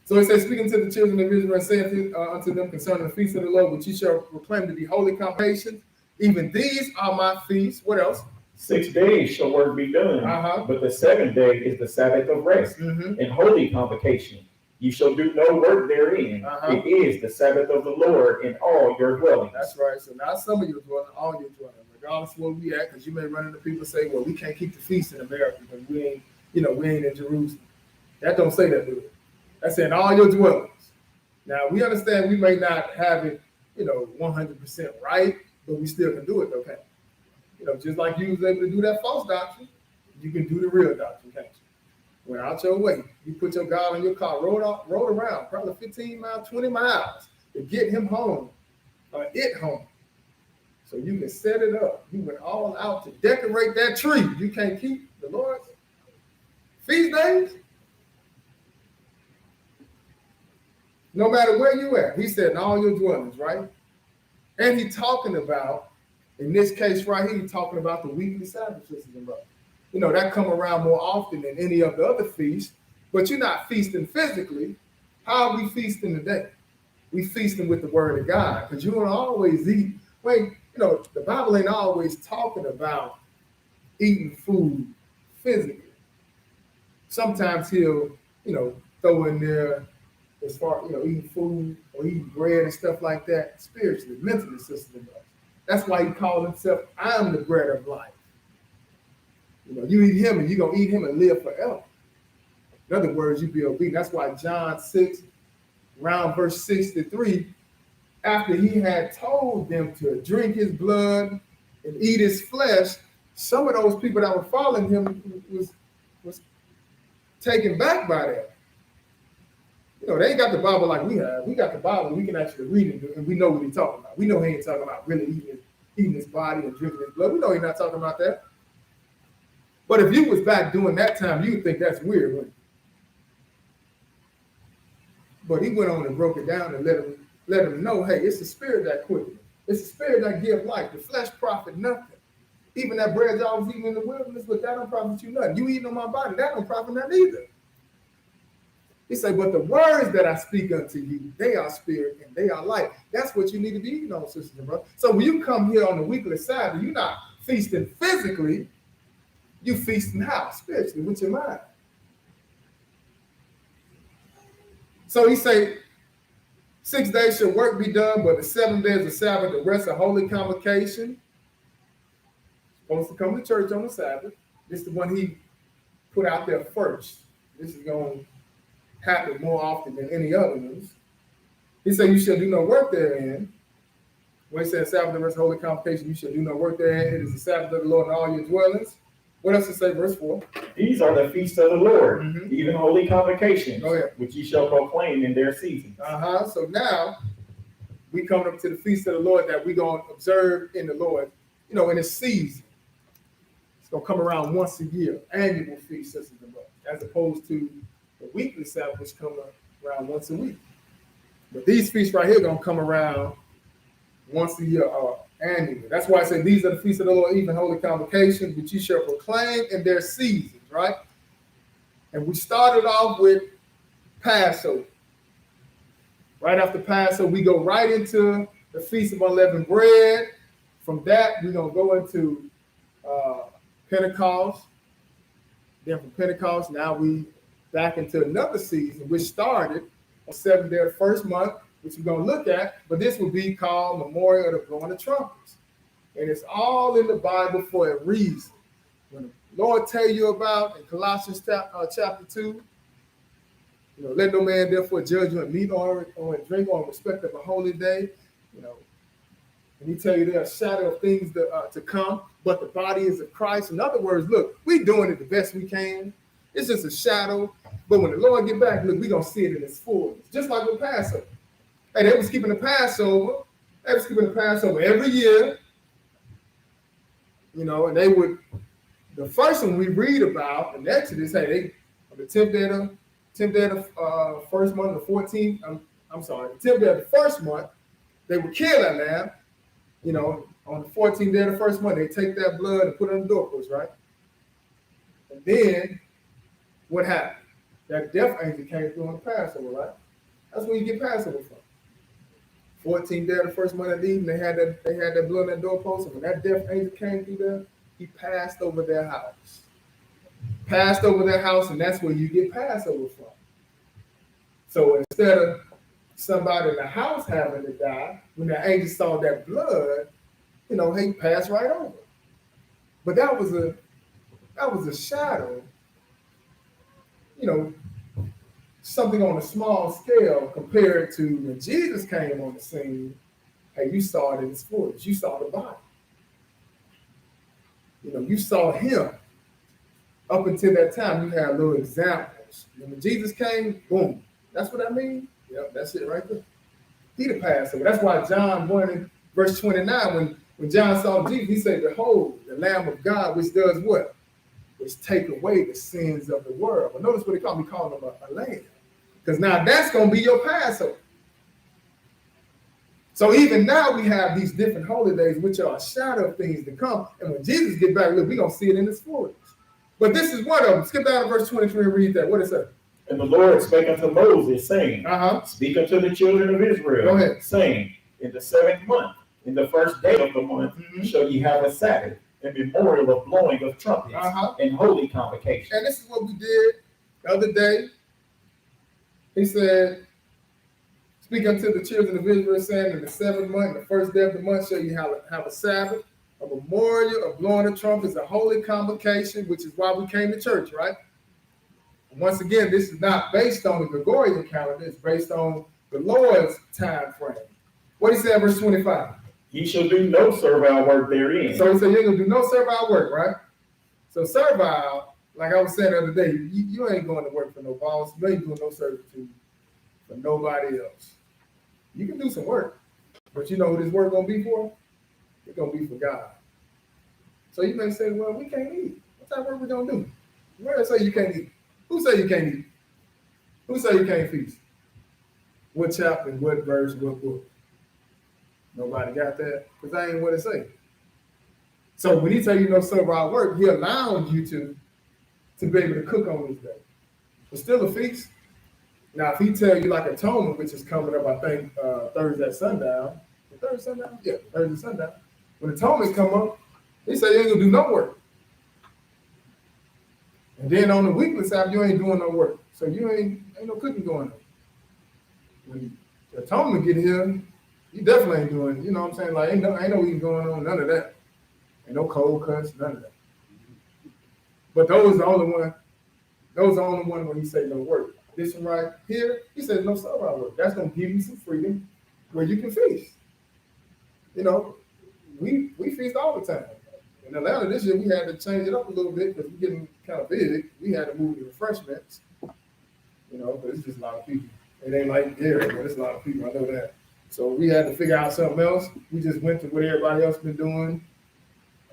So it says, speaking to the children of Israel and saying unto them concerning the feast of the Lord, which ye shall proclaim to be holy convocations. Even these are my feasts. What else? 6 days shall work be done, but the 7th day is the Sabbath of rest and holy convocation. You shall do no work therein. It is the Sabbath of the Lord in all your dwellings. That's right. So not some of your dwelling, all your dwelling. regardless of where we at, because you may run into people say, well, we can't keep the feast in America because we ain't, we ain't in Jerusalem. That don't say that, do it. That's saying all your dwellings. Now, we understand we may not have it, 100% right, but we still can do it, though, can't we? Just like you was able to do that false doctrine, you can do the real doctrine, can't you? Went out your way. You put your God in your car, rode around, probably 15 miles, 20 miles to get him home, or it home. So you can set it up. You went all out to decorate that tree. You can't keep the Lord's feast days. No matter where you at, he said in all your dwellings, right? And he talking about, in this case right here, he's talking about the weekly Sabbath, sisters and brothers. That come around more often than any of the other feasts, but you're not feasting physically. How are we feasting today? We feasting with the word of God, because you don't always eat. The Bible ain't always talking about eating food physically. Sometimes he'll, throw in there as far, eating food or eating bread and stuff like that, spiritually, mentally, sisters and brothers. That's why he called himself, I'm the bread of life. You eat him and you're going to eat him and live forever. In other words, you be obedient. That's why John 6, around verse 63, after he had told them to drink his blood and eat his flesh, some of those people that were following him was taken back by that. They ain't got the Bible like we have. We got the Bible, we can actually read it, and we know what he's talking about. We know he ain't talking about really eating his body and drinking his blood. We know he's not talking about that. But if you was back during that time, you would think that's weird, wouldn't you? But he went on and broke it down and let him know, hey, it's the spirit that quickens. It's the spirit that gives life. The flesh profit nothing. Even that bread y'all was eating in the wilderness, but that don't profit you nothing. You eating on my body, that don't profit nothing either. He said, but the words that I speak unto you, they are spirit and they are life. That's what you need to be eating on, sisters and brothers. So when you come here on the weekly Sabbath, you're not feasting physically, you feasting how? Spiritually, with your mind. So he said, 6 days shall work be done, but the 7th day is the Sabbath, the rest of holy convocation. Supposed to come to church on the Sabbath. This is the one he put out there first. This is going to happen more often than any other ones. He said, you shall do no work therein. When he said Sabbath, the rest of holy convocation, you shall do no work therein. It is the Sabbath of the Lord in all your dwellings. What else to say, verse 4? These are the feasts of the Lord, even holy convocations, which ye shall proclaim in their seasons. So now we coming up to the feast of the Lord that we're going to observe in the Lord, in a season. It's going to come around once a year, annual feast, sisters and brothers, as opposed to the weekly Sabbath, which come around once a week. But these feasts right here are going to come around once a year or annually. That's why I say these are the feasts of the Lord, even holy convocations, which you shall proclaim in their seasons, right? And we started off with Passover. Right after Passover, we go right into the Feast of Unleavened Bread. From that, we're going to go into Pentecost. Then from Pentecost, now we back into another season, which started on 7th day of the first month, which we're going to look at, but this will be called Memorial of the Blowing of Trumpets. And it's all in the Bible for a reason. When the Lord tell you about in Colossians chapter 2, let no man therefore judge you and meat or drink or in respect of a holy day, and he tell you there's a shadow of things to come, but the body is of Christ. In other words, look, we doing it the best we can. It's just a shadow, but when the Lord get back, look, we're going to see it in its fullness, just like with Passover. Hey, they was keeping the Passover. They was keeping the Passover every year. And they would, the first one we read about in Exodus, hey, they, on the 10th day of the first month, the 14th, the 10th day of the first month, they would kill that lamb. On the 14th day of the first month, they take that blood and put it on the doorpost, right? And then what happened? That death angel came through on the Passover, right? That's where you get Passover from. 14th day of the first month of the evening, they had that blood on that doorpost, and when that death angel came through there, he passed over their house. Passed over their house, and that's where you get Passover from. So instead of somebody in the house having to die, when the angel saw that blood, he passed right over. But that was a shadow, something on a small scale compared to when Jesus came on the scene. Hey, you saw it in its fullness. You saw the body. You saw him. Up until that time, you had little examples. When Jesus came, boom. That's what I mean. Yep, that's it right there. He the Passover. That's why John 1 in verse 29, when John saw Jesus, he said, behold, the Lamb of God, which does what? Which take away the sins of the world. But notice what he called him a lamb. Because now that's going to be your Passover. So even now we have these different holy days, which are a shadow of things to come. And when Jesus get back, look, we're going to see it in his fullness. But this is one of them. Skip down to verse 23 and read that. What is that? And the Lord spake unto Moses, saying, Speak unto the children of Israel, go ahead, saying, in the 7th month, in the 1st day of the month, shall ye have a Sabbath, a memorial of blowing of trumpets, and holy convocation. And this is what we did the other day. He said, Speak unto the children of Israel, saying, in the 7th month, the 1st day of the month, shall you have a Sabbath, a memorial of blowing of trumpets, a holy convocation, which is why we came to church, right? And once again, this is not based on the Gregorian calendar. It's based on the Lord's time frame. What he said, verse 25. Ye shall do no servile work therein. So he said, you're going to do no servile work, right? So servile, like I was saying the other day, you ain't going to work for no boss. You ain't doing no servitude for nobody else. You can do some work, but you know what this work going to be for? It's going to be for God. So you may say, well, we can't eat. What type of work we going to do? Where say you can't eat? Who say you can't eat? Who say you can't feast? What chapter, what verse, what book? Nobody got that? Because that ain't what it say. So when he tell you no servile work, he allows you to be able to cook on this day. But still a feast. Now, if he tell you like atonement, which is coming up, I think, Thursday at sundown. Thursday sundown? Yeah, Thursday sundown. When atonement come up, he say you ain't gonna do no work. And then on the weekly side, you ain't doing no work. So you ain't no cooking going on. When the atonement get here, you definitely ain't doing, you know what I'm saying? Like ain't no eating going on, none of that. Ain't no cold cuts, none of that. But those are the only one when he say no work. This one right here, he says no servile work. That's gonna give you some freedom where you can feast. We feast all the time. In Atlanta this year, we had to change it up a little bit because we're getting kind of big. We had to move the refreshments, but it's just a lot of people. It ain't like Gary, but it's a lot of people. I know that. So we had to figure out something else. We just went to what everybody else been doing,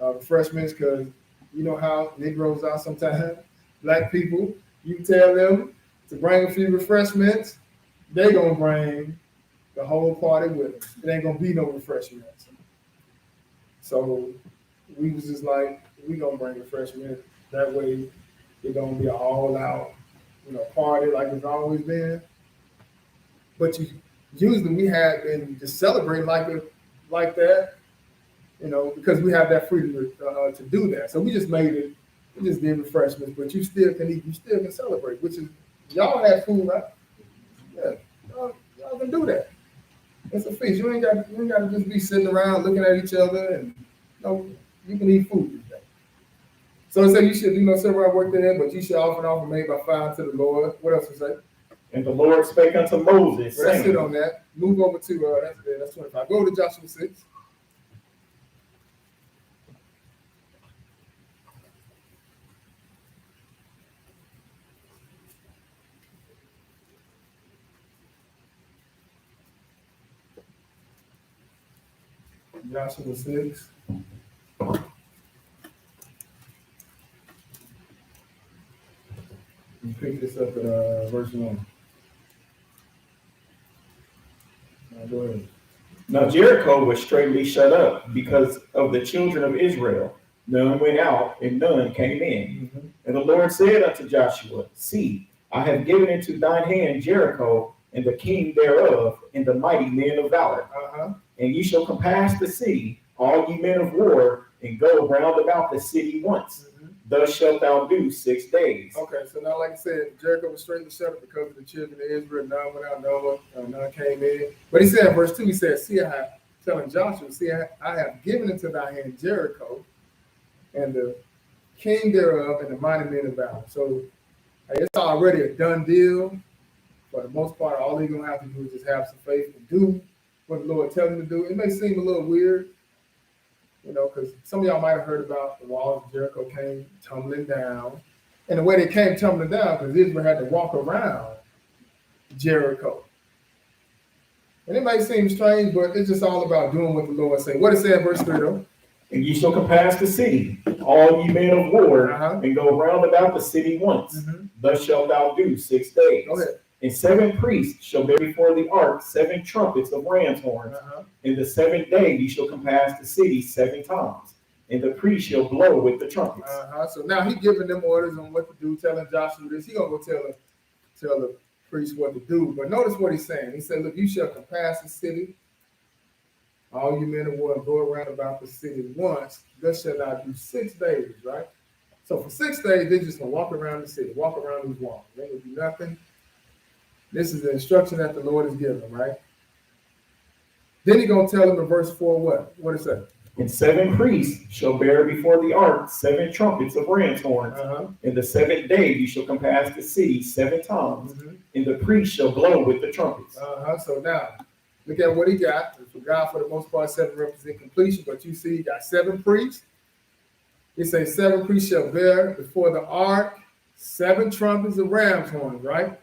refreshments, because you know how Negroes are sometimes. Black people, you tell them to bring a few refreshments, they gonna bring the whole party with them. It ain't gonna be no refreshments. So we was just like, we gonna bring refreshments. That way, it's gonna be an all-out, party like it's always been. But usually we had been just celebrating like that, because we have that freedom to do that. So we just made it. We just did refreshments, but you still can eat. You still can celebrate, which is y'all had food, right? Yeah, y'all can do that. It's a feast. You ain't got to just be sitting around looking at each other, and you can eat food today. So it said you should do no servile work there, but you should offer an offering made by fire to the Lord. What else is that? And the Lord spake unto Moses, saying, that's it on that. Move over to that's 25. Go to Joshua 6. Joshua 6. You pick this up at verse 1. Go ahead. Now Jericho was straitly shut up because of the children of Israel. None went out and none came in. Mm-hmm. And the Lord said unto Joshua, See, I have given into thine hand Jericho and the king thereof and the mighty men of valor. And ye shall compass the city, all ye men of war, and go round about the city once. Mm-hmm. Thus shalt thou do 6 days. Okay, so now, like I said, Jericho was straitly shut up because of the children of Israel. None went out, none came in. But he said in verse 2, he said, See, I telling Joshua, see, I have given into thy hand Jericho, and the king thereof, and the mighty men of valor. So it's already a done deal. For the most part, all they're going to have to do is just have some faith and do what the Lord tells them to do. It may seem a little weird, because some of y'all might have heard about the walls of Jericho came tumbling down. And the way they came tumbling down, because Israel had to walk around Jericho. And it may seem strange, but it's just all about doing what the Lord said. What it said, verse 3, though? And ye shall compass the city, all ye men of war, and go round about the city once. Thus shalt thou do 6 days. Go ahead. And 7 priests shall bear before the ark 7 trumpets of ram's horns. In the 7th day ye shall compass the city 7 times, and the priest shall blow with the trumpets. So now he's giving them orders on what to do, telling Joshua this. He's going to go tell the priest what to do. But notice what he's saying. He said, look, you shall compass the city, all you men of war, and go around about the city once. Thus shall thou do 6 days, right? So for 6 days, they're just going to walk around the city, walk around these walls. They will do nothing. This is the instruction that the Lord has given them, right? Then he's going to tell them in verse 4 what? What it say? And 7 priests shall bear before the ark 7 trumpets of ram's horns. In the 7th day you shall compass the city 7 times, and the priest shall blow with the trumpets. So now, look at what he got. For God, for the most part, 7 represent completion, but you see he got 7 priests. It says 7 priests shall bear before the ark 7 trumpets of ram's horns, right?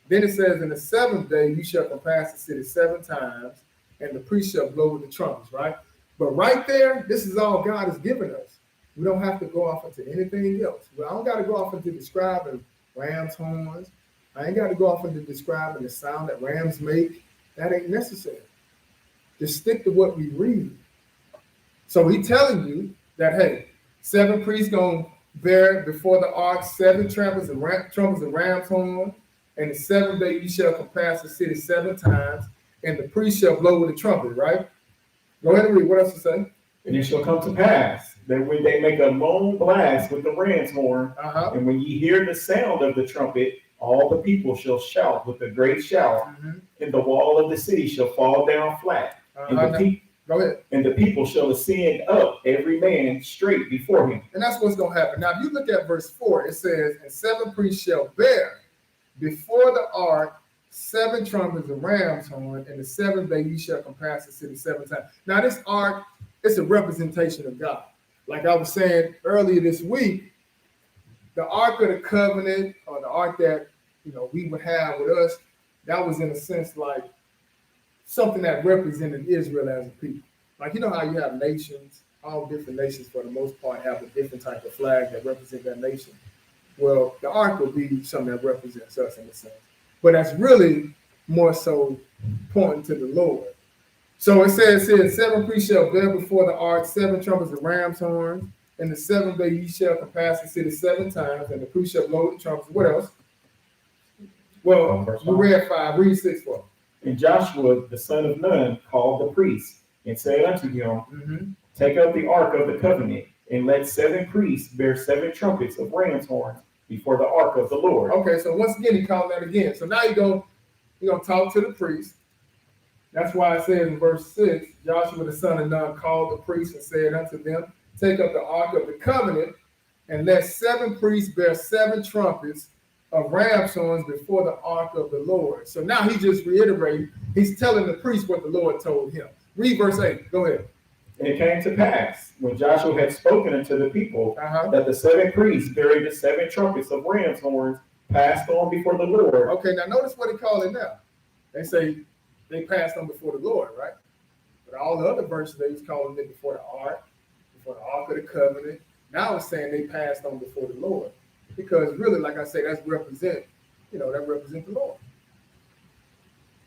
Then it says, in the 7th day, you shall compass the city 7 times, and the priest shall blow with the trumpets, right? But right there, this is all God has given us. We don't have to go off into anything else. Well, I don't got to go off into describing ram's horns. I ain't got to go off into describing the sound that rams make. That ain't necessary. Just stick to what we read. So he's telling you that, hey, 7 priests going to bear before the ark 7 trumpets of ram's horn. And the 7th day you shall compass the city 7 times, and the priest shall blow with the trumpet, right? Go ahead and read. What else to say? And it shall come to pass that when they make a long blast with the ram's horn, and when ye hear the sound of the trumpet, all the people shall shout with a great shout, and the wall of the city shall fall down flat. Go ahead. And the people shall ascend up, every man straight before him. And that's what's going to happen. Now, if you look at verse 4, it says, and 7 priests shall bear before the ark 7 trumpets of ram's horn, and the 7th day you shall compass the city 7 times. Now, this ark, it's a representation of God. Like I was saying earlier this week, the Ark of the Covenant, or the ark that we would have with us, that was in a sense like something that represented Israel as a people. Like how you have nations, all different nations for the most part have a different type of flag that represent that nation. Well, the ark will be something that represents us in a sense. But that's really more so pointing to the Lord. So it says here, 7 priests shall bear before the ark 7 trumpets of ram's horns, and the 7th day ye shall compass the city 7 times, and the priest shall blow the trumpets. What else? Well, we read 5. Read 6 for. And Joshua the son of Nun called the priests, and said unto him, Take up the ark of the covenant, and let 7 priests bear 7 trumpets of ram's horns before the ark of the Lord. Okay, so once again, he called that again. So now you're going to talk to the priest. That's why it says in verse 6, Joshua the son of Nun called the priests and said unto them, Take up the ark of the covenant, and let 7 priests bear 7 trumpets of ram's horns before the ark of the Lord. So now he just reiterated, he's telling the priest what the Lord told him. Read verse 8. Go ahead. And it came to pass, when Joshua had spoken unto the people, that the 7 priests bearing the 7 trumpets of ram's horns passed on before the Lord. Okay, now notice what they call it now. They say they passed on before the Lord, right? But all the other verses, they was calling it before the ark of the covenant. Now it's saying they passed on before the Lord. Because really, like I say, that represent the Lord.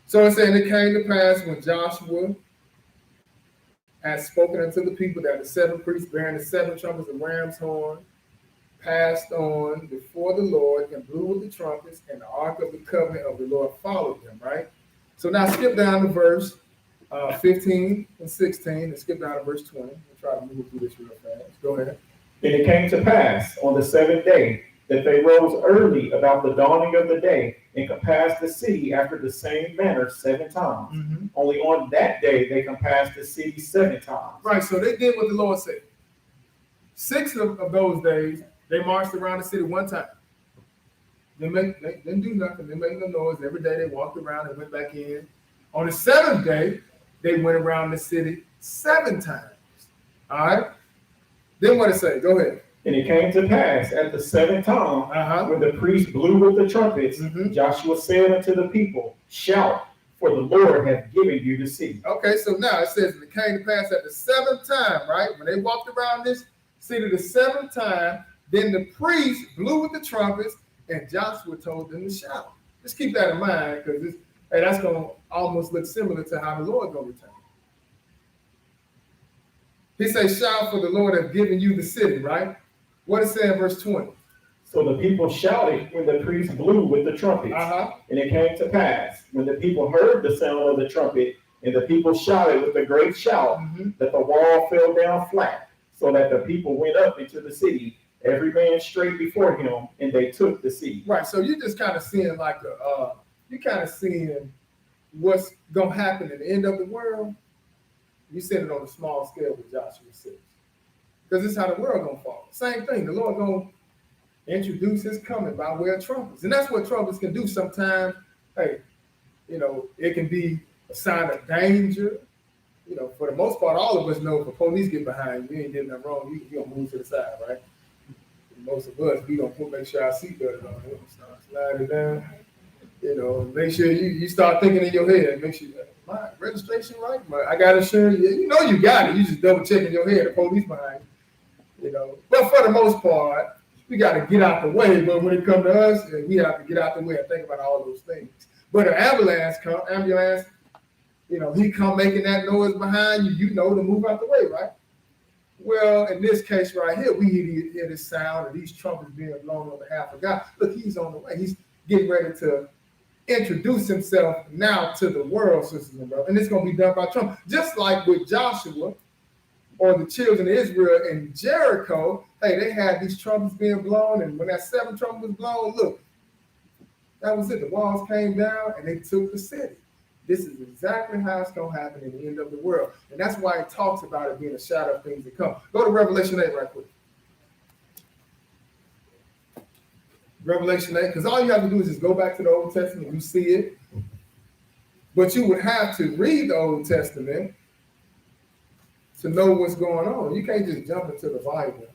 So it's saying it came to pass when Joshua had spoken unto the people that the 7 priests bearing the 7 trumpets of ram's horn passed on before the Lord and blew with the trumpets, and the ark of the covenant of the Lord followed them, right? So now skip down to verse 15 and 16 and skip down to verse 20. We'll try to move through this real fast. Go ahead. And it came to pass on the 7th day that they rose early about the dawning of the day and compassed the city after the same manner 7 times. Mm-hmm. Only on that day they compassed the city 7 times. Right, so they did what the Lord said. 6 of those days, they marched around the city one time. They didn't do nothing. They made no noise. Every day they walked around and went back in. On the 7th day, they went around the city 7 times. All right? Then what it say? Go ahead. And it came to pass at the 7th time, when the priest blew with the trumpets, Joshua said unto the people, shout, for the Lord hath given you the city. Okay, so now it says it came to pass at the 7th time, right? When they walked around this city the 7th time, then the priest blew with the trumpets, and Joshua told them to shout. Just keep that in mind, because that's going to almost look similar to how the Lord going to return. He says, shout, for the Lord hath given you the city, right? What it say in verse 20? So the people shouted when the priest blew with the trumpets. And it came to pass, when the people heard the sound of the trumpet, and the people shouted with a great shout, that the wall fell down flat, so that the people went up into the city, every man straight before him, and they took the city. Right, so you're just kind of seeing like you're kind of seeing what's going to happen at the end of the world. You said it on a small scale with Joshua 6. Because this is how the world going to fall. Same thing, the Lord going to introduce his coming by way of trumpets. And that's what trumpets can do sometimes. Hey, it can be a sign of danger. For the most part, all of us know if the police get behind you, ain't doing nothing wrong, you're going to move to the side, right? Most of us, we don't make sure our seatbelt on. Start sliding down. Make sure you start thinking in your head. Make sure my registration right. I got insurance. Yeah, you got it. You just double check in your head. The police behind you. But for the most part, we got to get out the way. But when it comes to us, we have to get out the way and think about all those things. But an ambulance, he come making that noise behind you. To move out the way, right? Well, in this case right here, we hear this sound of these trumpets being blown on behalf of God. Look, he's on the way. He's getting ready to introduce himself now to the world, sisters and brothers. And it's going to be done by Trump. Just like with Joshua or the children of Israel in Jericho, hey, they had these trumpets being blown. And when that 7th trumpet was blown, look, that was it. The walls came down and they took the city. This is exactly how it's going to happen in the end of the world. And that's why it talks about it being a shadow of things to come. Go to Revelation 8 right quick. Revelation 8, because all you have to do is just go back to the Old Testament. You see it. But you would have to read the Old Testament to know what's going on. You can't just jump into the Bible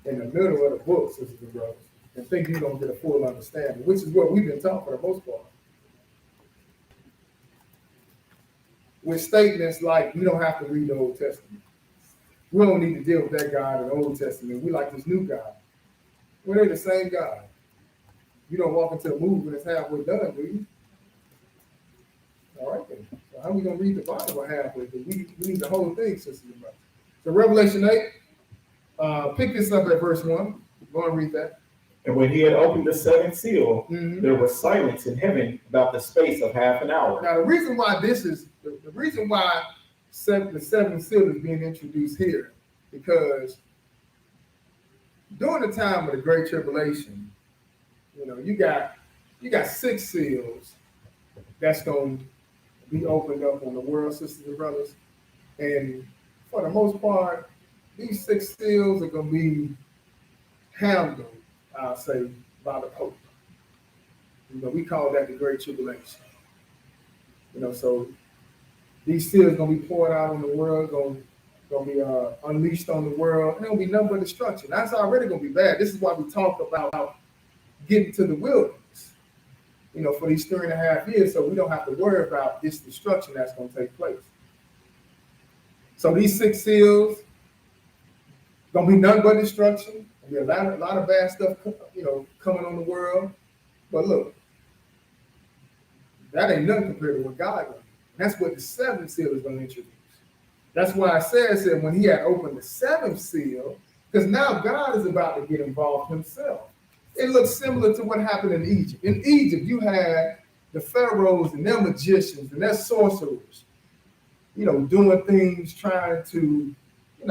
in the middle of the book, sisters and brothers, and think you're going to get a full understanding, which is what we've been taught for the most part. With statements like, we don't have to read the Old Testament. We don't need to deal with that God in the Old Testament. We like this new God. Well, they're the same God. You don't walk into a movie when it's halfway done, do you? All right, then. So how are we going to read the Bible halfway? We need the whole thing, sisters and brothers. So Revelation 8, pick this up at verse 1. Go and read that. And when he had opened the 7th seal, there was silence in heaven about the space of half an hour. Now, the reason why the 7th seal is being introduced here, because during the time of the Great Tribulation, you got 6 seals that's going to be opened up on the world, sisters and brothers. And for the most part, these 6 seals are going to be handled, I'll say, by the Pope. We call that the Great Tribulation. So these seals going to be poured out on the world, going to be unleashed on the world, and it'll be nothing but destruction. That's already going to be bad. This is why we talk about getting to the wilderness, for these 3.5 years, so we don't have to worry about this destruction that's going to take place. So these 6 seals going to be nothing but destruction. There's a lot of bad stuff, coming on the world. But look, that ain't nothing compared to what God does. That's what the 7th seal is going to introduce. That's why I said when he had opened the 7th seal, because now God is about to get involved himself. It looks similar to what happened in Egypt. In Egypt, you had the pharaohs and their magicians and their sorcerers, doing things, trying to,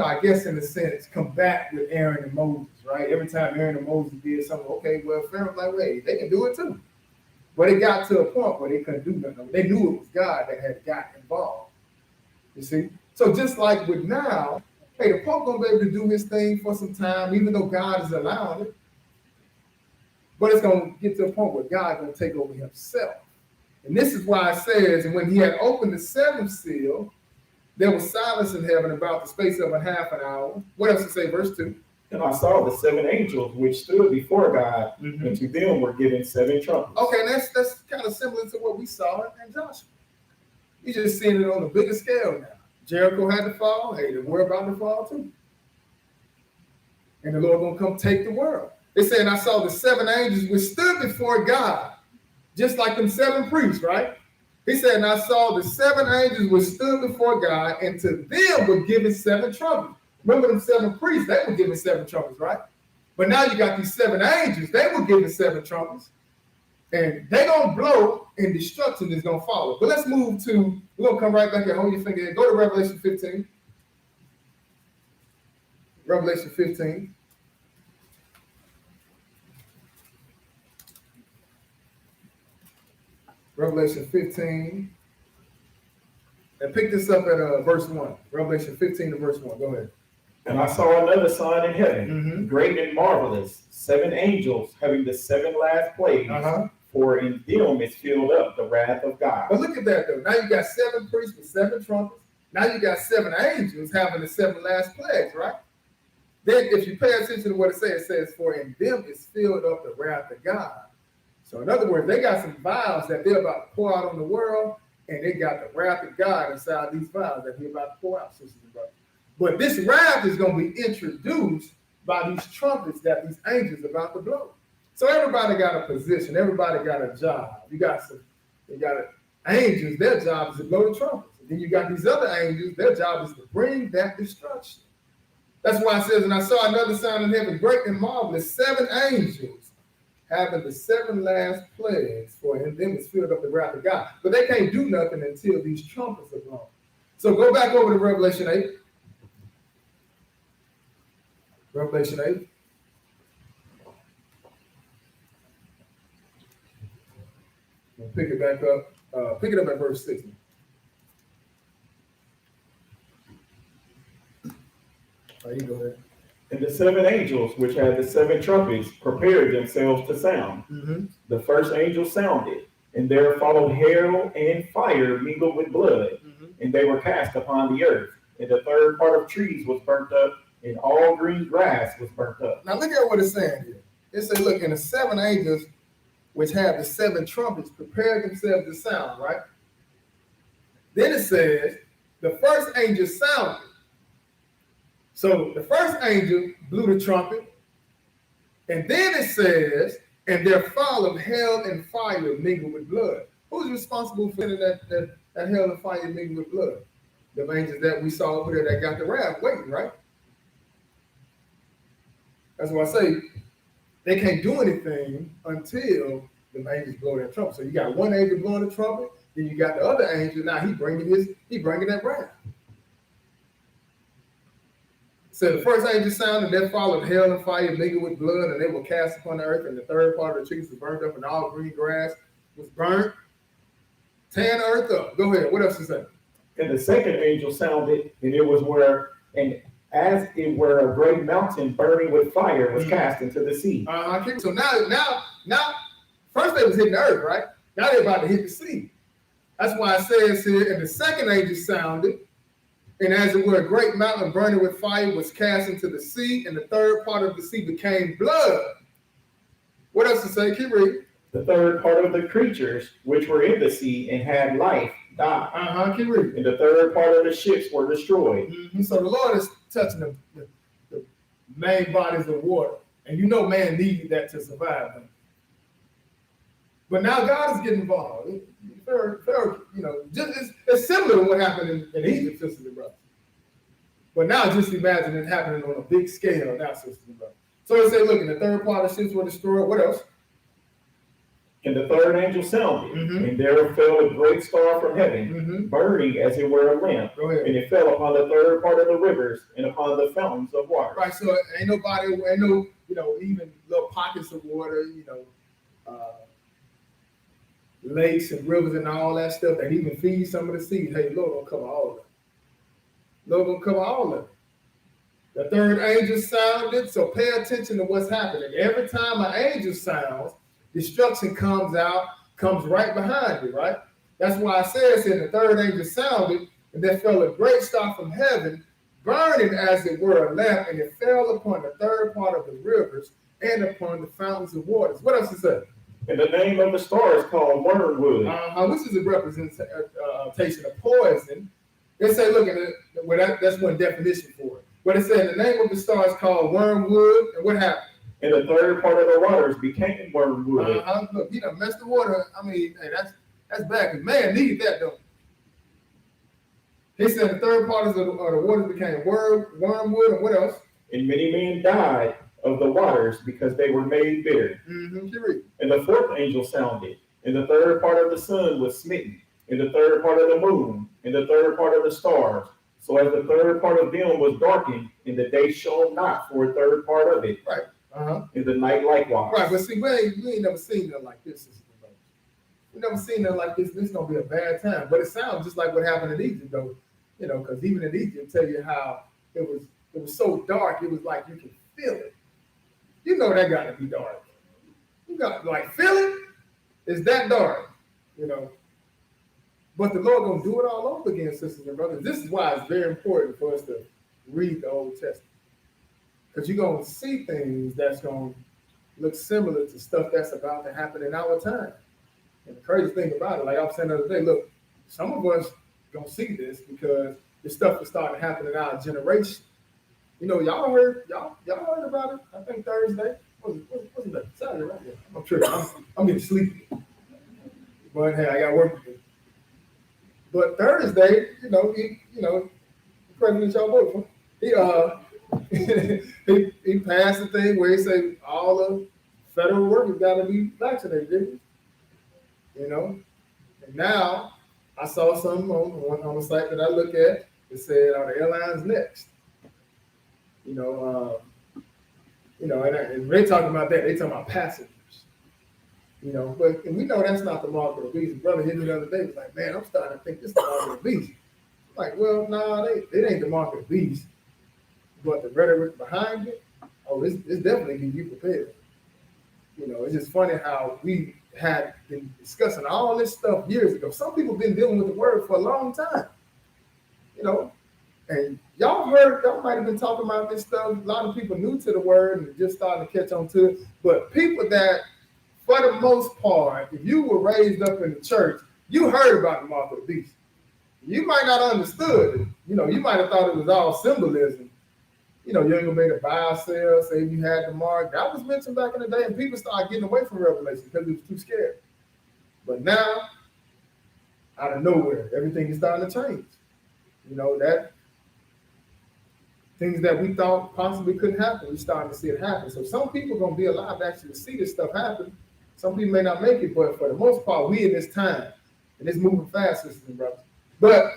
I guess in a sense, combat with Aaron and Moses, right? Every time Aaron and Moses did something, okay, well, Pharaoh's like, wait, they can do it too. But it got to a point where they couldn't do nothing. They knew it was God that had got involved. You see? So just like with now, hey, the Pope gonna be able to do his thing for some time, even though God is allowing it. But it's gonna get to a point where God gonna take over himself. And this is why it says, and when he had opened the seventh seal, there was silence in heaven about the space of a half an hour. What else to say? Verse 2. And I saw the seven angels which stood before God, and to them were given seven trumpets. Okay, and that's kind of similar to what we saw in Joshua. You're just seeing it on a bigger scale now. Jericho had to fall. Hey, we're about to fall too. And the Lord gonna come take the world. It said, and I saw the seven angels which stood before God, just like them seven priests, right? He said, and I saw the seven angels which stood before God, and to them were given seven trumpets. Remember them seven priests, they were given seven trumpets, right? But now you got these seven angels, they were given seven trumpets. And they're going to blow, and destruction is going to follow. But let's move to, we're going to come right back here, hold your finger there. Go to Revelation 15. Revelation 15. Revelation 15. And pick this up at verse 1. Revelation 15 to verse 1. Go ahead. And I saw another sign in heaven, great and marvelous, seven angels having the seven last plagues, for in them is filled up the wrath of God. But look at that though. Now you got seven priests with seven trumpets. Now you got seven angels having the seven last plagues, right? Then if you pay attention to what it says, for in them is filled up the wrath of God. So in other words, they got some vials that they're about to pour out on the world, and they got the wrath of God inside these vials that they're about to pour out, sisters and brothers. But this wrath is going to be introduced by these trumpets that these angels are about to blow. So everybody got a position. Everybody got a job. You got angels. Their job is to blow the trumpets. And then you got these other angels. Their job is to bring that destruction. That's why it says, and I saw another sign in heaven, great and marvelous, seven angels having the seven last plagues, for in them is filled up the wrath of God. But they can't do nothing until these trumpets are blown. So go back over to Revelation 8. Revelation 8. We'll pick it back up. Pick it up at verse 6. You go ahead. And the seven angels, which had the seven trumpets, prepared themselves to sound. The first angel sounded, and there followed hail and fire mingled with blood, and they were cast upon the earth. And the third part of trees was burnt up, and all green grass was burnt up. Now look at what it's saying here. It says, look, and the seven angels, which have the seven trumpets, prepared themselves to sound, right? Then it says, the first angel sounded. So the first angel blew the trumpet, and then it says, and there followed hail and fire mingled with blood. Who's responsible for that hail and fire mingled with blood? The angels that we saw over there that got the wrath waiting, right? That's why I say they can't do anything until the angels blow their trumpet. So you got one angel blowing the trumpet, then you got the other angel. Now he bringing that wrath. So the first angel sounded, and there followed hail and fire mingled with blood, and they were cast upon the earth, and the third part of the trees was burned up, and all green grass was burnt, tearing the earth up. Go ahead. What else is that? And the second angel sounded, and it was and as it were a great mountain burning with fire was cast into the sea. So now, first they was hitting the earth, right? Now they're about to hit the sea. That's why it says here, and the second angel sounded, and as it were a great mountain burning with fire was cast into the sea, and the third part of the sea became blood. What else to say? Keep reading. The third part of the creatures which were in the sea and had life died. Keep reading. And the third part of the ships were destroyed. So the Lord is touching the main bodies of water. And you know man needed that to survive them. But now God is getting involved. It's similar to what happened in Egypt, sisters and brothers. But now just imagine it happening on a big scale now, sisters and brothers. So it said, look, in the third part of the ships were destroyed. What else? And the third angel sounded, and there fell a great star from heaven, burning as it were a lamp, and it fell upon the third part of the rivers and upon the fountains of water. Right, so ain't no, even little pockets of water, lakes and rivers and all that stuff that even feeds some of the seas. Hey, Lord gonna cover all of it. Lord gonna cover all of it. The third angel sounded, so pay attention to what's happening. Every time an angel sounds, destruction comes right behind it, right? That's why it says here, the third angel sounded, and there fell a great star from heaven, burning as it were a lamp, and it fell upon the third part of the rivers and upon the fountains of waters. What else is that? And the name of the star is called wormwood. Which is a representation of poison. They say, look at it, well, that's one definition for it. But it said the name of the star is called wormwood, and what happened? And the third part of the waters became wormwood. Look, he done messed the water. I mean, hey, that's bad, because man needed that, though. He said the third part of the waters became wormwood, and what else? And many men died of the waters because they were made bitter. And the fourth angel sounded, and the third part of the sun was smitten, and the third part of the moon, and the third part of the stars. So as the third part of them was darkened, and the day shone not for a third part of it. Right. And the night likewise. Right, but see, we ain't never seen nothing like this. We never seen nothing like this. This is gonna be a bad time. But it sounds just like what happened in Egypt, though. You know, because even in Egypt, tell you how it was so dark. It was like you can feel it. You know that got to be dark. You got feel it. It's that dark. You know. But the Lord gonna do it all over again, sisters and brothers. This is why it's very important for us to read the Old Testament, because you're gonna see things that's gonna look similar to stuff that's about to happen in our time. And the crazy thing about it, like I was saying the other day, look, some of us gonna see this because this stuff is starting to happen in our generation. You know, y'all heard about it. I think Thursday. Wasn't that Saturday, right? Yeah, I'm tripping. I'm getting sleepy. But hey, I got work to do. But Thursday, the president y'all voted for, he passed the thing where he said all the federal workers got to be vaccinated, didn't he? You know, and now I saw something on the site that I look at. It said, "Are the airlines next?" And they talking about that. They talking about passengers. But we know that's not the mark of the beast. Brother hit me the other day. Was like, man, I'm starting to think this is the mark of the beast. I'm like, well, nah, it ain't the mark of the beast. But the rhetoric behind it, it's definitely getting you prepared. It's just funny how we had been discussing all this stuff years ago. Some people been dealing with the word for a long time. And y'all might have been talking about this stuff. A lot of people new to the word and just starting to catch on to it. But people that, for the most part, if you were raised up in the church, you heard about the mark of the beast. You might not have understood it. You might have thought it was all symbolism. You ain't gonna make a buy or sell, say you had the mark. That was mentioned back in the day, and people started getting away from Revelation because it was too scary. But now, out of nowhere, everything is starting to change. That things that we thought possibly couldn't happen, we're starting to see it happen. So some people are gonna be alive actually to see this stuff happen. Some people may not make it, but for the most part, we in this time, and it's moving fast, sisters and brothers. But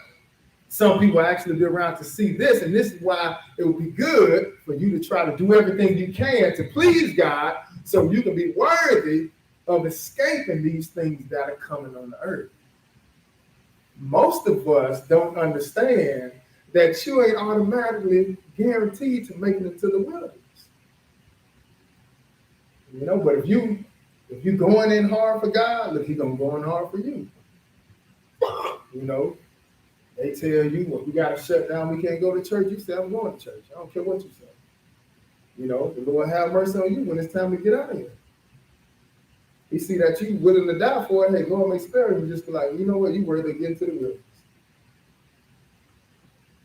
some people actually be around to see this, and this is why it would be good for you to try to do everything you can to please God, so you can be worthy of escaping these things that are coming on the earth. Most of us don't understand that you ain't automatically guaranteed to making it to the wilderness. But if you going in hard for God, look, He's gonna go in hard for you. They tell you, well, we got to shut down, we can't go to church. You say, I'm going to church. I don't care what you say. The Lord have mercy on you when it's time to get out of here. He see that you willing to die for it. Hey, Lord may spare you. Just be like, you know what? You worthy to get into the wilderness.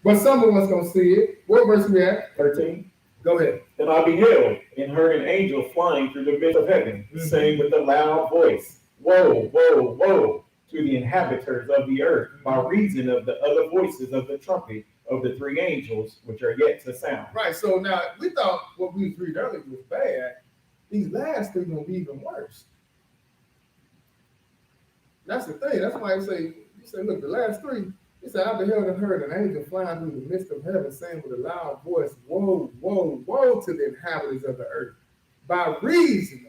But some of us gonna see it. What verse we at? 13. Go ahead. Then I beheld and heard an angel flying through the midst of heaven, saying with a loud voice, "Woe, woe, woe to the inhabitants of the earth, by reason of the other voices of the trumpet of the three angels, which are yet to sound." Right. So now we thought what we read earlier was bad. These last three gonna be even worse. That's the thing. That's why you say, look, the last three. He said, I beheld and heard an angel flying through the midst of heaven, saying with a loud voice, "Woe, woe, woe to the inhabitants of the earth, by reason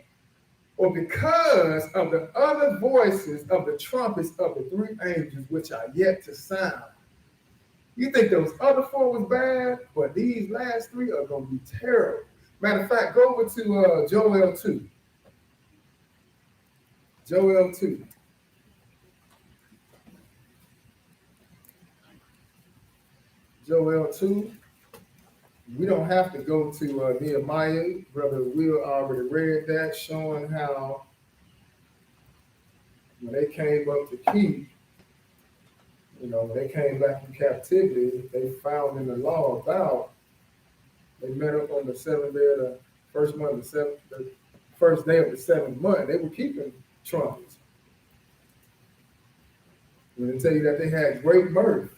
or because of the other voices of the trumpets of the three angels which are yet to sound. You think those other four was bad, but these last three are going to be terrible. Matter of fact, go over to Joel 2. Joel 2. Joel 2. We don't have to go to Nehemiah. Brother Will already read that, showing how when they came up to keep, when they came back from captivity, they found in the law about, they met up on the seventh day of the first month, the first day of the seventh month. They were keeping trumpets. And they tell you that they had great mirth.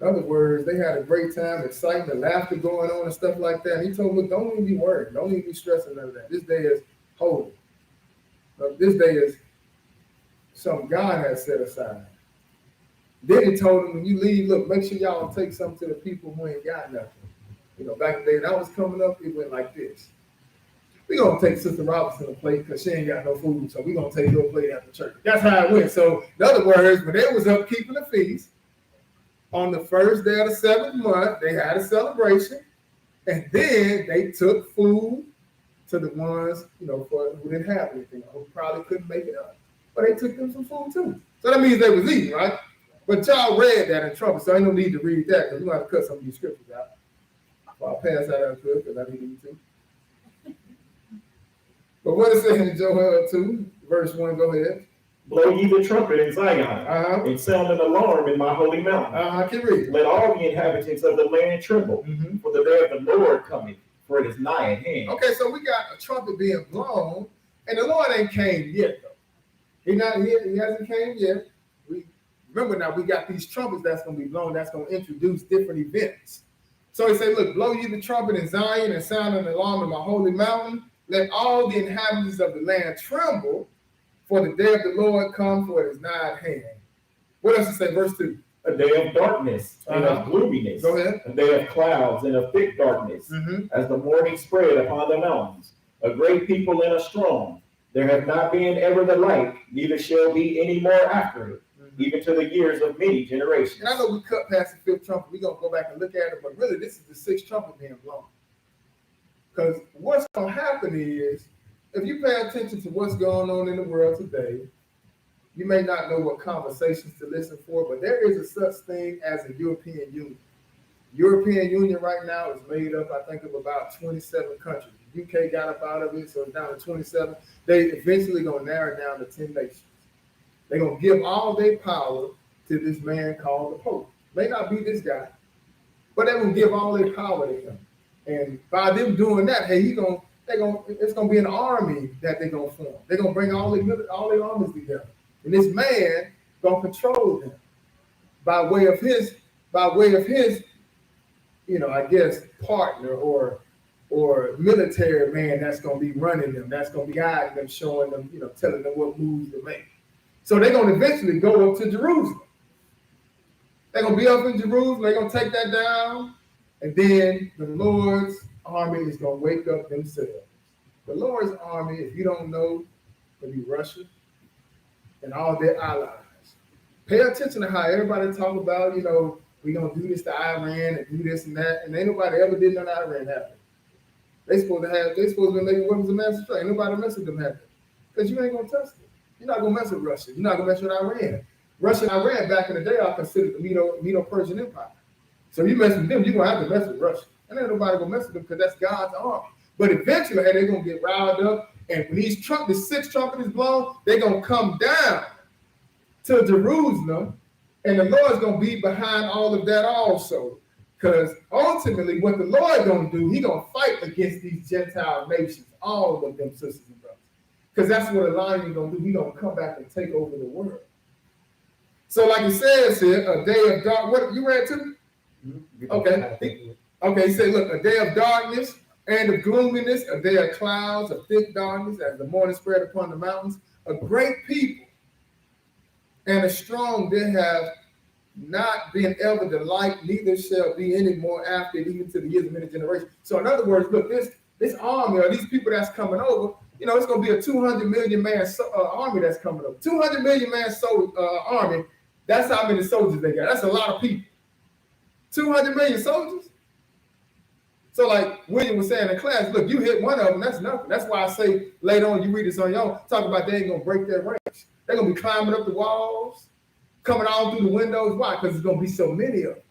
In other words, they had a great time, excitement, laughter going on and stuff like that. And he told them, look, don't even be worried. Don't even be stressing none of that. This day is holy. This day is something God has set aside. Then he told them, when you leave, look, make sure y'all take something to the people who ain't got nothing. Back in the day that was coming up, it went like this. We're going to take Sister Robinson a plate because she ain't got no food, so we're going to take your plate after church. That's how it went. So, in other words, when they was up keeping the feast, on the first day of the seventh month, they had a celebration, and then they took food to the ones, who didn't have anything, who probably couldn't make it up. But they took them some food too. So that means they was eating, right? But y'all read that in trouble, so I don't need to read that because we're going to have to cut some of these scriptures out. Well, I'll pass that out good because I need to eat too. But what is it in Joel 2, verse 1? Go ahead. Blow ye the trumpet in Zion, and sound an alarm in my holy mountain. I can read. Let all the inhabitants of the land tremble, for the day of the Lord cometh, for it is nigh at hand. Okay, so we got a trumpet being blown, and the Lord ain't came yet, though. He not here. He hasn't came yet. Remember now, we got these trumpets that's going to be blown. That's going to introduce different events. So he said, look, blow ye the trumpet in Zion and sound an alarm in my holy mountain. Let all the inhabitants of the land tremble, for the day of the Lord come, for it is nigh at hand. What else it say? Verse 2. A day of darkness and of gloominess. Go ahead. A day of clouds and of thick darkness, as the morning spread upon the mountains. A great people and a strong. There have not been ever the like, neither shall be any more after it, even to the years of many generations. And I know we cut past the fifth trumpet. We're going to go back and look at it, but really this is the sixth trumpet being blown. Because what's going to happen is, if you pay attention to what's going on in the world today, you may not know what conversations to listen for, but there is a such thing as a European Union. European Union right now is made up, I think, of about 27 countries. The UK got up out of it, so it's down to 27. They eventually going to narrow it down to 10 nations. They're going to give all their power to this man called the Pope. May not be this guy, but they're going to give all their power to him. And by them doing that, hey, it's going to be an army that they're going to form. They're going to bring all their armies together. And this man going to control them by way of his, I guess, partner or military man that's going to be running them, that's going to be guiding them, showing them, telling them what moves to make. So they're going to eventually go up to Jerusalem. They're going to be up in Jerusalem. They're going to take that down. And then the Lord's army is going to wake up themselves. The Lord's army, if you don't know, will be Russia and all their allies. Pay attention to how everybody talk about, we're going to do this to Iran and do this and that. And ain't nobody ever did none of Iran happen. They supposed to be making weapons of mass destruction. Ain't nobody mess with them happen. Because you ain't going to touch them. You're not going to mess with Russia. You're not going to mess with Iran. Russia and Iran back in the day are considered the Medo-Persian Empire. So you mess with them, you're going to have to mess with Russia. And ain't nobody going to mess with them because that's God's army. But eventually, they're going to get riled up. And when the sixth trumpet is blown, they're going to come down to Jerusalem. And the Lord's going to be behind all of that also. Because ultimately, what the Lord going to do, he's going to fight against these Gentile nations, all of them, sisters and brothers. Because that's what a lion going to do. He's going to come back and take over the world. So like it says here, a day of dark. What you read too? Okay. Okay, he said, look, a day of darkness and of gloominess, a day of clouds, of thick darkness, as the morning spread upon the mountains, a great people and a strong, they have not been ever the like, neither shall be any more after it, even to the years of many generations. So in other words, look, this army or these people that's coming over, You know, it's going to be a 200 million man army that's coming up. 200 million man army. That's how many soldiers they got. That's a lot of people. 200 million soldiers. So like William was saying in class, look, you hit one of them, that's nothing. That's why I say later on, you read this on your own, talk about they ain't going to break their ranks. They're going to be climbing up the walls, coming all through the windows. Why? Because there's going to be so many of them.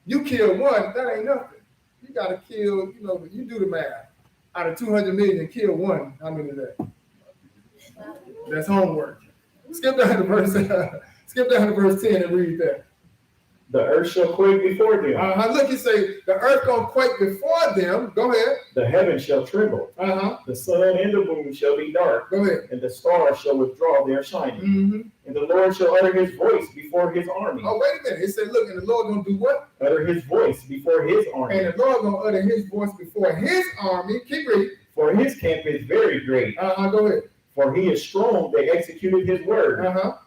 You kill one, that ain't nothing. You got to kill, you know, you do the math. Out of 200 million, kill one. How many is that? That's homework. Skip down to verse 10 and read that. The earth shall quake before them. Look, you say the earth gonna quake before them. Go ahead. The heavens shall tremble. The sun and the moon shall be dark. Go ahead. And the stars shall withdraw their shining. And the Lord shall utter his voice before his army. Oh, wait a minute. It said, look, and the Lord gonna do what? Utter his voice before his army. And the Lord gonna utter his voice before his army. Keep reading. For his camp is very great. Go ahead. For he is strong that executed his word.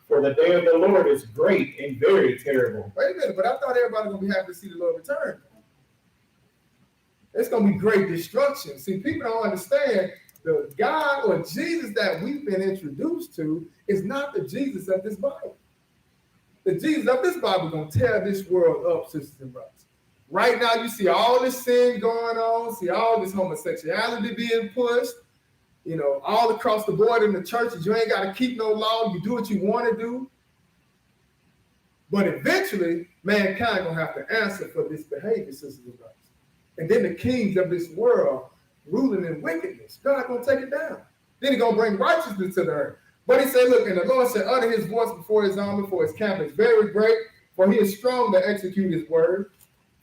For the day of the Lord is great and very terrible. Wait a minute, but I thought everybody was going to be happy to see the Lord return. It's going to be great destruction. See, people don't understand the God or Jesus that we've been introduced to is not the Jesus of this Bible. The Jesus of this Bible is going to tear this world up, sisters and brothers. Right now, you see all this sin going on, see all this homosexuality being pushed. You know, all across the board in the churches, you ain't got to keep no law. You do what you want to do. But eventually, mankind going to have to answer for this behavior, sisters and brothers. And then the kings of this world ruling in wickedness, God going to take it down. Then he's going to bring righteousness to the earth. But he said, look, and the Lord said, utter his voice before his army, for his camp is very great, for he is strong to execute his word.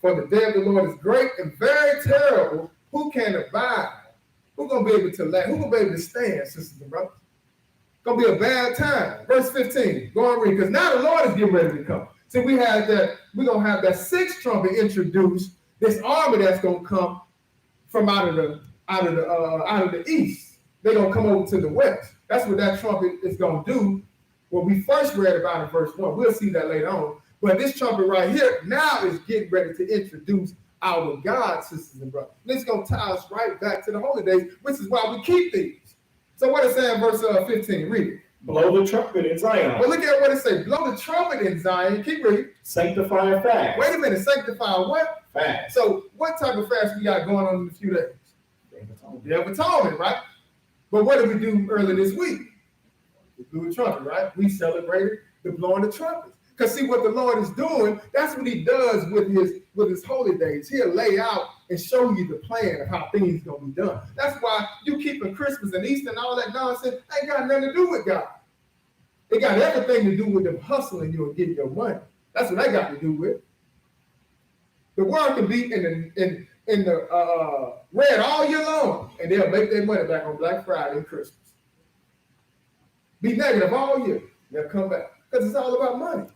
For the day of the Lord is great and very terrible. Who can abide? Who's going to be able to last? Who's going to be able to stand, sisters and brothers? It's going to be a bad time. Verse 15, go and read, because now the Lord is getting ready to come. See, we're going to have that sixth trumpet introduced, this army that's going to come from out of the east. They're going to come over to the west. That's what that trumpet is going to do. What we first read about in verse 1. We'll see that later on. But this trumpet right here now is getting ready to introduce our God, sisters and brothers. This is going to tie us right back to the holy days, which is why we keep these. So what it says in verse 15, read it. Blow the trumpet in Zion. Well, look at what it says. Blow the trumpet in Zion. Keep reading. Sanctify a fast. Wait a minute. Sanctify what? Fast. So what type of fast we got going on in a few days? Day of Atonement, right? But what did we do earlier this week? We blew the trumpet, right? We celebrated the blowing the trumpets. Because see what the Lord is doing, that's what he does with his holy days. He'll lay out and show you the plan of how things are going to be done. That's why you keeping Christmas and Easter and all that nonsense ain't got nothing to do with God. It got everything to do with them hustling you and getting your money. That's what they got to do with. The world can be in the red all year long, and they'll make their money back on Black Friday and Christmas. Be negative all year, they'll come back because it's all about money.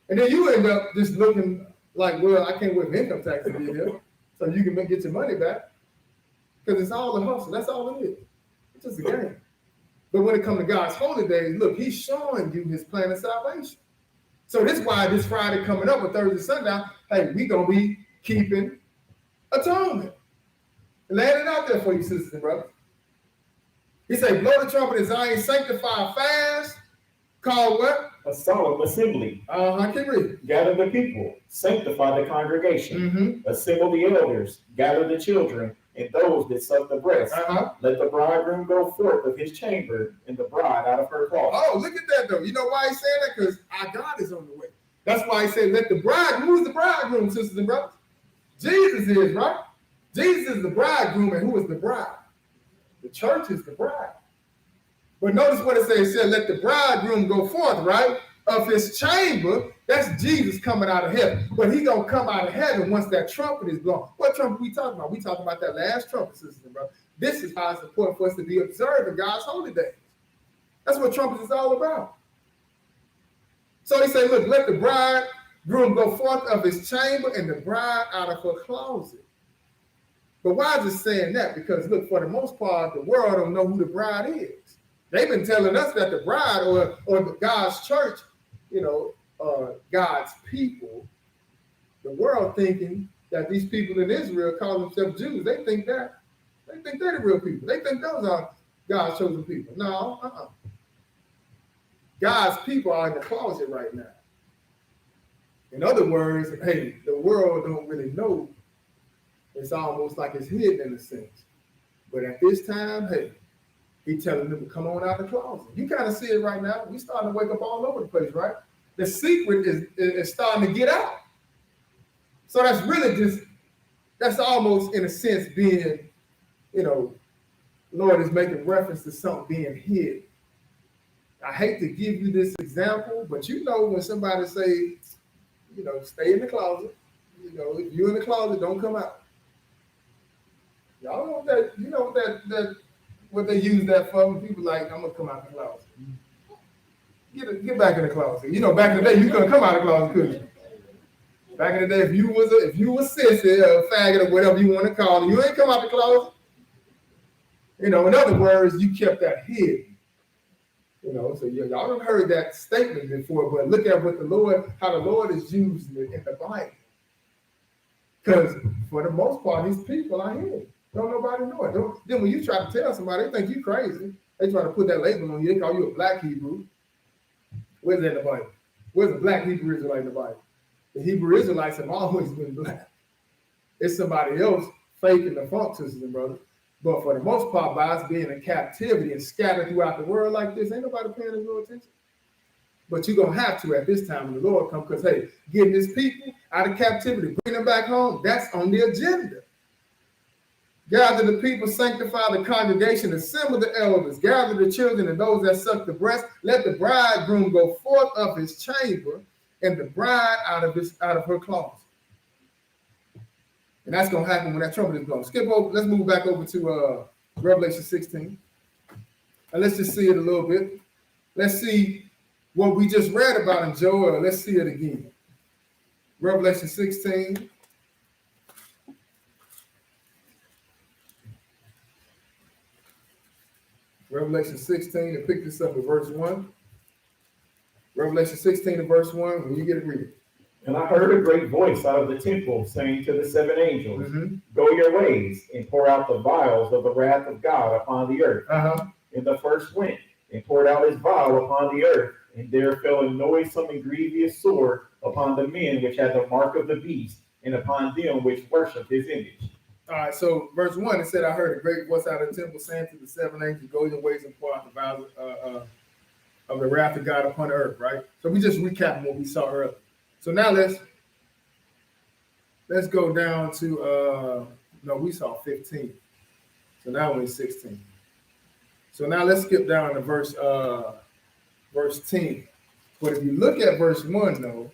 And then you end up just looking like, well, I can't wait for income tax to be here, so you can get your money back. Because it's all a hustle. That's all it is. It's just a game. But when it comes to God's holy days, look, he's showing you his plan of salvation. So this is why this Friday coming up with Thursday, sundown, hey, we going to be keeping atonement. Laying it out there for you, sisters and brothers. He said, blow the trumpet in Zion, sanctify a fast, called what? A solemn assembly. I can read. Gather the people, sanctify the congregation, assemble the elders, gather the children, and those that suck the breast. Let the bridegroom go forth of his chamber, and the bride out of her closet. Oh, look at that, though. You know why he's saying that? Because our God is on the way. That's why he said, let the bridegroom. Who's the bridegroom, sisters and brothers? Jesus is, right? Jesus is the bridegroom, and who is the bride? The church is the bride. But notice what it says. It said, let the bridegroom go forth, right? Of his chamber. That's Jesus coming out of heaven. But he's going to come out of heaven once that trumpet is blown. What trumpet are we talking about? We talking about that last trumpet, sisters and brothers. This is how it's important for us to be observing God's holy days. That's what trumpet is all about. So he said, look, let the bridegroom go forth of his chamber and the bride out of her closet. But why is it saying that? Because, look, for the most part, the world don't know who the bride is. They've been telling us that the bride or God's church, God's people, the world thinking that these people in Israel call themselves Jews. They think that. They They think they're the real people. They think those are God's chosen people. No, God's people are in the closet right now. In other words, hey, the world don't really know. It's almost like it's hidden in a sense. But at this time, hey, he's telling them to come on out of the closet. You kind of see it right now. We starting to wake up all over the place, right? The secret is starting to get out. So that's really that's almost in a sense being, Lord is making reference to something being hid. I hate to give you this example, but when somebody say, stay in the closet, if you're in the closet, don't come out. Y'all know that, what they use that for when people like, I'm gonna come out the closet. Get back in the closet. Back in the day, you couldn't come out of the closet, could you? Back in the day, if you was sissy or a faggot or whatever you want to call it, you ain't come out the closet. In other words, you kept that hidden. So y'all have heard that statement before, but look at how the Lord is using it in the Bible. Because for the most part, these people are hidden. Don't nobody know it. Then when you try to tell somebody, they think you crazy. They try to put that label on you. They call you a black Hebrew. Where's that in the Bible? Where's the black Hebrew Israelite in the Bible? The Hebrew Israelites have always been black. It's somebody else faking the funk system, brother. But for the most part, by us being in captivity and scattered throughout the world like this, ain't nobody paying us no attention. But you're going to have to at this time when the Lord comes, because, hey, getting his people out of captivity, bring them back home, that's on the agenda. Gather the people, sanctify the congregation, assemble the elders, gather the children and those that suck the breast. Let the bridegroom go forth of his chamber and the bride out of her closet. And that's going to happen when that trumpet is blown. Skip over. Let's move back over to Revelation 16. And let's just see it a little bit. Let's see what we just read about in Joel. Let's see it again. Revelation 16. Revelation 16, and pick this up at verse 1. Revelation 16 and verse 1, when you get it, read it. And I heard a great voice out of the temple saying to the seven angels, Go your ways and pour out the vials of the wrath of God upon the earth. And the first went and poured out his vial upon the earth, and there fell a noisome and grievous sword upon the men which had the mark of the beast, and upon them which worship his image. All right, so verse 1, it said, I heard a great voice out of the temple saying to the seven angels, Go your ways and pour out the vials of the wrath of God upon the earth, right? So we just recapped what we saw earlier. So now let's go down to, we saw 15. So now we're in 16. So now let's skip down to verse 10. But if you look at verse 1, though,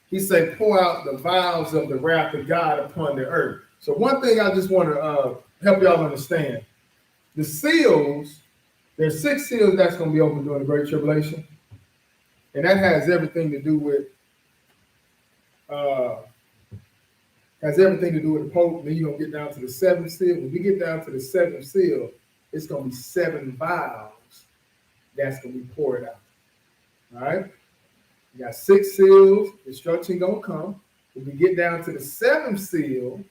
he said, pour out the vials of the wrath of God upon the earth. So one thing I just want to help y'all understand, the seals, there's 6 seals that's going to be open during the Great Tribulation. And that has everything to do with the Pope. Then you're going to get down to the 7th seal. When we get down to the 7th seal, it's going to be 7 vials that's going to be poured out. All right? You got 6 seals. Destruction going to come. When we get down to the 7th seal,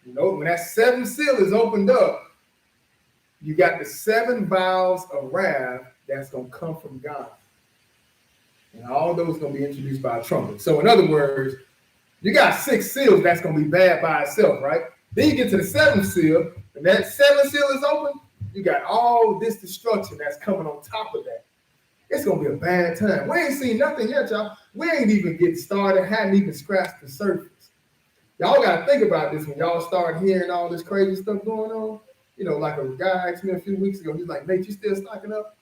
when that 7th seal is opened up, you got the 7 vials of wrath that's going to come from God. And all those going to be introduced by a trumpet. So in other words, you got 6 seals that's going to be bad by itself, right? Then you get to the 7th seal, and that 7th seal is open, you got all this destruction that's coming on top of that. It's going to be a bad time. We ain't seen nothing yet, y'all. We ain't even getting started, hadn't even scratched the surface. Y'all got to think about this when y'all start hearing all this crazy stuff going on. Like a guy asked me a few weeks ago, he's like, Nate, you still stocking up?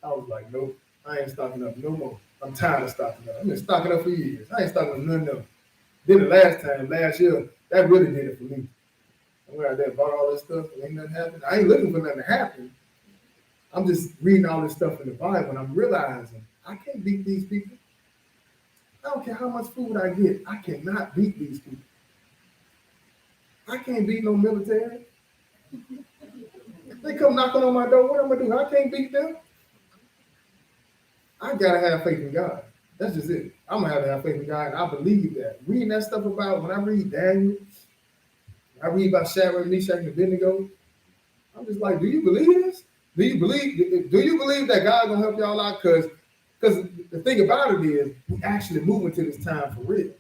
I was like, nope, I ain't stocking up no more. I'm tired of stocking up. I've been stocking up for years. I ain't stocking up nothing else. Then the last year, that really did it for me. I went out there and bought all this stuff and ain't nothing happened. I ain't looking for nothing to happen. I'm just reading all this stuff in the Bible and I'm realizing I can't beat these people. I don't care how much food I get. I cannot beat these people. I can't beat no military. If they come knocking on my door, what am I going to do? I can't beat them. I got to have faith in God. That's just it. I'm going to have faith in God, and I believe that. Reading that stuff about, when I read Daniel, I read about Shadrach, Meshach, and Abednego. I'm just like, do you believe this? Do you believe that God gonna help y'all out? Because the thing about it is, we actually moving to this time for real.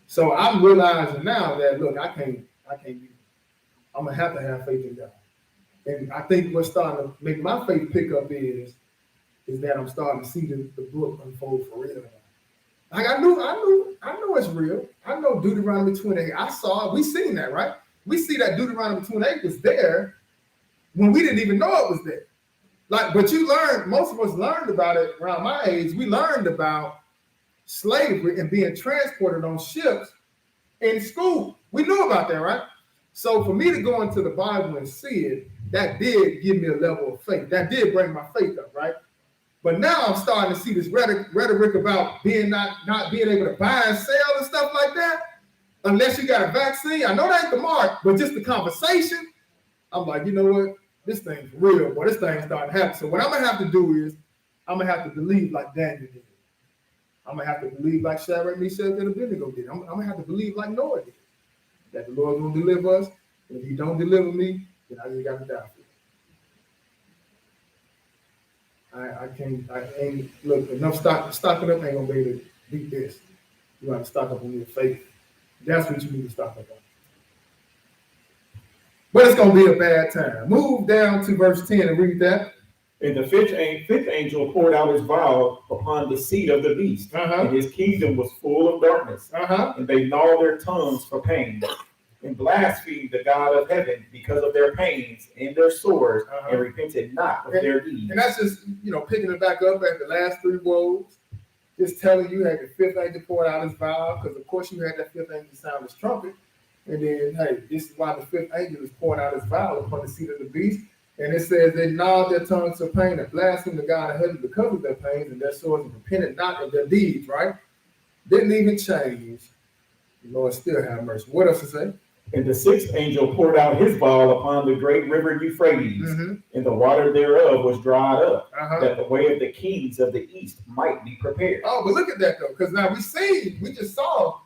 So I'm realizing now that look, I can't be. I'm gonna have to have faith in God. And I think what's starting to make my faith pick up is that I'm starting to see the book unfold for real. Like I know it's real. I know Deuteronomy 28. I saw it. We seen that, right? We see that Deuteronomy 28 was there when we didn't even know it was there. Like, but most of us learned about it around my age. We learned about slavery and being transported on ships in school. We knew about that, right? So for me to go into the Bible and see it, that did give me a level of faith. That did bring my faith up, right? But now I'm starting to see this rhetoric about not being able to buy and sell and stuff like that, unless you got a vaccine. I know that ain't the mark, but just the conversation, I'm like, you know what? This thing's real, boy. This thing's starting to happen. So what I'm gonna have to do is I'm gonna have to believe like Daniel did. I'm gonna have to believe like Shadrach, Meshach, and Abednego did. I'm gonna have to believe like Noah did. That the Lord will deliver us. And if he don't deliver me, then I just got to die for it. I ain't, look, enough stocking up ain't going to be able to beat this. You got to stock up on your faith. That's what you need to stock up on. But it's going to be a bad time. Move down to verse 10 and read that. And the fifth angel poured out his vial upon the seat of the beast, and his kingdom was full of darkness. And they gnawed their tongues for pain, and blasphemed the God of heaven because of their pains and their sores, and repented not of their deeds. And that's just, picking it back up at the last three woes, just telling you had the fifth angel poured out his vial, because of course you had that fifth angel sound his trumpet. And then, hey, this is why the fifth angel is pouring out his vial upon the seat of the beast. And it says they gnawed their tongues of pain and blasphemed the God of heaven because of their pains and their sores, and repented not of their deeds, right? Didn't even change. The Lord still have mercy. What else to say? And the sixth angel poured out his vial upon the great river Euphrates, and the water thereof was dried up, that the way of the kings of the east might be prepared. Oh, but look at that though, because now we just saw,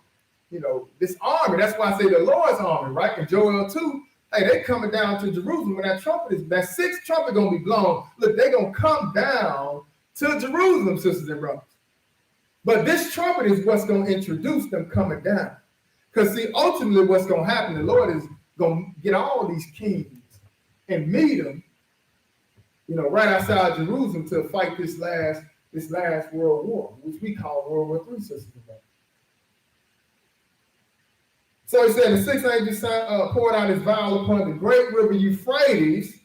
this army. That's why I say the Lord's army, right? In Joel 2, hey, they coming down to Jerusalem when that sixth trumpet gonna be blown. Look, they gonna come down to Jerusalem, sisters and brothers. But this trumpet is what's gonna introduce them coming down. Because see, ultimately what's gonna happen, the Lord is gonna get all these kings and meet them, right outside Jerusalem to fight this last world war, which we call World War III, sisters and brothers. So he said the sixth angel poured out his vial upon the great river Euphrates,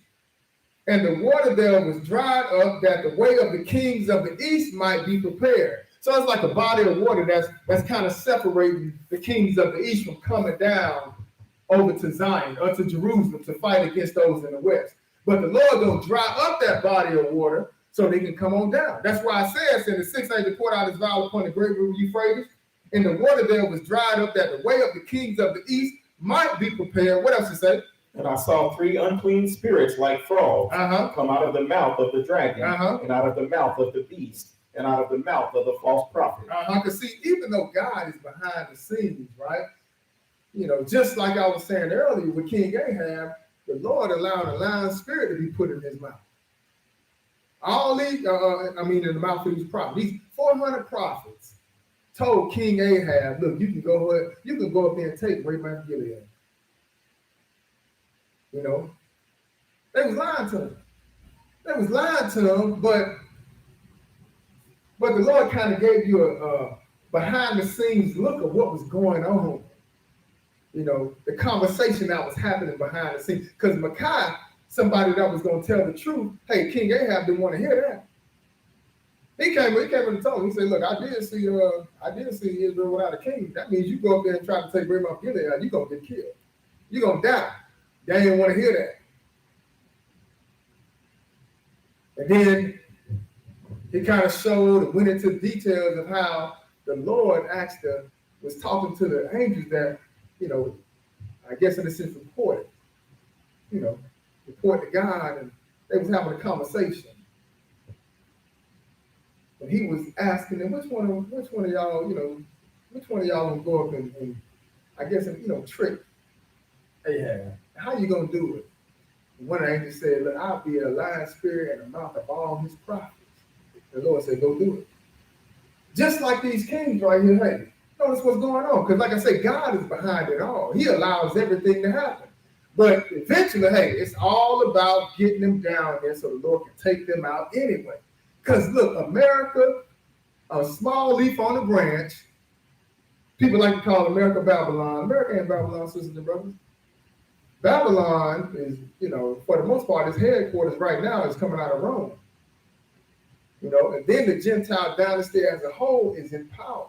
and the water there was dried up, that the way of the kings of the east might be prepared. So it's like a body of water that's kind of separating the kings of the east from coming down over to Zion or to Jerusalem to fight against those in the west. But the Lord gonna dry up that body of water so they can come on down. That's why it says, and the sixth angel poured out his vial upon the great river Euphrates, and the water there was dried up, that the way of the kings of the east might be prepared. What else to say? And I saw three unclean spirits like frogs come out of the mouth of the dragon, and out of the mouth of the beast, and out of the mouth of the false prophet. Because see, even though God is behind the scenes, right? Just like I was saying earlier with King Ahab, the Lord allowed a lying spirit to be put in his mouth. All these, in the mouth of these prophets, these 400 prophets told King Ahab, look, you can go up there and take Ramoth Gilead. They was lying to him. But the Lord kind of gave you a behind the scenes look of what was going on. The conversation that was happening behind the scenes. Because Micaiah, somebody that was going to tell the truth, hey, King Ahab didn't want to hear that. He came and told him, he said, look, I did see Israel without a king. That means you go up there and try to take Ramoth Gilead, you're going to get killed. You're going to die. They didn't want to hear that. And then he kind of showed and went into details of how the Lord was talking to the angels that, I guess in a sense report to God, and they was having a conversation. And he was asking them, which one of y'all, which one of y'all will go up and I guess, trick Ahab. How you gonna do it? One angel said, look, I'll be a lying spirit in the mouth of all his prophets. The Lord said, go do it. Just like these kings right here, hey, notice what's going on. Because like I said, God is behind it all. He allows everything to happen. But eventually, hey, it's all about getting them down there so the Lord can take them out anyway. Because look, America, a small leaf on the branch, people like to call America Babylon. America ain't Babylon, sisters and brothers. Babylon is, for the most part, its headquarters right now is coming out of Rome. And then the Gentile dynasty as a whole is in power.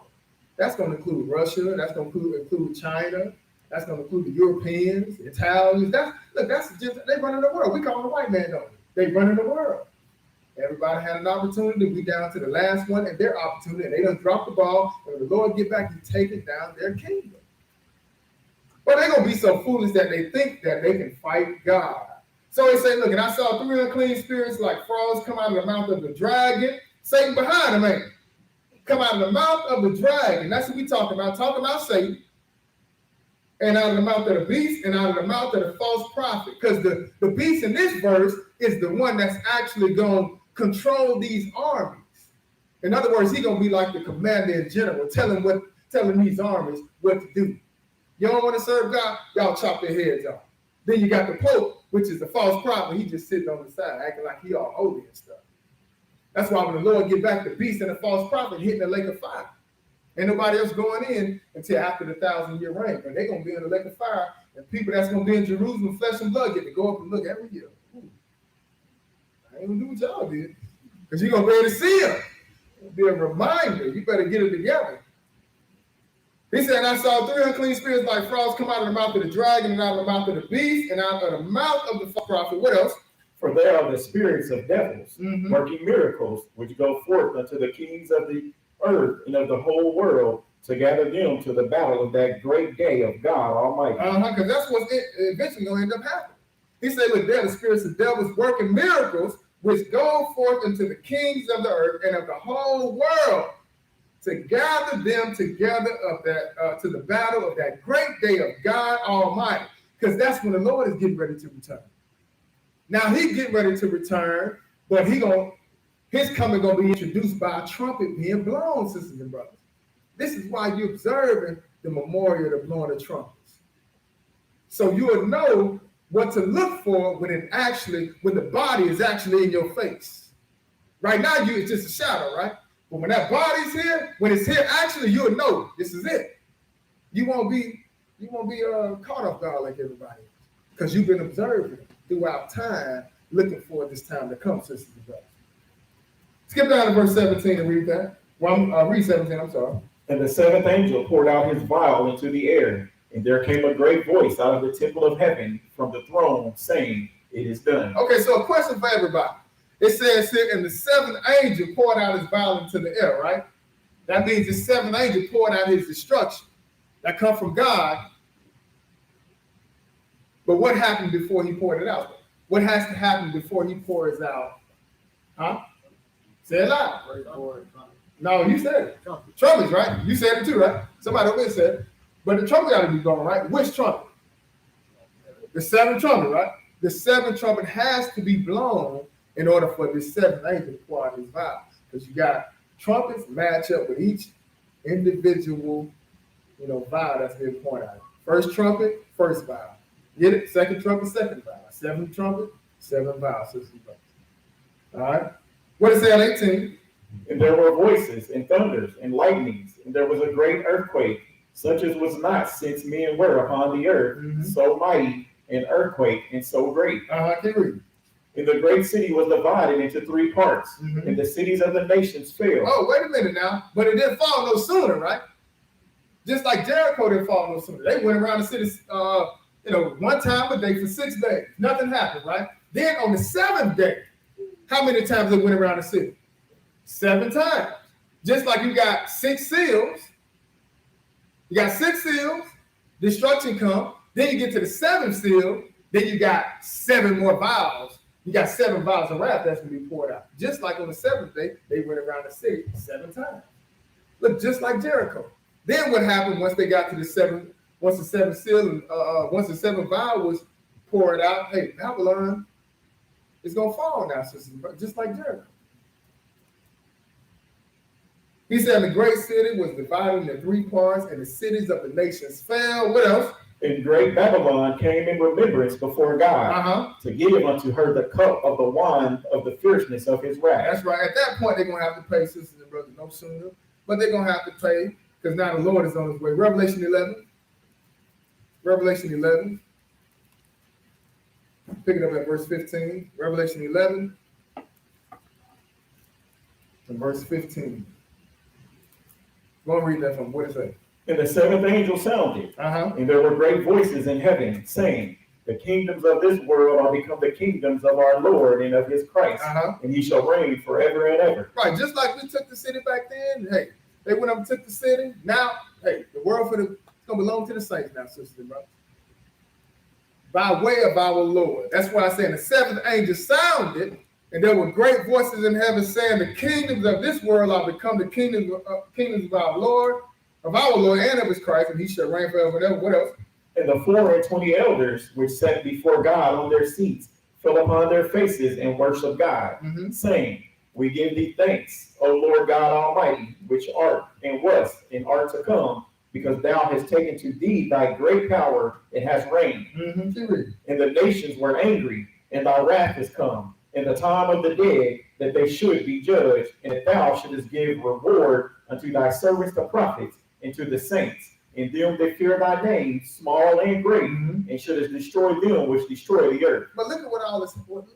That's going to include Russia. That's going to include China. That's going to include the Europeans, the Italians. They run in the world. We call them the white man, don't we? They run in the world. Everybody had an opportunity. We down to the last one and their opportunity. And they done dropped the ball. And when the Lord get back, He take it down their kingdom. But they're going to be so foolish that they think that they can fight God. So they say, look, and I saw 3 unclean spirits like frogs come out of the mouth of the dragon. Satan behind them, ain't come out of the mouth of the dragon. That's what we talking about Satan. And out of the mouth of the beast and out of the mouth of the false prophet. Because the beast in this verse is the one that's actually going to control these armies. In other words, he's going to be like the commander in general, telling these armies what to do. You don't want to serve God? Y'all chop their heads off. Then you got the Pope, which is the false prophet. He just sitting on the side, acting like he all holy and stuff. That's why when the Lord get back, the beast and the false prophet hitting the lake of fire. Ain't nobody else going in until after the 1,000-year reign. But they're going to be in the lake of fire. And people that's going to be in Jerusalem, flesh and blood, get to go up and look every year. Ooh. I ain't going to do what y'all did. Because you're going to be able to see them. It'll be a reminder. You better get it together. He said, I saw 3 unclean spirits like frogs come out of the mouth of the dragon and out of the mouth of the beast and out of the mouth of the false prophet. What else? For they are the spirits of devils, working miracles, which go forth unto the kings of the earth and of the whole world to gather them to the battle of that great day of God Almighty. Because that's what's eventually going to end up happening. He said, look, they're the spirits of devils working miracles, which go forth unto the kings of the earth and of the whole world to gather them together to the battle of that great day of God Almighty. Because that's when the Lord is getting ready to return. Now He's getting ready to return, but His coming going to be introduced by a trumpet being blown, sisters and brothers. This is why you're observing the memorial of the blowing of trumpets. So you will know what to look for when the body is actually in your face. Right now, it's just a shadow, right? But when that body's here, when it's here, actually, you'll know this is it. You won't be caught off guard like everybody else, because you've been observing throughout time, looking for this time to come, sisters and brothers. Skip down to verse 17 and read that. Well, read 17, I'm sorry. And the 7th angel poured out his vial into the air, and there came a great voice out of the temple of heaven from the throne, saying, It is done. Okay, so a question for everybody. It says here, and the 7th angel poured out his vial into the air, right? That means the 7th angel poured out his destruction. That comes from God. But what happened before he poured it out? What has to happen before he pours out? Huh? Say it loud. No, you said it. Trumpets, right? You said it too, right? Somebody over there said it. But the trumpet got to be blown, right? Which trumpet? The 7th trumpet, right? The 7th trumpet has to be blown in order for this 7th angel to pour out his vial. Because you got trumpets match up with each individual, vial that's being poured out. First trumpet, first vial. Get it? Second trumpet, second vial. 7th trumpet, 7 vials, sisters and brothers. All right? What is that, 18? And there were voices and thunders and lightnings, and there was a great earthquake, such as was not since men were upon the earth, so mighty an earthquake and so great. I can read. And the great city was divided into 3 parts, and the cities of the nations fell. Oh, wait a minute now. But it didn't fall no sooner, right? Just like Jericho didn't fall no sooner. They went around the city, one time a day for 6 days. Nothing happened, right? Then on the 7th day, how many times they went around the city? 7 times. Just like you got 6 seals. You got 6 seals, destruction comes. Then you get to the 7th seal. Then you got 7 more vials. You got 7 vials of wrath that's going to be poured out. Just like on the 7th day, they went around the city 7 times. Look, just like Jericho. Then what happened once they got to the 7th once the seventh seal, once the seventh vial was poured out, hey, Babylon is gonna fall now, sisters, just like Jericho. He said the great city was divided into three parts, and the cities of the nations fell. What else? And great Babylon came in remembrance before God to give unto her the cup of the wine of the fierceness of his wrath. That's right. At that point, they're going to have to pay, sisters and brothers, no sooner. But they're going to have to pay because now the Lord is on his way. Revelation 11. Revelation 11. Pick it up at verse 15. Revelation 11 and verse 15. Go and read that from. What does it say? And the seventh angel sounded, and there were great voices in heaven, saying, the kingdoms of this world are become the kingdoms of our Lord and of his Christ, and he shall reign forever and ever. Right, just like we took the city back then, hey, they went up and took the city. Now, hey, the world it's going to belong to the saints now, sisters and brothers. By way of our Lord. That's why I say, the seventh angel sounded, and there were great voices in heaven saying, the kingdoms of this world are become the kingdoms of our Lord, and of his Christ, and he shall reign forever and ever. What else? And the 24 elders which sat before God on their seats fell upon their faces and worship God, saying, we give thee thanks, O Lord God Almighty, which art and wast and art to come, because thou hast taken to thee thy great power and hast reigned. And the nations were angry, and thy wrath is come, and the time of the dead, that they should be judged, and that thou shouldest give reward unto thy servants the prophets, and to the saints, and them that fear thy name, small and great, and shouldest destroy them which destroy the earth. But look at what all this, look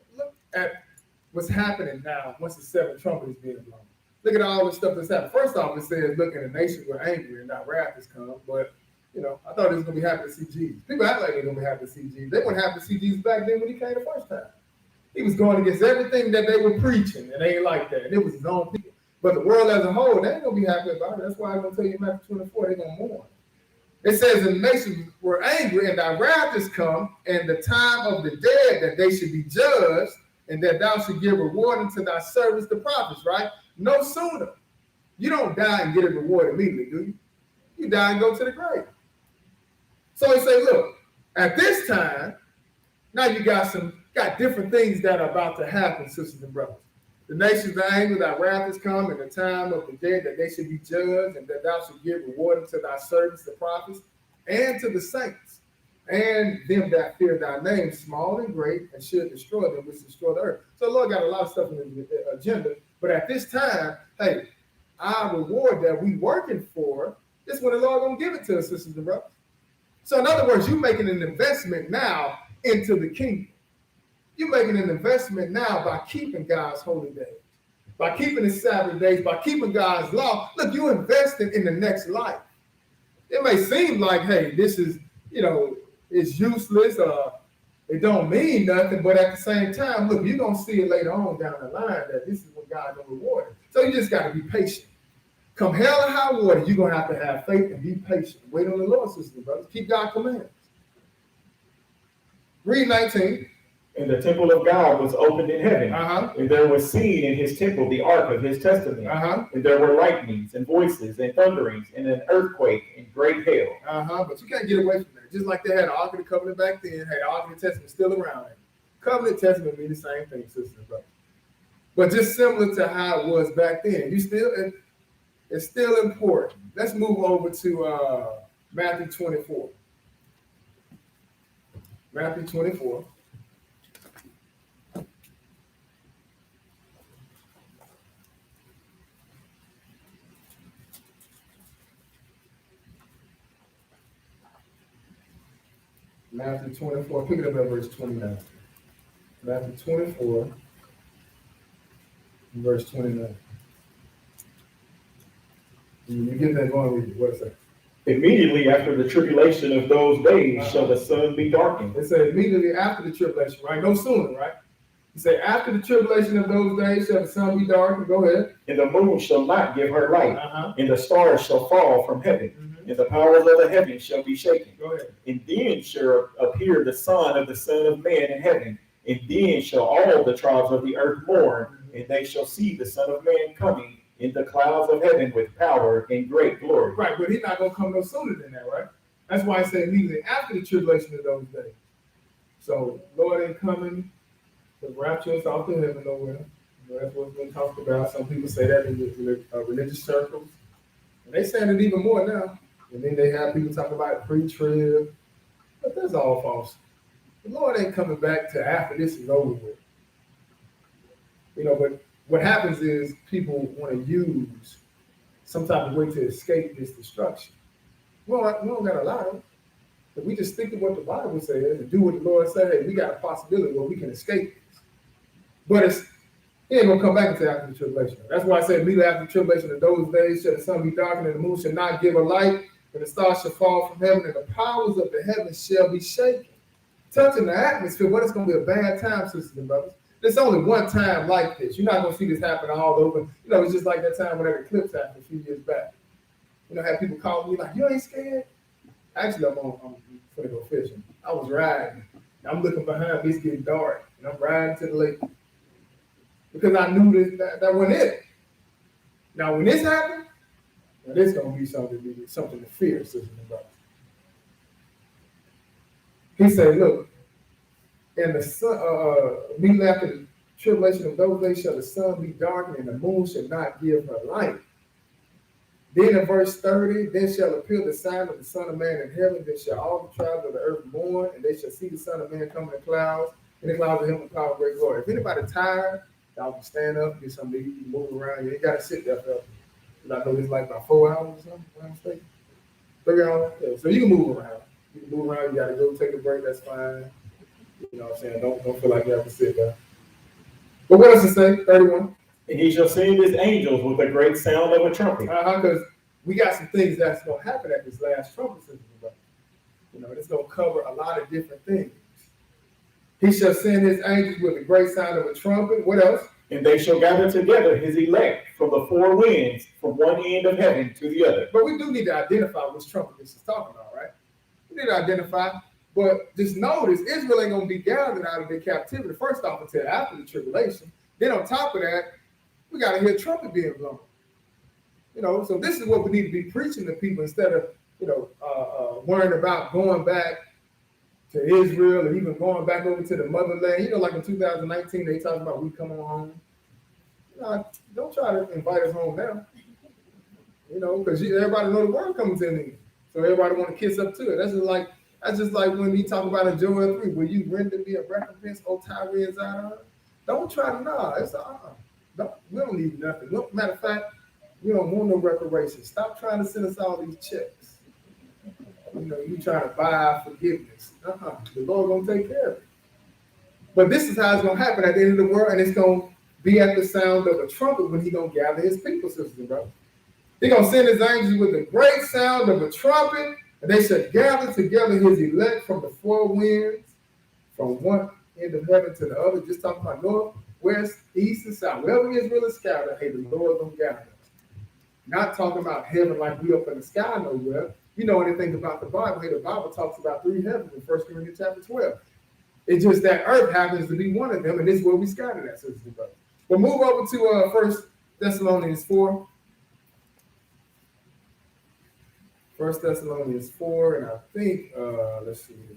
at what's happening now once the seventh trumpet is being blown. Look at all the stuff that's happening. First off, it says, look, and the nations were angry, and thy wrath has come. But, you know, I thought it was going to be happy to see Jesus. People act like they're going to be happy to see Jesus. They weren't happy to see Jesus back then when he came the first time. He was going against everything that they were preaching, and they ain't like that. And it was his own people. But the world as a whole, they ain't going to be happy about it. That's why I'm going to tell you in Matthew 24, they're going to mourn. It says, the nations were angry, and thy wrath is come, and the time of the dead that they should be judged, and that thou should give reward unto thy servants the prophets, right? No sooner. You don't die and get a reward immediately, do you? You die and go to the grave. So he say, look, at this time, now you got different things that are about to happen, sisters and brothers. The nations are angry, thy wrath is come, and the time of the dead that they should be judged, and that thou should give reward unto thy servants, the prophets, and to the saints, and them that fear thy name, small and great, and should destroy them which destroy the earth. So the Lord got a lot of stuff in the agenda, but at this time, hey, our reward that we working for, this is when the Lord gonna give it to us, sisters and brothers. So in other words, you're making an investment now into the kingdom. You're making an investment now by keeping God's holy days, by keeping his Sabbath days, by keeping God's law. Look, you're investing in the next life. It may seem like, hey, this is, you know, it's useless, it don't mean nothing, but at the same time, look, you're going to see it later on down the line that this is what God will reward it. So you just got to be patient. Come hell or high water, you're going to have faith and be patient. Wait on the Lord, sisters and brothers. Keep God's commandments. Read 19. And the temple of God was opened in heaven, and there was seen in his temple the ark of his testament, and there were lightnings and voices and thunderings and an earthquake and great hail. But you can't get away from that. Just like they had the Ark of the Covenant back then, hey, the Ark of the Testament still around. Covenant Testament mean the same thing, sisters and brothers. But just similar to how it was back then, it's still important. Let's move over to Matthew 24. Matthew 24. Matthew 24, pick it up at verse 29. Matthew 24, verse 29. You get that going, read it. What's that? Immediately after the tribulation of those days shall the sun be darkened. It says immediately after the tribulation, right? No sooner, right? You say after the tribulation of those days shall the sun be darkened. Go ahead. And the moon shall not give her light, and the stars shall fall from heaven. And the powers of the heavens shall be shaken. Go ahead. And then shall appear the Son of the Son of Man in heaven. And then shall all the tribes of the earth mourn, and they shall see the Son of Man coming in the clouds of heaven with power and great glory. Right, but he's not going to come no sooner than that, right? That's why I say immediately after the tribulation of those days. So Lord ain't coming to rapture us off to heaven nowhere. That's what's been talked about. Some people say that in the religious circles. And they saying it even more now. And then they have people talking about pre-trib. But that's all false. The Lord ain't coming back to after this is over with. But what happens is people want to use some type of way to escape this destruction. We don't got a lot of it. If we just stick to what the Bible says and do what the Lord said, hey, we got a possibility where we can escape this. But he ain't gonna come back until after the tribulation. That's why I said immediately after the tribulation of those days shall the sun be darkened and the moon shall not give a light, and the stars shall fall from heaven, and the powers of the heavens shall be shaken. Touching the atmosphere, but it's gonna be a bad time, sisters and brothers. There's only one time like this. You're not gonna see this happen all over. It's just like that time when that eclipse happened a few years back. Had people call me like, you ain't scared? Actually, I'm finna go fishing. I was riding. I'm looking behind me, it's getting dark, and I'm riding to the lake. Because I knew that wasn't it. Now, when this happened, this is going to be something to fear, sisters and brothers. He said, look, and the sun, immediately after the tribulation of those days shall the sun be darkened, and the moon shall not give her light. Then in verse 30, then shall appear the sign of the Son of Man in heaven, then shall all the tribes of the earth mourn, and they shall see the Son of Man coming in clouds, in the clouds of him with power and great glory. If anybody tired, y'all can stand up, get something to eat, move around. You ain't got to sit there forever. I know it's like about 4 hours or something, if I'm mistaken. 3 hours? Yeah. So you can move around. You can move around, you got to go take a break, that's fine. You know what I'm saying? Don't feel like you have to sit there. But what does it say? 31. And he shall send his angels with a great sound of a trumpet. Because we got some things that's going to happen at this last trumpet season. It's going to cover a lot of different things. He shall send his angels with a great sound of a trumpet. What else? And they shall gather together his elect from the four winds, from one end of heaven to the other. But we do need to identify which trumpet this is talking about, right? We need to identify. But just notice, Israel ain't going to be gathered out of their captivity, first off, until after the tribulation. Then on top of that, we got to hear trumpet being blown. So this is what we need to be preaching to people instead of, worrying about going back to Israel and even going back over to the motherland. Like in 2019, they talking about we coming home. Don't try to invite us home now. Because everybody know the word coming to them. So everybody want to kiss up to it. That's just like when we talk about in Joel 3, will you render me a recompense, O Tyre and Zion? Don't try to It's we don't need nothing. Matter of fact, we don't want no reparations. Stop trying to send us all these checks. You trying to buy forgiveness. The Lord gonna take care of it. But this is how it's gonna happen at the end of the world, and it's gonna be at the sound of a trumpet when He gonna gather His people, sisters and brothers. He gonna send His angels with a great sound of a trumpet, and they shall gather together His elect from the four winds, from one end of heaven to the other. Just talking about north, west, east, and south. Wherever Israel is scattered, hey, the Lord gonna gather us. Not talking about heaven like we up in the sky nowhere. You know anything about the Bible? Hey, the Bible talks about 3 heavens in 1 Corinthians chapter 12. It's just that earth happens to be one of them, and this is where we scattered at, sisters and brothers. We'll move over to 1 Thessalonians 4. 1 Thessalonians 4, and I think, let's see here.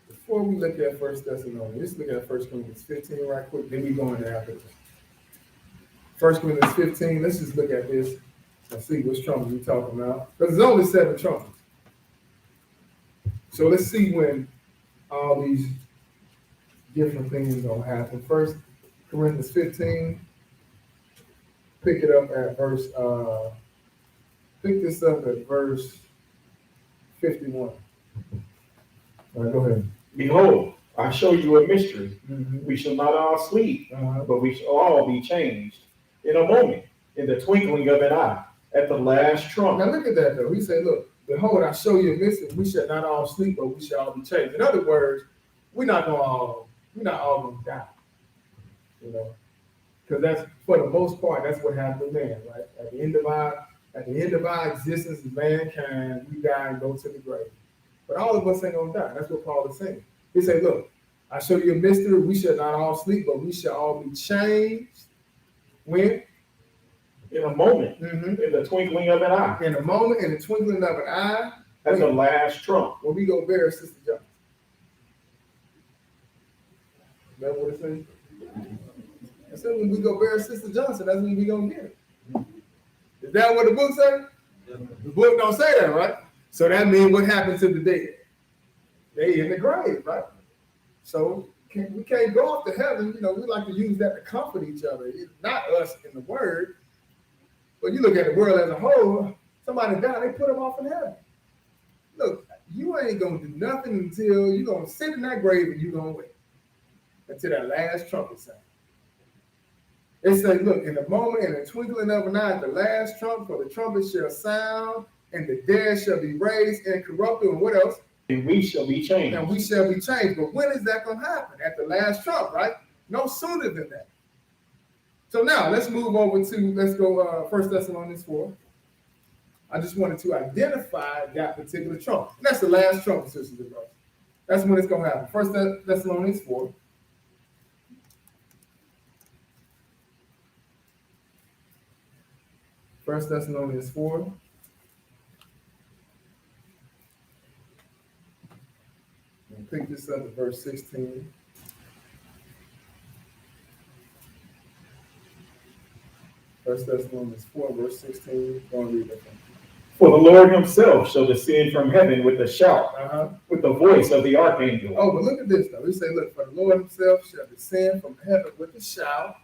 Before we look at 1 Thessalonians, let's look at 1 Corinthians 15 right quick, then we go into after this. 1 Corinthians 15, let's just look at this and see which trumpets we're talking about. Because there's only 7 trumpets. So let's see when all these different things are going to happen. 1 Corinthians 15, pick it up at verse, pick this up at verse 51. All right, go ahead. Behold, I show you a mystery. Mm-hmm. We shall not all sleep, but we shall all be changed in a moment, in the twinkling of an eye, at the last trump. Now look at that though. He said, look, behold, I show you a mystery. We shall not all sleep, but we shall all be changed. In other words, we're not all gonna die. Because that's, for the most part, that's what happened to man, right? At the end of our existence as mankind, we die and go to the grave. But all of us ain't gonna die. That's what Paul is saying. He said, look, I show you a mystery. We shall not all sleep, but we shall all be changed. When? In a moment, in the twinkling of an eye. In a moment, in the twinkling of an eye. That's the last trump. When we go bury Sister Johnson. Is that what it says? I said when we go bury Sister Johnson, that's when we gonna get it. Is that what the book says? The book don't say that, right? So that means what happened to the dead? They in the grave, right? So we can't go off to heaven. You know, we like to use that to comfort each other. It's not us in the word, but you look at the world as a whole. Somebody died, they put them off in heaven. Look, you ain't gonna do nothing until you're gonna sit in that grave and you're gonna wait until that last trumpet sound. It says, look, in the moment, in the twinkling of an eye, the last trump, for the trumpet shall sound, and the dead shall be raised incorruptible, and what else? And we shall be changed. And we shall be changed. But when is that going to happen? At the last trump, right? No sooner than that. So now, let's move over to, let's go 1 Thessalonians 4. I just wanted to identify that particular trump. And that's the last trump, sisters and brothers. That's when it's going to happen. 1 Thessalonians 4. First Thessalonians 4. And pick this up at verse 16. First Thessalonians 4, verse 16. Go and read that. For the Lord himself shall descend from heaven with a shout, with the voice of the archangel. Oh, but look at this though. He say, look, for the Lord himself shall descend from heaven with a shout.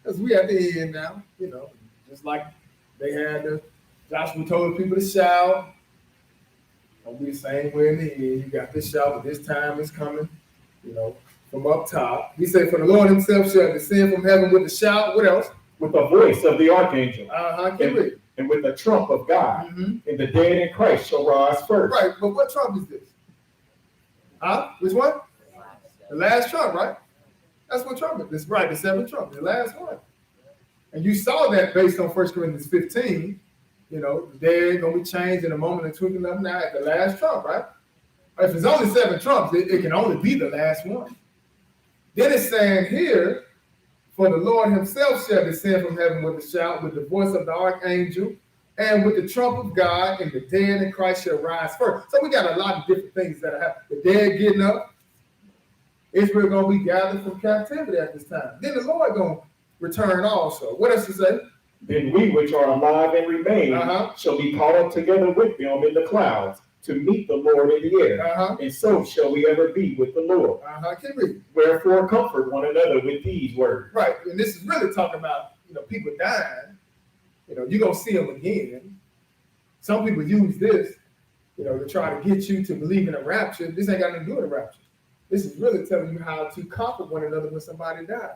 Because we at the end now, you know, just like they had Joshua told the people to shout. It'll be the same way in the end. You got this shout, but this time is coming, you know, from up top. He said, for the Lord himself shall descend from heaven with a shout. What else? With the voice of the archangel. And with the trump of God. And the dead in Christ shall rise first. Right, but what trump is this? Which one? The last trump, right? That's what trump is. That's right, the seventh trump, the last one. And you saw that based on 1 Corinthians 15. You know, they're going to be changed in a moment of twinkling of an eye at the last trump, right? If it's only 7 trumps, it can only be the last one. Then it's saying here, for the Lord himself shall descend from heaven with a shout, with the voice of the archangel, and with the trump of God, and the dead in Christ shall rise first. So we got a lot of different things that happen. The dead getting up. Israel going to be gathered from captivity at this time. Then the Lord going to return also. What else to say? Then we which are alive and remain shall be caught up together with them in the clouds to meet the Lord in the air. And so shall we ever be with the Lord. Wherefore comfort one another with these words. Right. And this is really talking about, you know, people dying. You know, you're going to see them again. Some people use this, you know, to try to get you to believe in a rapture. This ain't got nothing to do with a rapture. This is really telling you how to comfort one another when somebody dies.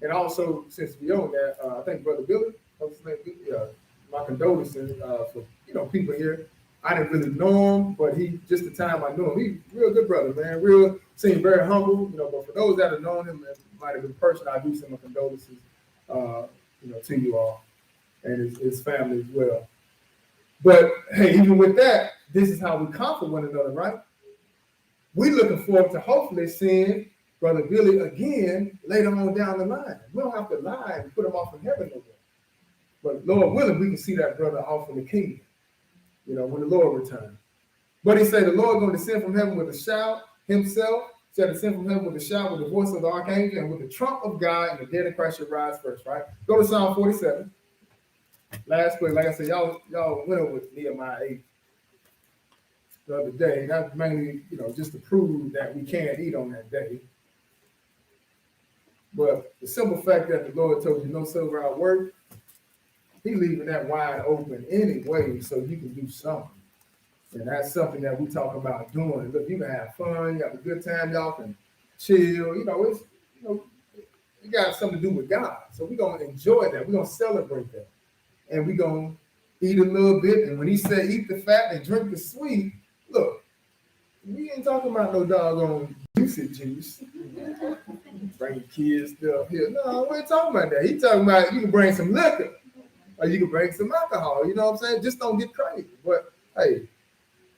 And also, since we own that, I think Brother Billy, my condolences for, you know, people here. I didn't really know him, but he, just the time I knew him, he's real good brother, man. Seemed very humble, you know, but for those that have known him, that might have been personal, I do send my condolences, you know, to you all and his family as well. But hey, even with that, this is how we comfort one another, right? We're looking forward to hopefully seeing Brother Billy again later on down the line. We don't have to lie and put him off in heaven no more. But Lord willing, we can see that brother off in the kingdom, you know, when the Lord returns. But he said the Lord going to descend from heaven with a shout, himself shall descend from heaven with a shout, with the voice of the archangel, and with the trump of God, and the dead in Christ shall rise first, right? Go to Psalm 47. Last place, like I said, y'all went over with Nehemiah 8 the other day. That's mainly, you know, just to prove that we can't eat on that day. But the simple fact that the Lord told you no silver out work, he's leaving that wide open anyway, so you can do something. And that's something that we talk about doing. Look, you can have fun, you have a good time, y'all can chill. You know, it's, you know, it got something to do with God. So we're gonna enjoy that. We're gonna celebrate that. And we're gonna eat a little bit. And when he said eat the fat and drink the sweet, look, we ain't talking about no doggone juicy juice. Bring kids stuff here. No, we ain't talking about that. He talking about you can bring some liquor or you can bring some alcohol. You know what I'm saying? Just don't get crazy. But hey,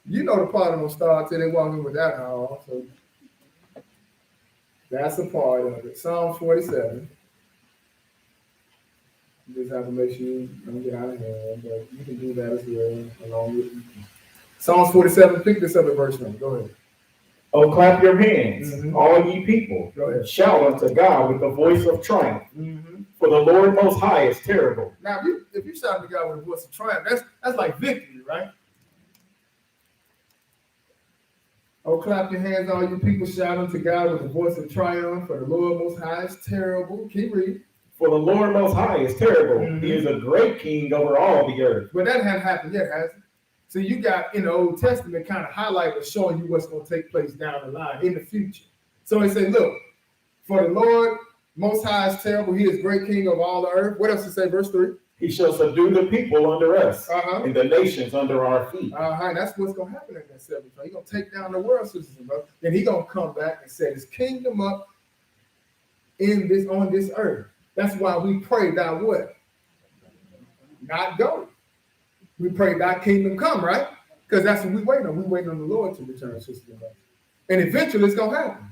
you know the party don't start till they walk in with alcohol. So that's a part of it. Psalm 47. You just have to make sure you don't get out of hand, but you can do that as well along with Psalms 47. Pick this up at verse 1. Go ahead. Oh, clap your hands, all ye people. Go ahead. Shout unto God with the voice of triumph. For the Lord Most High is terrible. Now, if you shout to God with a voice of triumph, that's like victory, right? Oh, clap your hands, all you people, shout unto God with the voice of triumph. For the Lord Most High is terrible. Keep reading. For the Lord Most High is terrible. He is a great king over all the earth. But that hasn't happened yet, has it? So you got in the Old Testament kind of highlighted showing you what's going to take place down the line in the future. So he said, look, for the Lord Most High is terrible. He is great king of all the earth. What else to say? Verse 3. He shall subdue the people under us and the nations under our feet. And that's what's going to happen in that 7th. He's going to take down the world, sisters and brothers. Then he's going to come back and set his kingdom up on this earth. That's why we pray thy what? Not go. We pray thy kingdom come, right? Because that's what we wait on. We waiting on the Lord to return, sisters and brothers. And eventually it's going to happen.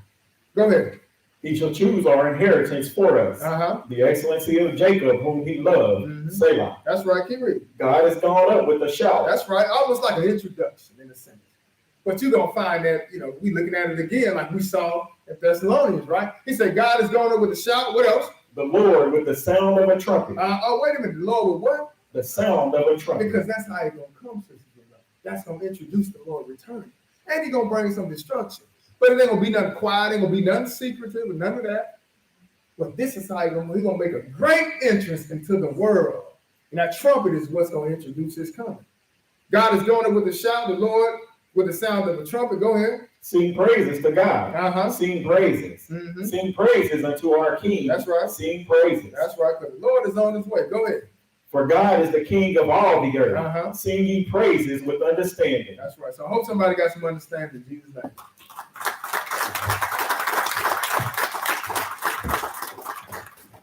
Go ahead. He shall choose our inheritance for us. The excellency of Jacob, whom he loved. Selah. That's right. Keep reading. God has gone up with a shout. That's right. Almost like an introduction in a sense. But you're going to find that, we looking at it again like we saw at Thessalonians, right? He said, God is going up with a shout. What else? The Lord with the sound of a trumpet. Wait a minute. The Lord with what? The sound of a trumpet. Because that's how he's going to come, sisters and brothers. That's going to introduce the Lord returning. And he's going to bring some destruction. But it ain't going to be nothing quiet. It ain't going to be nothing secretive and none of that. But this is how he's going to make a great entrance into the world. And that trumpet is what's going to introduce his coming. God is going up with a shout. The Lord with the sound of a trumpet. Go ahead. Sing praises to God. Sing praises. Sing praises unto our King. That's right. Sing praises. That's right. Because the Lord is on his way. Go ahead. For God is the King of all the earth. Sing ye praises with understanding. That's right. So I hope somebody got some understanding in Jesus' name.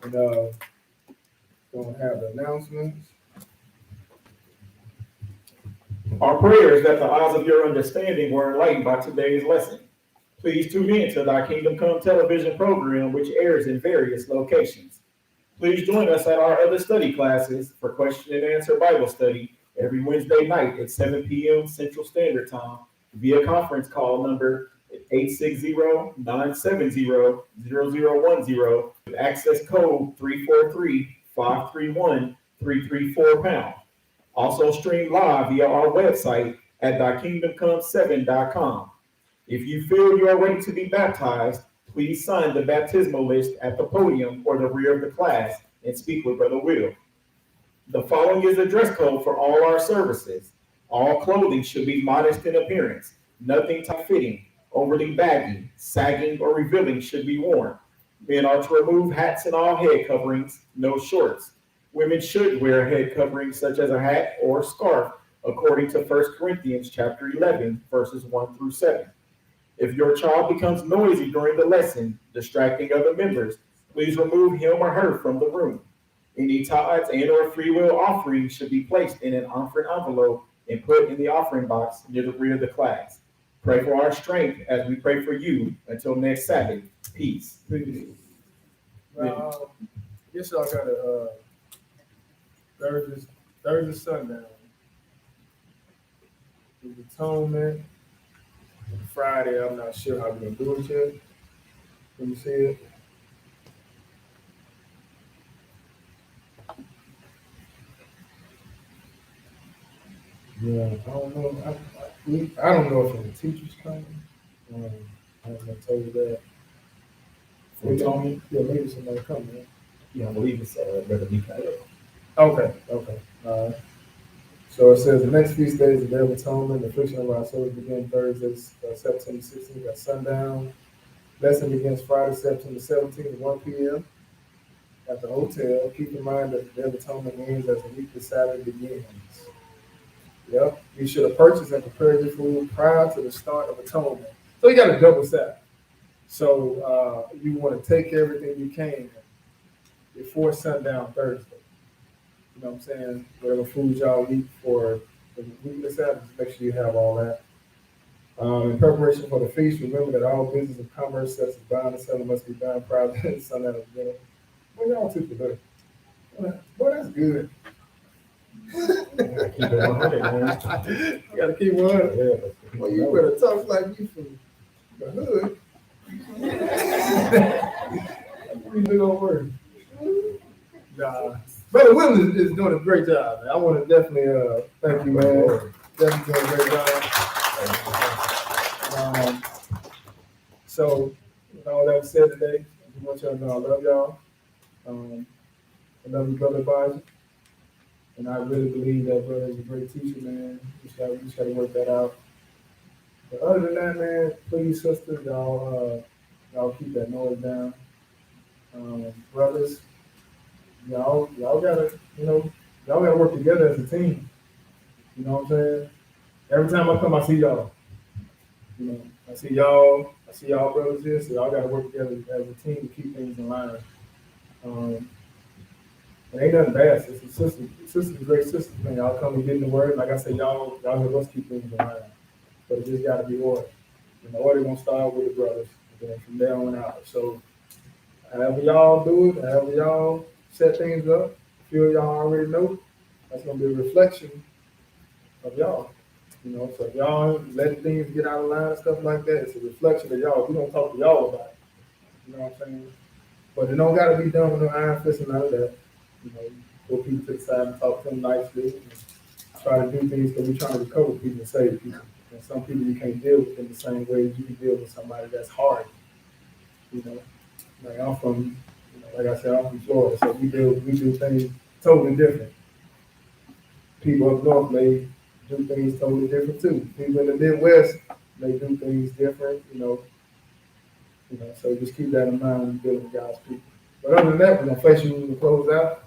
And going to have the announcements. Our prayers that the eyes of your understanding were enlightened by today's lesson. Please tune in to Thy Kingdom Come television program, which airs in various locations. Please join us at our other study classes for question and answer Bible study every Wednesday night at 7 p.m. Central Standard Time via conference call number 860-970-0010 with access code 343-531-334#. Also stream live via our website at thykingdomcome7.com. If you feel you are ready to be baptized, please sign the baptismal list at the podium or the rear of the class and speak with Brother Will. The following is the dress code for all our services. All clothing should be modest in appearance. Nothing tight-fitting, overly baggy, sagging, or revealing should be worn. Men are to remove hats and all head coverings, no shorts. Women should wear a head covering such as a hat or scarf, according to 1 Corinthians chapter 11, verses 1 through 7. If your child becomes noisy during the lesson, distracting other members, please remove him or her from the room. Any tithes and or free will offerings should be placed in an offering envelope and put in the offering box near the rear of the class. Pray for our strength as we pray for you. Until next Sabbath, peace. Yes, y'all got a Thursday sundown. The atonement. Friday, I'm not sure how we're gonna do it yet. Let me see it. Yeah, I don't know. I don't know if the teacher's coming. I haven't told you that. Maybe somebody coming. Yeah, I believe it's Brother Mikael. Okay. So it says the next feast days of the Day of Atonement, the affliction of our souls begin Thursday, September 16th at sundown. Lesson begins Friday, September 17th at 1 p.m. at the hotel. Keep in mind that the Day of Atonement ends as the week of Saturday begins. Yep. You should have purchased and prepared your food prior to the start of Atonement. So you got a double Sabbath. So you want to take everything you can before sundown Thursday. You know what I'm saying? Whatever food y'all eat for the weekly Sabbath, make sure you have all that. In preparation for the feast, remember that all business of commerce, such as buying and selling, must be done prior to sundown of dinner. Well, y'all took the day. Boy, that's good. Keep it 100, man. You gotta keep one. Yeah. Well, you better talk like you from the hood. You big old word. Nah. Brother Williams is doing a great job, man. I want to definitely thank you, man. Definitely doing a great job. So, with all that was said today, I want y'all to know I love y'all. I love you, brother advisor. And I really believe that brother is a great teacher, man. You just gotta work that out. But other than that, man, please, sisters, y'all keep that noise down. Brothers, y'all gotta, y'all gotta work together as a team. You know what I'm saying? Every time I come, I see y'all. I see y'all brothers here, so y'all gotta work together as a team to keep things in line. It ain't nothing bad, sisters. Sisters are great sisters, man. Y'all come and get in the word. Like I said, y'all help us keep things in line. But it just gotta be order. And the order gonna start with the brothers, and then from there on out. So however y'all do it, however y'all set things up, feel y'all already know, that's gonna be a reflection of y'all. So if y'all letting things get out of line and stuff like that, it's a reflection of y'all. We don't talk to y'all about it. You know what I'm saying? But it don't gotta be done with no iron fist and none of that. Go people to the side and talk to them nicely and try to do things because we're trying to recover people and save people. And some people you can't deal with in the same way as you can deal with somebody that's hard. Like I'm from, like I said, I'm from Florida, so we do things totally different. People up north may do things totally different too. People in the Midwest may do things different, so just keep that in mind when you're dealing with God's people. But other than that, we're gonna face you when we close out.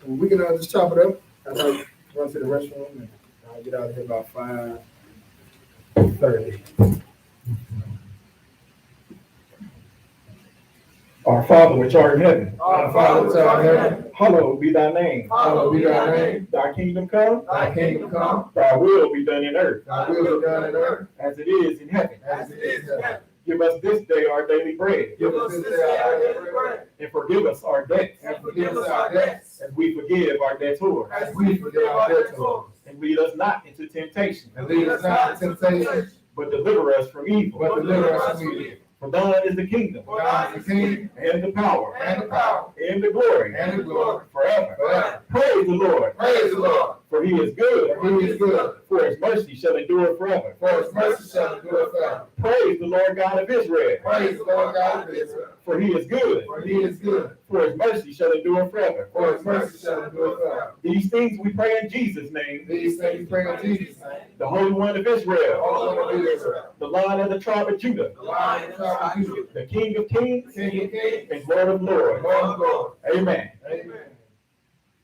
And we can just chop it up. I might run to the restroom and I'll get out of here about 5:30. Our Father which art in heaven, Our Father which art in heaven, hallowed be thy name. hallowed be thy name. Thy kingdom come, Thy kingdom come, thy will be done in earth, thy will be done in earth, as it is in heaven. as it is in heaven. Give us this day our daily bread, Give us this day our daily bread, and forgive us our debts, and forgive us our debts, as we forgive our debtors. as we forgive our debtors. And lead us not into temptation, And lead us not into temptation, but deliver us from evil. but deliver us from evil. For thine is the kingdom, For thine is the kingdom, and the power, and the power, and the glory, and the glory, forever. forever. Praise the Lord, Praise the Lord, for he is good, for he is good, for his mercy shall endure forever. for his mercy shall endure forever. Praise the Lord God of Israel, Praise the Lord God of Israel, for he is good, for he is good, for his mercy shall endure forever. for his mercy shall endure forever. These things we pray in Jesus' name, These things we pray in Jesus' name, the Holy One of the Israel, Holy One of Israel, the Lion of the tribe of Judah, the Lion of the tribe of Judah, the King of kings, King of kings, and Lord of lords. Lord of lords. Amen. Amen.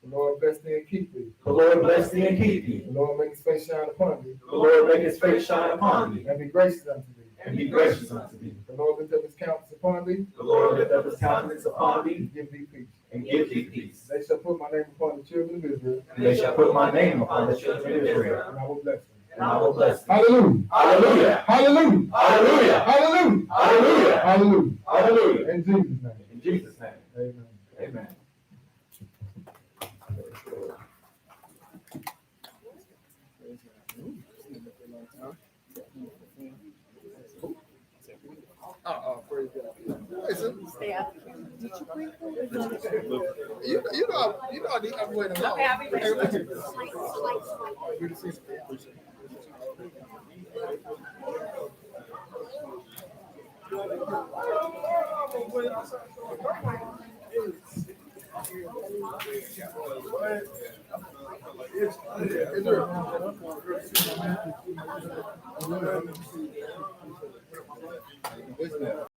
The Lord bless thee and keep thee. The Lord bless thee and keep thee. The Lord make his face shine upon thee, The Lord make his face shine upon thee, and be gracious unto thee. and be gracious unto thee. The Lord lift up his countenance upon thee, The Lord lift up his countenance upon and thee, give thee peace. and give thee peace. They shall put my name upon the children of Israel, And they shall put my name upon the children of Israel, and I will bless them. and I will bless them. Hallelujah. Hallelujah. Hallelujah. Hallelujah. Hallelujah. Hallelujah. Hallelujah. Hallelujah. In Jesus' name. In Jesus' name. Amen. Amen. Praise God. Listen, Stay out. Did you bring food? I'm waiting. Okay, I'll be ready. Good to see you. Is there?